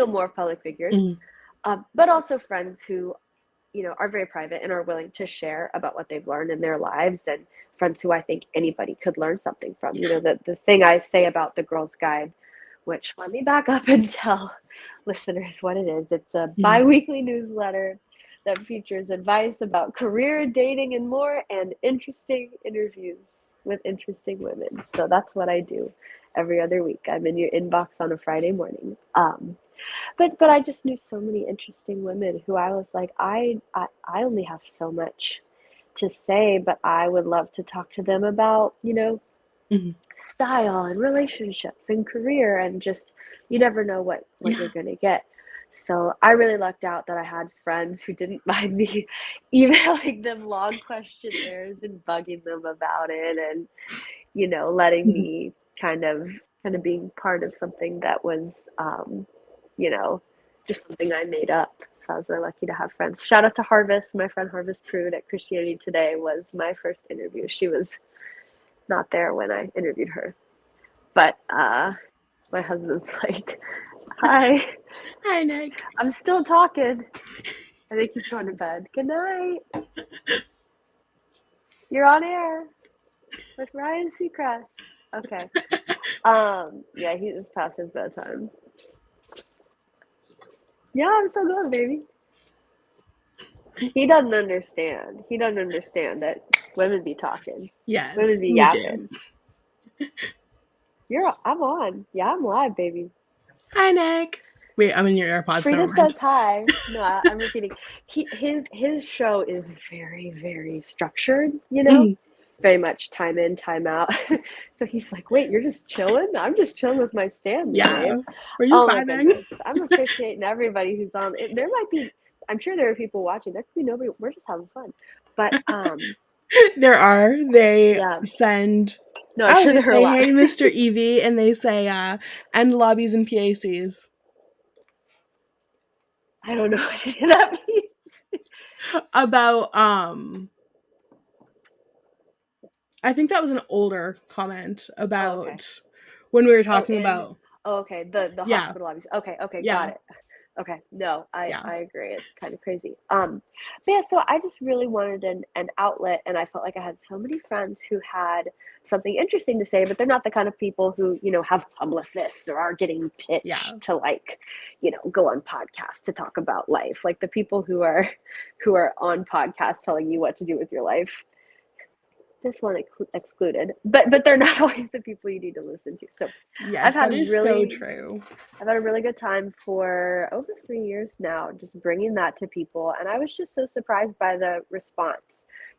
more public figures, Mhm. but also friends who are very private and are willing to share about what they've learned in their lives and friends who I think anybody could learn something from. The thing I say about the Girls Guide, which let me back up and tell listeners what it is. It's a Mhm. bi-weekly newsletter that features advice about career, dating, and more, and interesting interviews with interesting women. So that's what I do every other week. I'm in your inbox on a Friday morning. But I just knew so many interesting women who I was like, I only have so much to say, but I would love to talk to them about, Mhm. style and relationships and career and just you never know what you're Yeah. gonna get. So I really lucked out that I had friends who didn't mind me emailing them long questionnaires and bugging them about it, and letting me kind of being part of something that was, you know, just something I made up. So I was really lucky to have friends. Shout out to Harvest. My friend Harvest Prude at Christianity Today was my first interview. She was not there when I interviewed her, but my husband's like, "Hi, Hi, Nick. I'm still talking. I think he's going to bed. Good night. You're on air with Ryan Seacrest." Okay. Yeah, he is past his bedtime. Yeah, I'm so good, baby. He doesn't understand. He doesn't understand that women be talking. Women Yes, be we do. yapping. I'm on. Yeah, I'm live, baby. Hi, Nick. Wait, I'm in your AirPods. Never Frida mind. says hi. No, I'm repeating. His show is very, very structured, Mhm. very much time in, time out. So he's like, "Wait, you're just chilling? I'm just chilling with my Stanley, babe." Yeah, we're just Oh my vibing. goodness. I'm appreciating everybody who's on. There might be, I'm sure there are people watching. There could be nobody. We're just having fun. But There are. They yeah. send. No, I'm Oh, sure they there are a say, lot. "Hey, Mr. Evie," and they say, "End lobbies and PACs." I don't know what any of that means. About I think that was an older comment Oh, okay. about when we were Oh, talking about. okay. The Yeah, hospital lobbies. Okay, okay, got yeah, it. Okay, no, I yeah. I agree. It's kind of crazy. But yeah, so I just really wanted an outlet, and I felt like I had so many friends who had something interesting to say, but they're not the kind of people who have publicists or are getting Yeah. pitched to, like, go on podcasts to talk about life. Like the people who are on podcasts telling you what to do with your life. This one excluded, but they're not always the people you need to listen to. So I've Yes, had that is so really true. I've had a really good time for over 3 years now, just bringing that to people. And I was just so surprised by the response.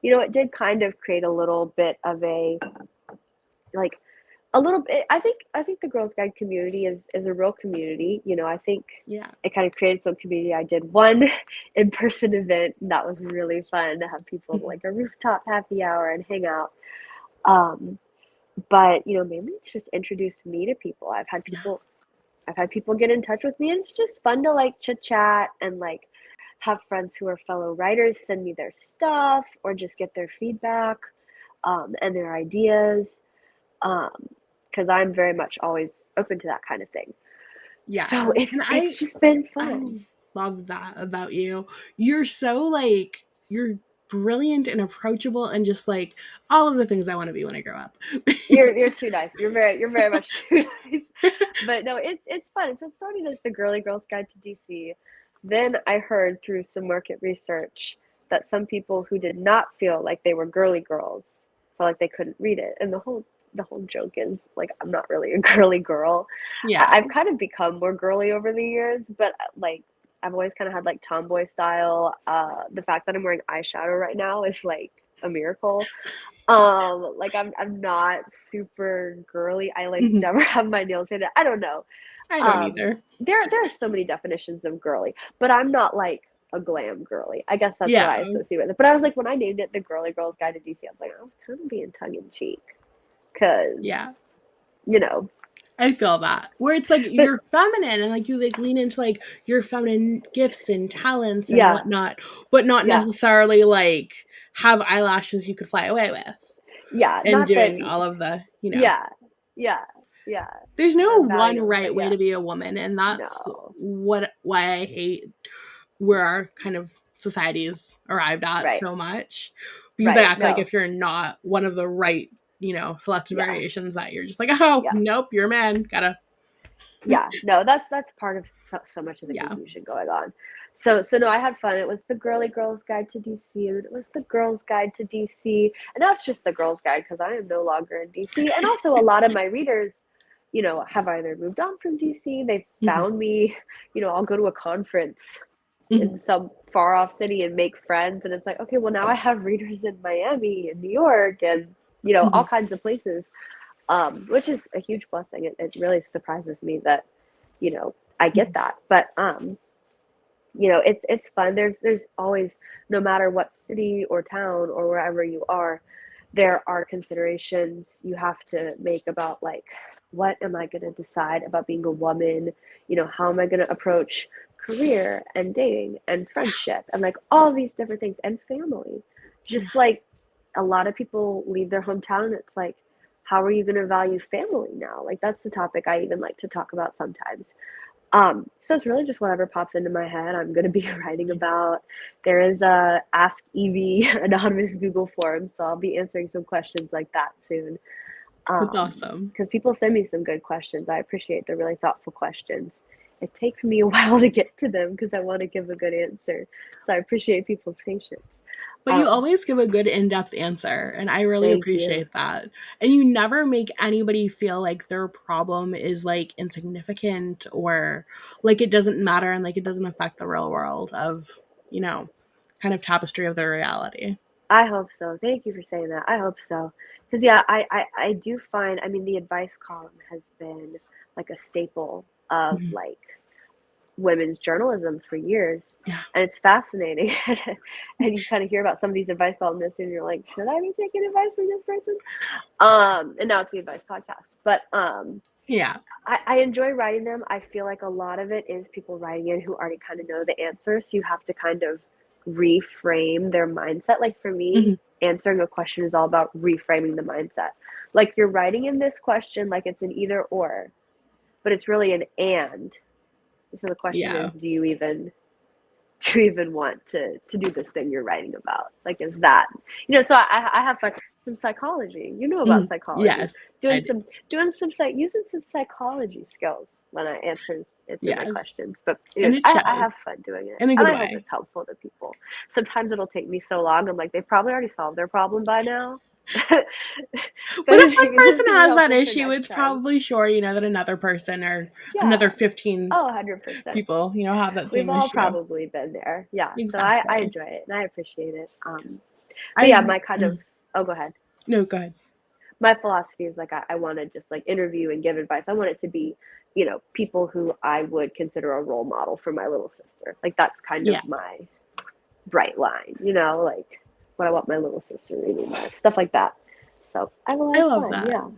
It did kind of create a little bit of like, a little bit. I think the Girls Guide community is a real community. I think Yeah. it kind of created some community. I did one in-person event, and that was really fun to have people like a rooftop happy hour and hang out. Um, but mainly it's just introduced me to people. Yeah. I've had people get in touch with me, and it's just fun to, like, chit chat and, like, have friends who are fellow writers send me their stuff or just get their feedback, and their ideas, because I'm very much always open to that kind of thing. Yeah. So And it's just been I fun. love that about you. You're so like you're brilliant and approachable and just like all of the things I want to be when I grow up. You're too nice. You're very much too nice. But no, it's fun. So it started as the Girly Girls Guide to DC. Then I heard through some market research that some people who did not feel like they were girly girls felt like they couldn't read it. And the whole joke is, like, I'm not really a girly girl. Yeah. I've kind of become more girly over the years, but, like, I've always kind of had, like, tomboy style. The fact that I'm wearing eyeshadow right now is, like, a miracle. Like, I'm not super girly. I, like, Mhm. never have my nails painted. I don't know. I don't either. There are so many definitions of girly, but I'm not like a glam girly. I guess that's what Yeah. I associate with it. But I was like, when I named it the Girly Girls Guide to DC, I was like, I was kind of being tongue in cheek, because Yeah. you know. I feel that. Where it's like But you're feminine and like you like lean into like your feminine gifts and talents and yeah, whatnot, but not yeah, necessarily like have eyelashes you could fly away with yeah. and Not that. doing all of the, Yeah, yeah, yeah. there's no The one value, right but way yeah, to be a woman, and that's no, why I hate where our kind of society's arrived at right, so much, because they right, act like no, if you're not one of the right, selected yeah, variations that you're just like, oh yeah. nope, you're a man, gotta. Yeah, no, that's part of so much of the Yeah. confusion going on. So no, I had fun. It was the Girly Girls Guide to DC, and it was the Girls Guide to DC, and now it's just the Girls Guide because I am no longer in DC. And also, a lot of my readers, have either moved on from DC, they Mhm. found me. I'll go to a conference Mhm. in some far off city and make friends, and it's like, okay, well, now I have readers in Miami and New York and all Mhm. kinds of places, which is a huge blessing. It really surprises me that I get Mhm. that. But it's fun. There's always, no matter what city or town or wherever you are, there are considerations you have to make about, like, what am I going to decide about being a woman? How am I going to approach career and dating and friendship and like all these different things and family? Yeah. Just like a lot of people leave their hometown, and it's like, how are you going to value family now? Like, that's the topic I even like to talk about sometimes. So it's really just whatever pops into my head I'm going to be writing about. There is a Ask Evie anonymous Google form, so I'll be answering some questions like that soon. That's awesome. Because people send me some good questions. I appreciate the really thoughtful questions. It takes me a while to get to them because I want to give a good answer. So I appreciate people's patience. But you Um, always give a good in-depth answer, and I really Thank you. appreciate that. And you never make anybody feel like their problem is like insignificant or like it doesn't matter and like it doesn't affect the real world of, you know, kind of tapestry of their reality. I hope so. Thank you for saying that. I hope so. Because, yeah, I do find, I mean, the advice column has been like a staple of Mhm. like women's journalism for years. Yeah. And it's fascinating. And you kind of hear about some of these advice columnists and you're like, should I be taking advice from this person? And now it's the advice podcast. But Yeah. I enjoy writing them. I feel like a lot of it is people writing in who already kind of know the answers. So you have to kind of reframe their mindset. Like for me, Hmm. answering a question is all about reframing the mindset. Like you're writing in this question like it's an either or, but it's really an and. So the question is, Yeah. do you even want to do this thing you're writing about? Like, is that, so I have fun. Some psychology, Mhm. about psychology, Yes, I doing do. using some psychology skills when I answer my Yes. questions. But And it I have shows fun doing it, in a and good I hope way. it's helpful to people. Sometimes it'll take me so long, I'm like, they've probably already solved their problem by now. But But if one is this person gonna be has that helpful for issue, next it's time? probably sure, that another person or another Yeah. 15 Oh, 100%. people, have that We've same all issue. probably been there. Yeah. So I Exactly. enjoy it and I appreciate it. But yeah, I my kind of, oh, go ahead. no, go ahead. My philosophy is like, I want to just like interview and give advice. I want it to be, people who I would consider a role model for my little sister. Like that's kind Yeah. of my bright line, like what I want my little sister reading, stuff like that. So I have a lot I of love fun. that. Yeah.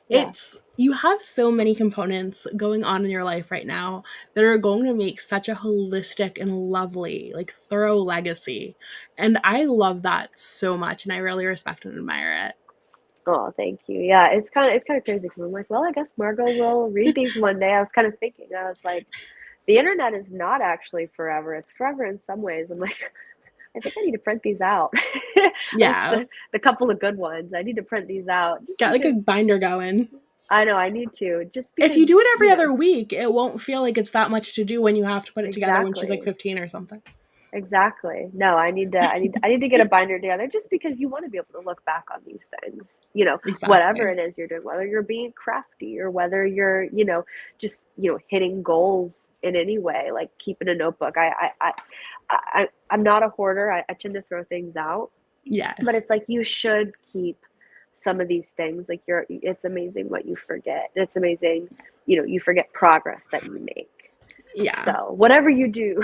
Yeah. It's you have so many components going on in your life right now that are going to make such a holistic and lovely, like thorough legacy. And I love that so much and I really respect and admire it. Oh, thank you. Yeah, it's kind of crazy because I'm like, well, I guess Margot will read these one day. I was kind of thinking, I was like, the internet is not actually forever. It's forever in some ways. I'm like, I think I need to print these out. At least Yeah. the couple of good ones. I need to print these out just Got like because a binder going. I know I need to. Just If because, you do it every other week, it won't feel like it's that much to do when you have to put it together when she's like exactly. 15 or something. Exactly. No, I need to get a binder together just because you want to be able to look back on these things. Whatever Exactly. it is you're doing, whether you're being crafty or whether you're, just, hitting goals in any way, like keeping a notebook. I'm not a hoarder. I tend to throw things out, but Yes. it's like you should keep some of these things. Like it's amazing what you forget. It's amazing, you forget progress that you make. Yeah. So whatever you do,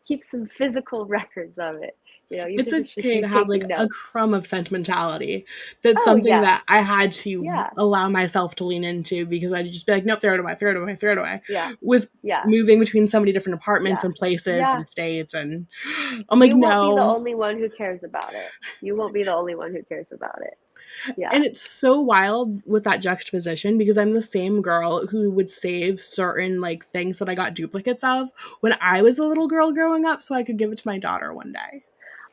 keep some physical records of it. Even It's if it's just okay you to have like taking a notes. crumb of sentimentality. That's Oh something yes, that I had to yeah, allow myself to lean into because I'd just be like, nope, throw it away, throw it away, throw it away. yeah, With yeah, moving between so many different apartments yeah, and places yeah. and states and I'm like, You won't be the no. only one who cares about it. You won't be the only one who cares about it. Yeah. And it's so wild with that juxtaposition because I'm the same girl who would save certain like things that I got duplicates of when I was a little girl growing up so I could give it to my daughter one day.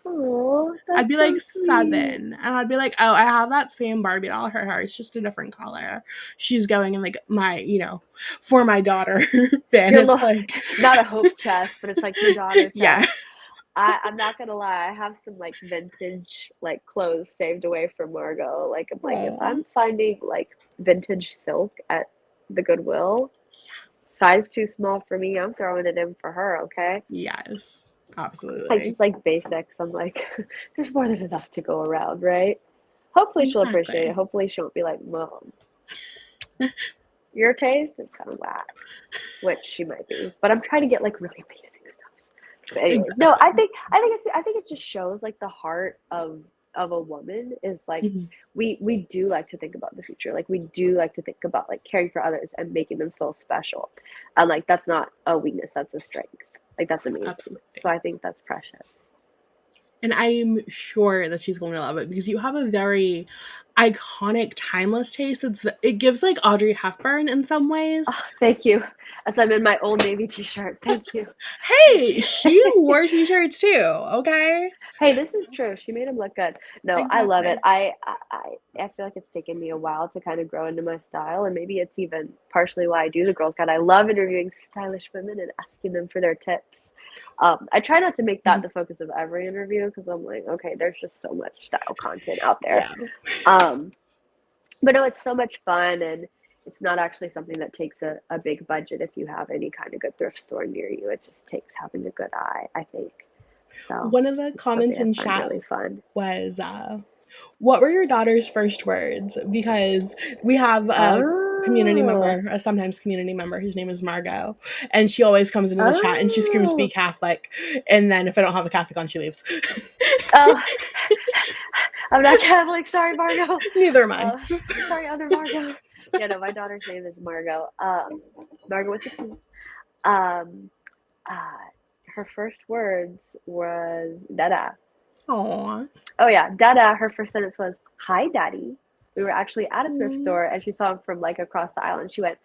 Oh, I'd that's be like so sweet. 7 and I'd be like, oh, I have that same Barbie doll. Her hair is just a different color. She's going in like my, for my daughter bin. Your It's little, like, not a hope chest, but it's like your daughter chest. yes. I'm not gonna lie, I have some like vintage like clothes saved away from Margot. Like I'm like if Aw. I'm finding like vintage silk at the Goodwill, size too small for me, I'm throwing it in for her, okay? Yes. Like Absolutely. just like basics. I'm like, there's more than enough to go around, right? Hopefully she'll appreciate it. Exactly. Hopefully she won't be like, Mom, your taste is kind of whack, which she might be. But I'm trying to get like really basic stuff. But anyways, no, Exactly. I think it just shows like the heart of a woman is like Mhm. we do like to think about the future. Like we do like to think about like caring for others and making them feel special. And like that's not a weakness, that's a strength. Like that's amazing. So Absolutely. I think that's precious. And I'm sure that she's going to love it because you have a very iconic, timeless taste. It gives like Audrey Hepburn in some ways. Oh, thank you. As I'm in my Old Navy t-shirt. Thank you. Thank Hey, you. she wore t-shirts too, okay? Hey, this is true. She made him look good. No, I love it. Exactly. I feel like it's taken me a while to kind of grow into my style, and maybe it's even partially why I do the Girls Guide. I love interviewing stylish women and asking them for their tips. I try not to make that Mhm. the focus of every interview because I'm like, okay, there's just so much style content out there. Yeah. Um, but no, it's so much fun, and it's not actually something that takes a big budget if you have any kind of good thrift store near you. It just takes having a good eye, I think. So One of the it's something comments I in find chat really fun. was, what were your daughter's first words? Because we have a community Oh, member, a sometimes community member, whose name is Margot, and she always comes into the chat and she screams, "Be oh, Catholic," and then if I don't have a Catholic on, she leaves. oh! I'm not Catholic. Sorry, Margot. Neither am I. Sorry, other Margot. Yeah, no, my daughter's name is Margot. Margot with the T. Um, uh, her first words was Dada. Aw. Oh yeah, Dada. Her first sentence was "Hi, Daddy." We were actually at a thrift Mm. store, and she saw him from like across the aisle, and she went,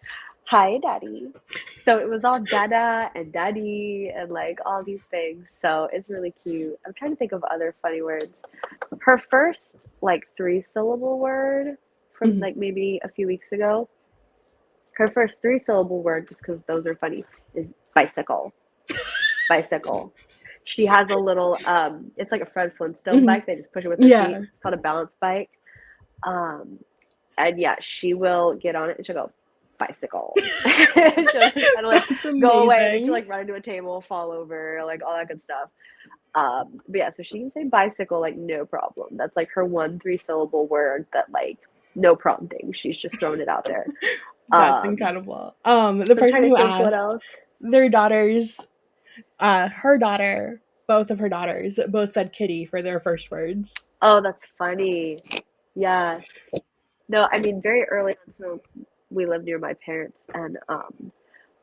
"Hi, Daddy." So it was all Dada and Daddy and like all these things. So it's really cute. I'm trying to think of other funny words. Her first like three-syllable word from Mhm. like maybe a few weeks ago. Her first three-syllable word, just because those are funny, is bicycle. Bicycle. She has a little it's like a Fred Flintstone Mhm. bike. They just push it with their feet. Yeah. It's called a balance bike. Um and yeah, she will get on it and she'll go, bicycle. She'll just kind of like That's go away and then she'll amazing. like run into a table, fall over, like all that good stuff. But yeah, so she can say bicycle like no problem. That's like her one three-syllable word that like no prompting. She's just throwing it out there. That's Um, incredible. The I'm person trying to who think what asked else. their daughters, her daughter, both of her daughters, both said kitty for their first words. Oh, that's funny. Yeah. No, I mean very early on. So we live near my parents, and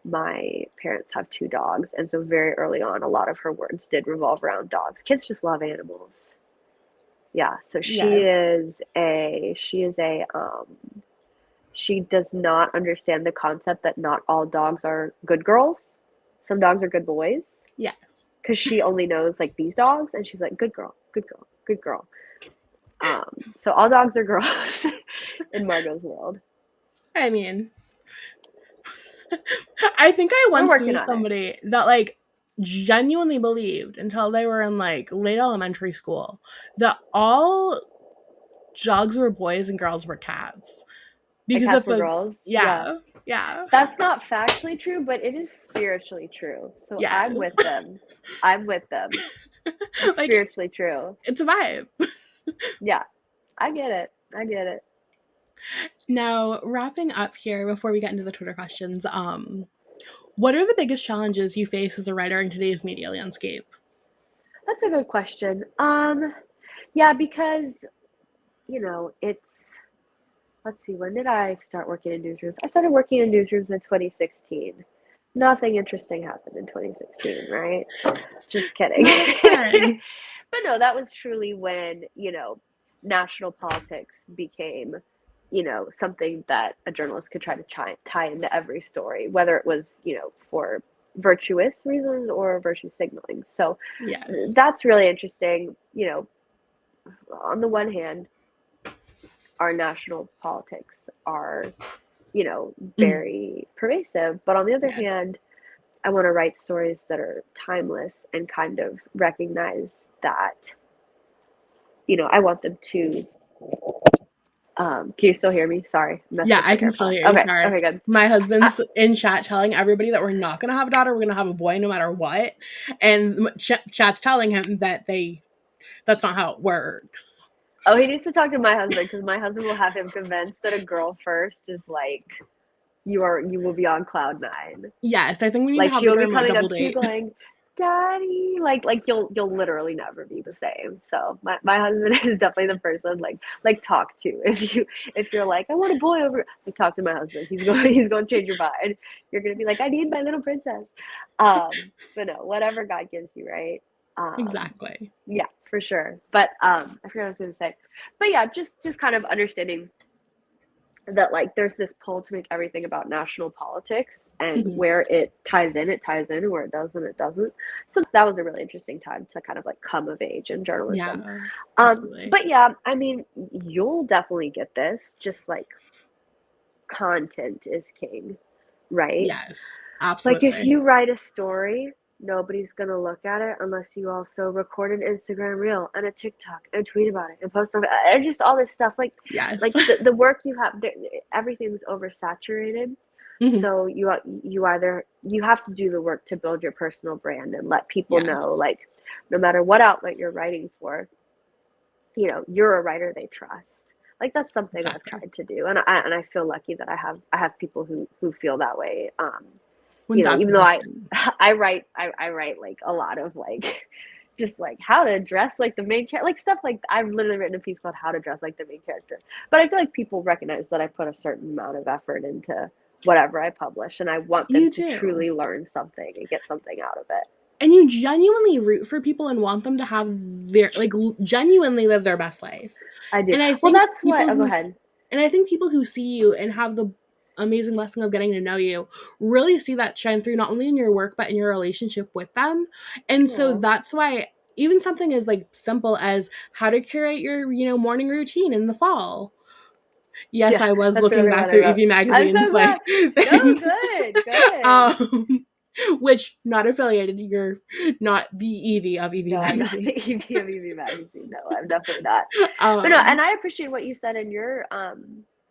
my parents have two dogs, and so very early on, a lot of her words did revolve around dogs. Kids just love animals. Yeah. So Yes. she does not understand the concept that not all dogs are good girls. Some dogs are good boys Yes. because she only knows like these dogs, and she's like, good girl, good girl, good girl. So all dogs are girls in Margot's world. I mean, I think I We're once working knew on it. somebody that like genuinely believed until they were in like late elementary school that all dogs were boys and girls were cats. And Because cats if were a girls. Yeah. yeah, yeah, That's not factually true, but it is spiritually true. So I'm yes. with them. I'm with them. It's Like spiritually true. it's a vibe. Yeah. I get it. I get it. Now, wrapping up here before we get into the Twitter questions, what are the biggest challenges you face as a writer in today's media landscape? That's a good question. Yeah, because, it's let's see, when did I start working in newsrooms? I started working in newsrooms in 2016. Nothing interesting happened in 2016, right? Just kidding. Not fun. But no, that was truly when, national politics became, something that a journalist could try to tie into every story, whether it was, for virtuous reasons or virtue signaling. So Yes. that's really interesting. On the one hand, our national politics are, Mm, very pervasive, but on the other yes. hand, I want to write stories that are timeless and kind of recognize that, I want them to. Can you still hear me? Sorry, I messed Yeah, up I my can still AirPod. hear you. Okay, Sorry. okay, good. My Uh, husband's in chat telling everybody that we're not going to have a daughter, we're going to have a boy no matter what. And chat's telling him that that's not how it works. oh, he needs to talk to my husband because my husband will have him convinced that a girl first is like you will be on cloud nine. Yes, I think we need to Like have she like will a be remote coming double up to you date. going, daddy, like you'll literally never be the same. So my husband is definitely the person like talk to. If you're like, I want a boy over, like talk to my husband. He's going to change your mind. You're gonna be like, I need my little princess. But no, whatever God gives you, right? Exactly. Yeah, for sure. But I forgot what I was gonna say. But yeah, just kind of understanding that like there's this pull to make everything about national politics, and Mhm. where it ties in, where it doesn't, it doesn't. So that was a really interesting time to kind of like come of age in journalism. Yeah, absolutely. But yeah, I mean, you'll definitely get this, just like content is king, right? Yes, Like if absolutely. you write a story, nobody's gonna look at it unless you also record an Instagram reel and a TikTok and tweet about it and post on it and just all this stuff. Yes. Like the work you have, everything's oversaturated. Mhm. So you have to do the work to build your personal brand and let people know, Yes, like, no matter what outlet you're writing for, you're a writer they trust. Like that's something I've exactly. tried to do, and I feel lucky that I have people who feel that way. Even though I 1000%. I write like a lot of like just like how to dress like the main character, like stuff like I've literally written a piece called how to dress like the main character. But I feel like people recognize that I put a certain amount of effort into whatever I publish, and I want them You to do. truly learn something and get something out of it. And you genuinely root for people and want them to have genuinely live their best life. I do. And I Well, think that's what. people Oh, go who ahead. and I think people who see you and have the amazing blessing of getting to know you really see that shine through not only in your work but in your relationship with them. And so Oh, that's why even something as like simple as how to curate your, morning routine in the fall. Yes, yeah, I was that's looking another back one I through wrote. Evie I'm so magazine's like glad. No, thing. good, good. um which not affiliated, you're not the Evie of Evie No, I'm not magazine. the EV of EV magazine. No, I'm definitely not. But no, um and I appreciate what you said in your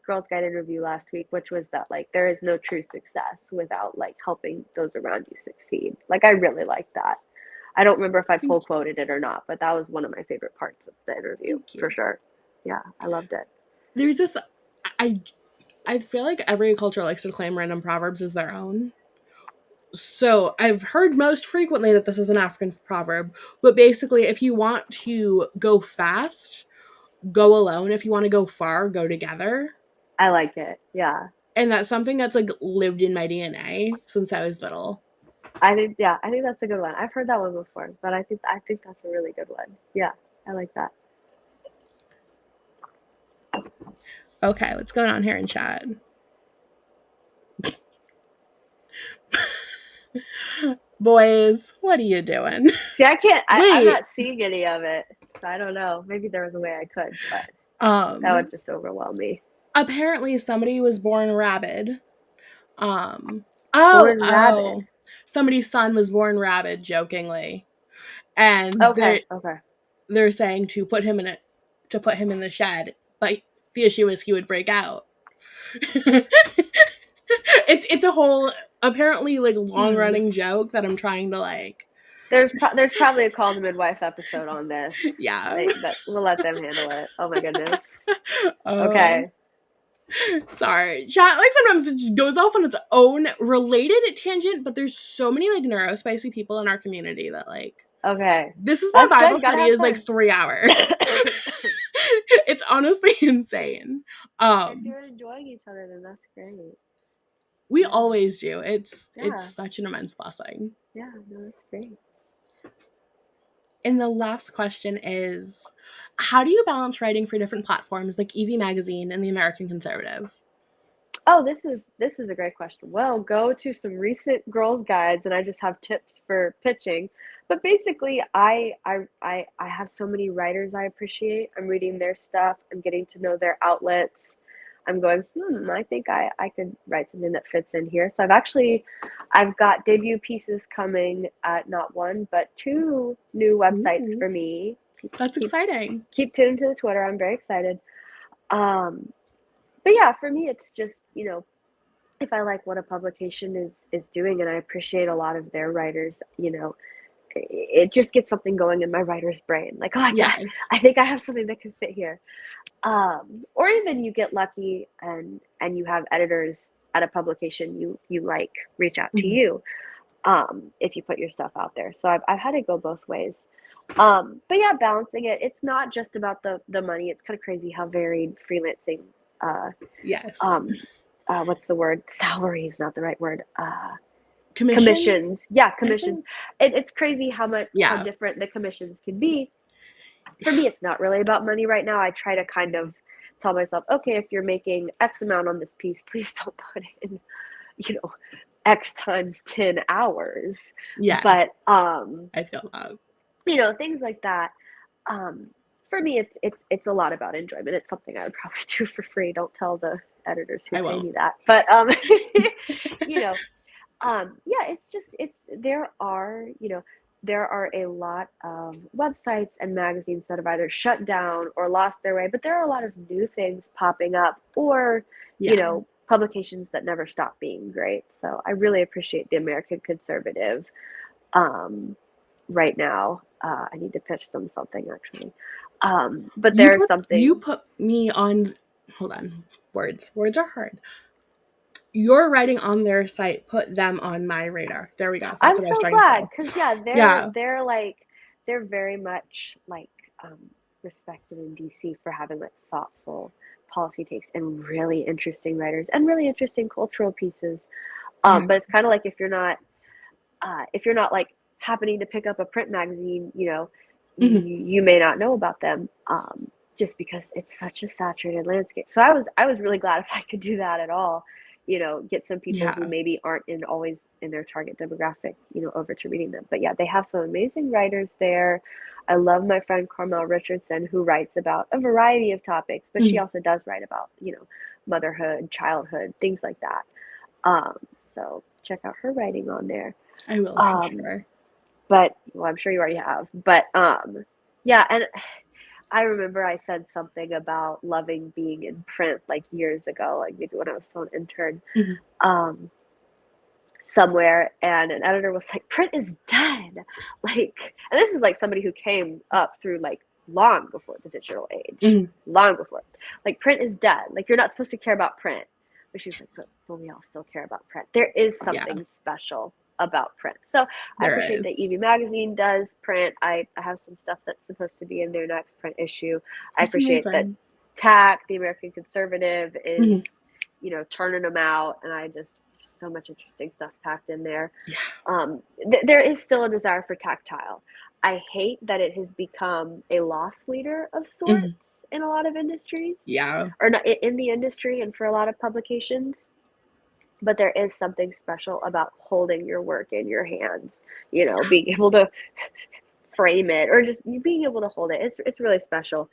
Girls Guide interview last week, which was that like there is no true success without like helping those around you succeed. Like I really like that. I don't remember if I thank pull quoted it or not, but that was one of my favorite parts of the interview thank for you. sure. Yeah, I loved it. There's this I I feel like every culture likes to claim random proverbs as their own. So I've heard most frequently that this is an African proverb, but basically, if you want to go fast, go alone. If you want to go far, go together. I like it. Yeah. And that's something that's like lived in my DNA since I was little. I think that's a good one. I've heard that one before, but I think that's a really good one. Yeah, I like that. Okay, what's going on here in chat? Boys, what are you doing? See, I can't. I'm Wait, not seeing any of it, so I don't know. Maybe there was a way I could, but that would um, just overwhelm me. apparently somebody was born rabid. Um, oh, Born rabid. oh, somebody's son was born rabid, jokingly, and Okay, okay. they're saying to put him in the shed, but the issue is he would break out. It's a whole apparently like long Hmm. running joke that I'm trying to like There's probably a Call the Midwife episode on this. yeah. That we'll let them handle it. Oh my goodness. um Okay. Sorry, chat, like sometimes it just goes off on its own related tangent, but there's so many like neurospicy people in our community that like Okay. this is why That's Bible good. Gotta study have is like fun. 3 hours. It's honestly insane. If um you're enjoying each other, then that's great. we Yeah. always do. It's Yeah. such an immense blessing. Yeah. No, that's great. And the last question is, how do you balance writing for different platforms like Evie Magazine and the American Conservative? Oh, this is a great question. Well, go to some recent girls' guides, and I just have tips for pitching. But basically, I have so many writers I appreciate. I'm reading their stuff. I'm getting to know their outlets. I'm going, I think I could write something that fits in here. So I've got debut pieces coming at not one, but two new websites Ooh, for me. that's Keep exciting. keep tuned to the Twitter. I'm very excited. Um, but yeah, for me, it's just, if I like what a publication is doing, and I appreciate a lot of their writers, it just gets something going in my writer's brain. Like, oh, Yes. I think I have something that can fit here. Or even you get lucky and you have editors at a publication you like reach out to Mhm. you. if you put your stuff out there. So I've had to go both ways. But yeah, balancing it. It's not just about the money. It's kind of crazy how varied freelancing. Uh, Yes. um, what's the word? Salary is not the right word. Commission, Commissions. Yeah, I commissions. think. It's crazy how Yeah. different the commissions can be. For me, it's not really about money right now. I try to kind of tell myself, okay, if you're making X amount on this piece, please don't put in, you know, X times 10 hours. Yes. But I feel that. things like that. Um, for me, it's a lot about enjoyment. It's something I would probably do for free. Don't tell the editors who I pay won't. me that. But you know, yeah, there are a lot of websites and magazines that have either shut down or lost their way, but there are a lot of new things popping up, or Yeah. publications that never stop being great. So I really appreciate the American Conservative. Um, right now, I need to pitch them something actually. But You there's put you something. put me on, hold on. Words are hard. Your writing on their site put them on my radar. There we go. That's I'm what I was so trying to say. glad, because yeah, Yeah. they're very much like respected in DC for having like thoughtful policy takes and really interesting writers and really interesting cultural pieces. Yeah. But it's kind of like if you're not like happening to pick up a print magazine, Mhm. you may not know about them, just because it's such a saturated landscape. So I was really glad if I could do that at all, get some people who Yeah. maybe aren't always in their target demographic, over to reading them. But yeah, they have some amazing writers there. I love my friend Carmel Richardson, who writes about a variety of topics, but she Mhm. also does write about, motherhood, childhood, things like that. Um, so check out her writing on there. I will for Um, sure. but well, I'm sure you already have. But yeah, and I remember I said something about loving being in print like years ago, like maybe when I was still an intern, Mhm. um, somewhere, and an editor was like, "Print is dead." Like, and this is like somebody who came up through like long before the digital age, Mhm. long before. Like, print is dead. Like, you're not supposed to care about print. But she's like, but we all still care about print. There is Yeah, something special about print. So I there appreciate that is. Evie Magazine does print. I have some stuff that's supposed to be in their next print issue. I That's appreciate that amazing. TAC, the American Conservative, is, Mhm. turning them out, and I just so much interesting stuff packed in there. Yeah. There is still a desire for tactile. I hate that it has become a loss leader of sorts Mhm. in a lot of industries, Yeah. or not in the industry and for a lot of publications. But there is something special about holding your work in your hands, being able to frame it, or just being able to hold it. It's really special.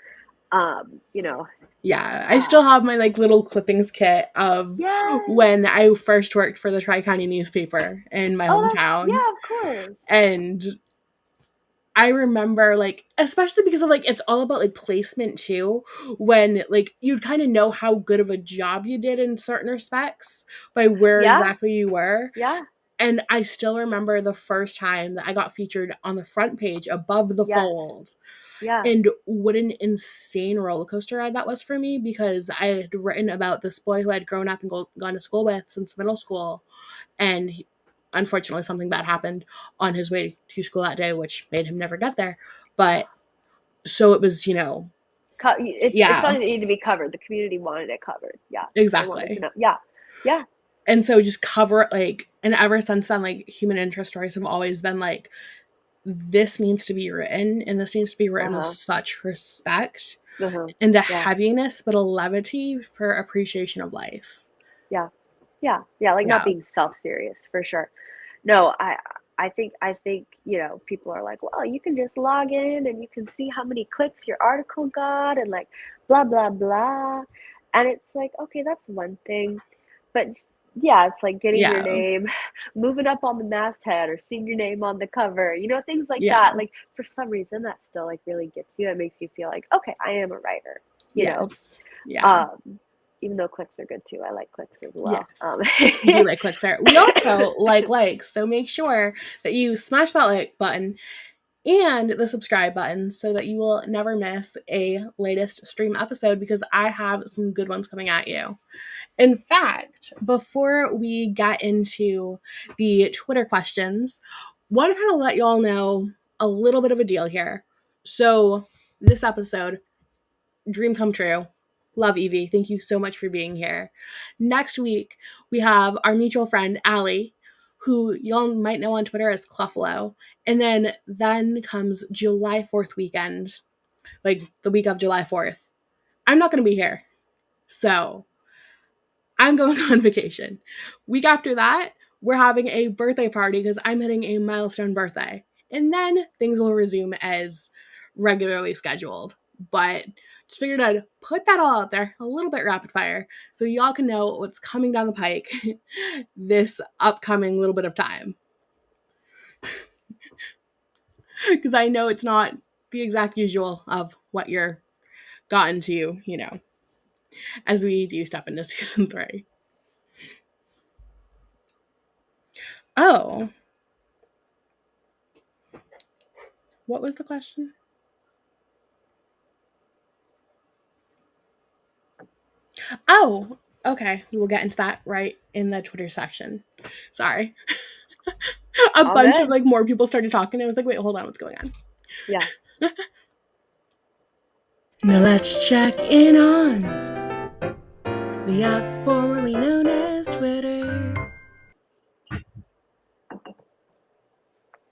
Um, you know, Yeah, I uh, still have my like little clippings kit of yes. when I first worked for the Tri-County newspaper in my Oh, that's, hometown. yeah, of course. And I remember like especially because of like it's all about like placement too, when like you'd kind of know how good of a job you did in certain respects by where Yeah, exactly you were. yeah, And I still remember the first time that I got featured on the front page above the yes, fold. yeah, And what an insane roller coaster ride that was for me, because I had written about this boy who I'd grown up and gone to school with since middle school. And unfortunately, something bad happened on his way to school that day, which made him never get there. But so it was, it's yeah, something that needed to be covered. The community wanted it covered. Yeah, they wanted to exactly. know. Yeah, yeah, And so just cover it, like, and ever since then, like, human interest stories have always been like, this needs to be written, and this needs to be written with uh-huh, such respect uh-huh, and a yeah, heaviness, but a levity for appreciation of life. yeah, yeah, yeah, like not Yeah, being self-serious for sure. No, I think, people are like, well, you can just log in and you can see how many clicks your article got and like blah blah blah. And it's like, okay, that's one thing. But yeah, it's like getting your yeah, name, moving up on the masthead or seeing your name on the cover, things like yeah, that. Like, for some reason that still like really gets you. It makes you feel like, okay, I am a writer, you know. yes, yeah, Um, Even though clicks are good too. I like clicks as well. yes. We do like clicks there. We also like likes, so make sure that you smash that like button and the subscribe button so that you will never miss a latest stream episode, because I have some good ones coming at you. In fact, before we get into the Twitter questions, want to kind of let y'all know a little bit of a deal here. So, this episode, dream come true. Love Evie. Thank you so much for being here. Next week, we have our mutual friend, Allie, who y'all might know on Twitter as Cluffalo. And then comes July 4th weekend, like the week of July 4th. I'm not going to be here. So I'm going on vacation. Week after that, we're having a birthday party because I'm hitting a milestone birthday. And then things will resume as regularly scheduled. But just figured I'd put that all out there, a little bit rapid fire, so y'all can know what's coming down the pike this upcoming little bit of time. Because I know it's not the exact usual of what you're gotten to, as we do step into season 3. Oh, what was the question? Oh, okay. We'll get into that right in the Twitter section. Sorry. A All bunch of good. more people started talking. I was like, wait, hold on, what's going on? Yeah. Now let's check in on the app formerly known as Twitter.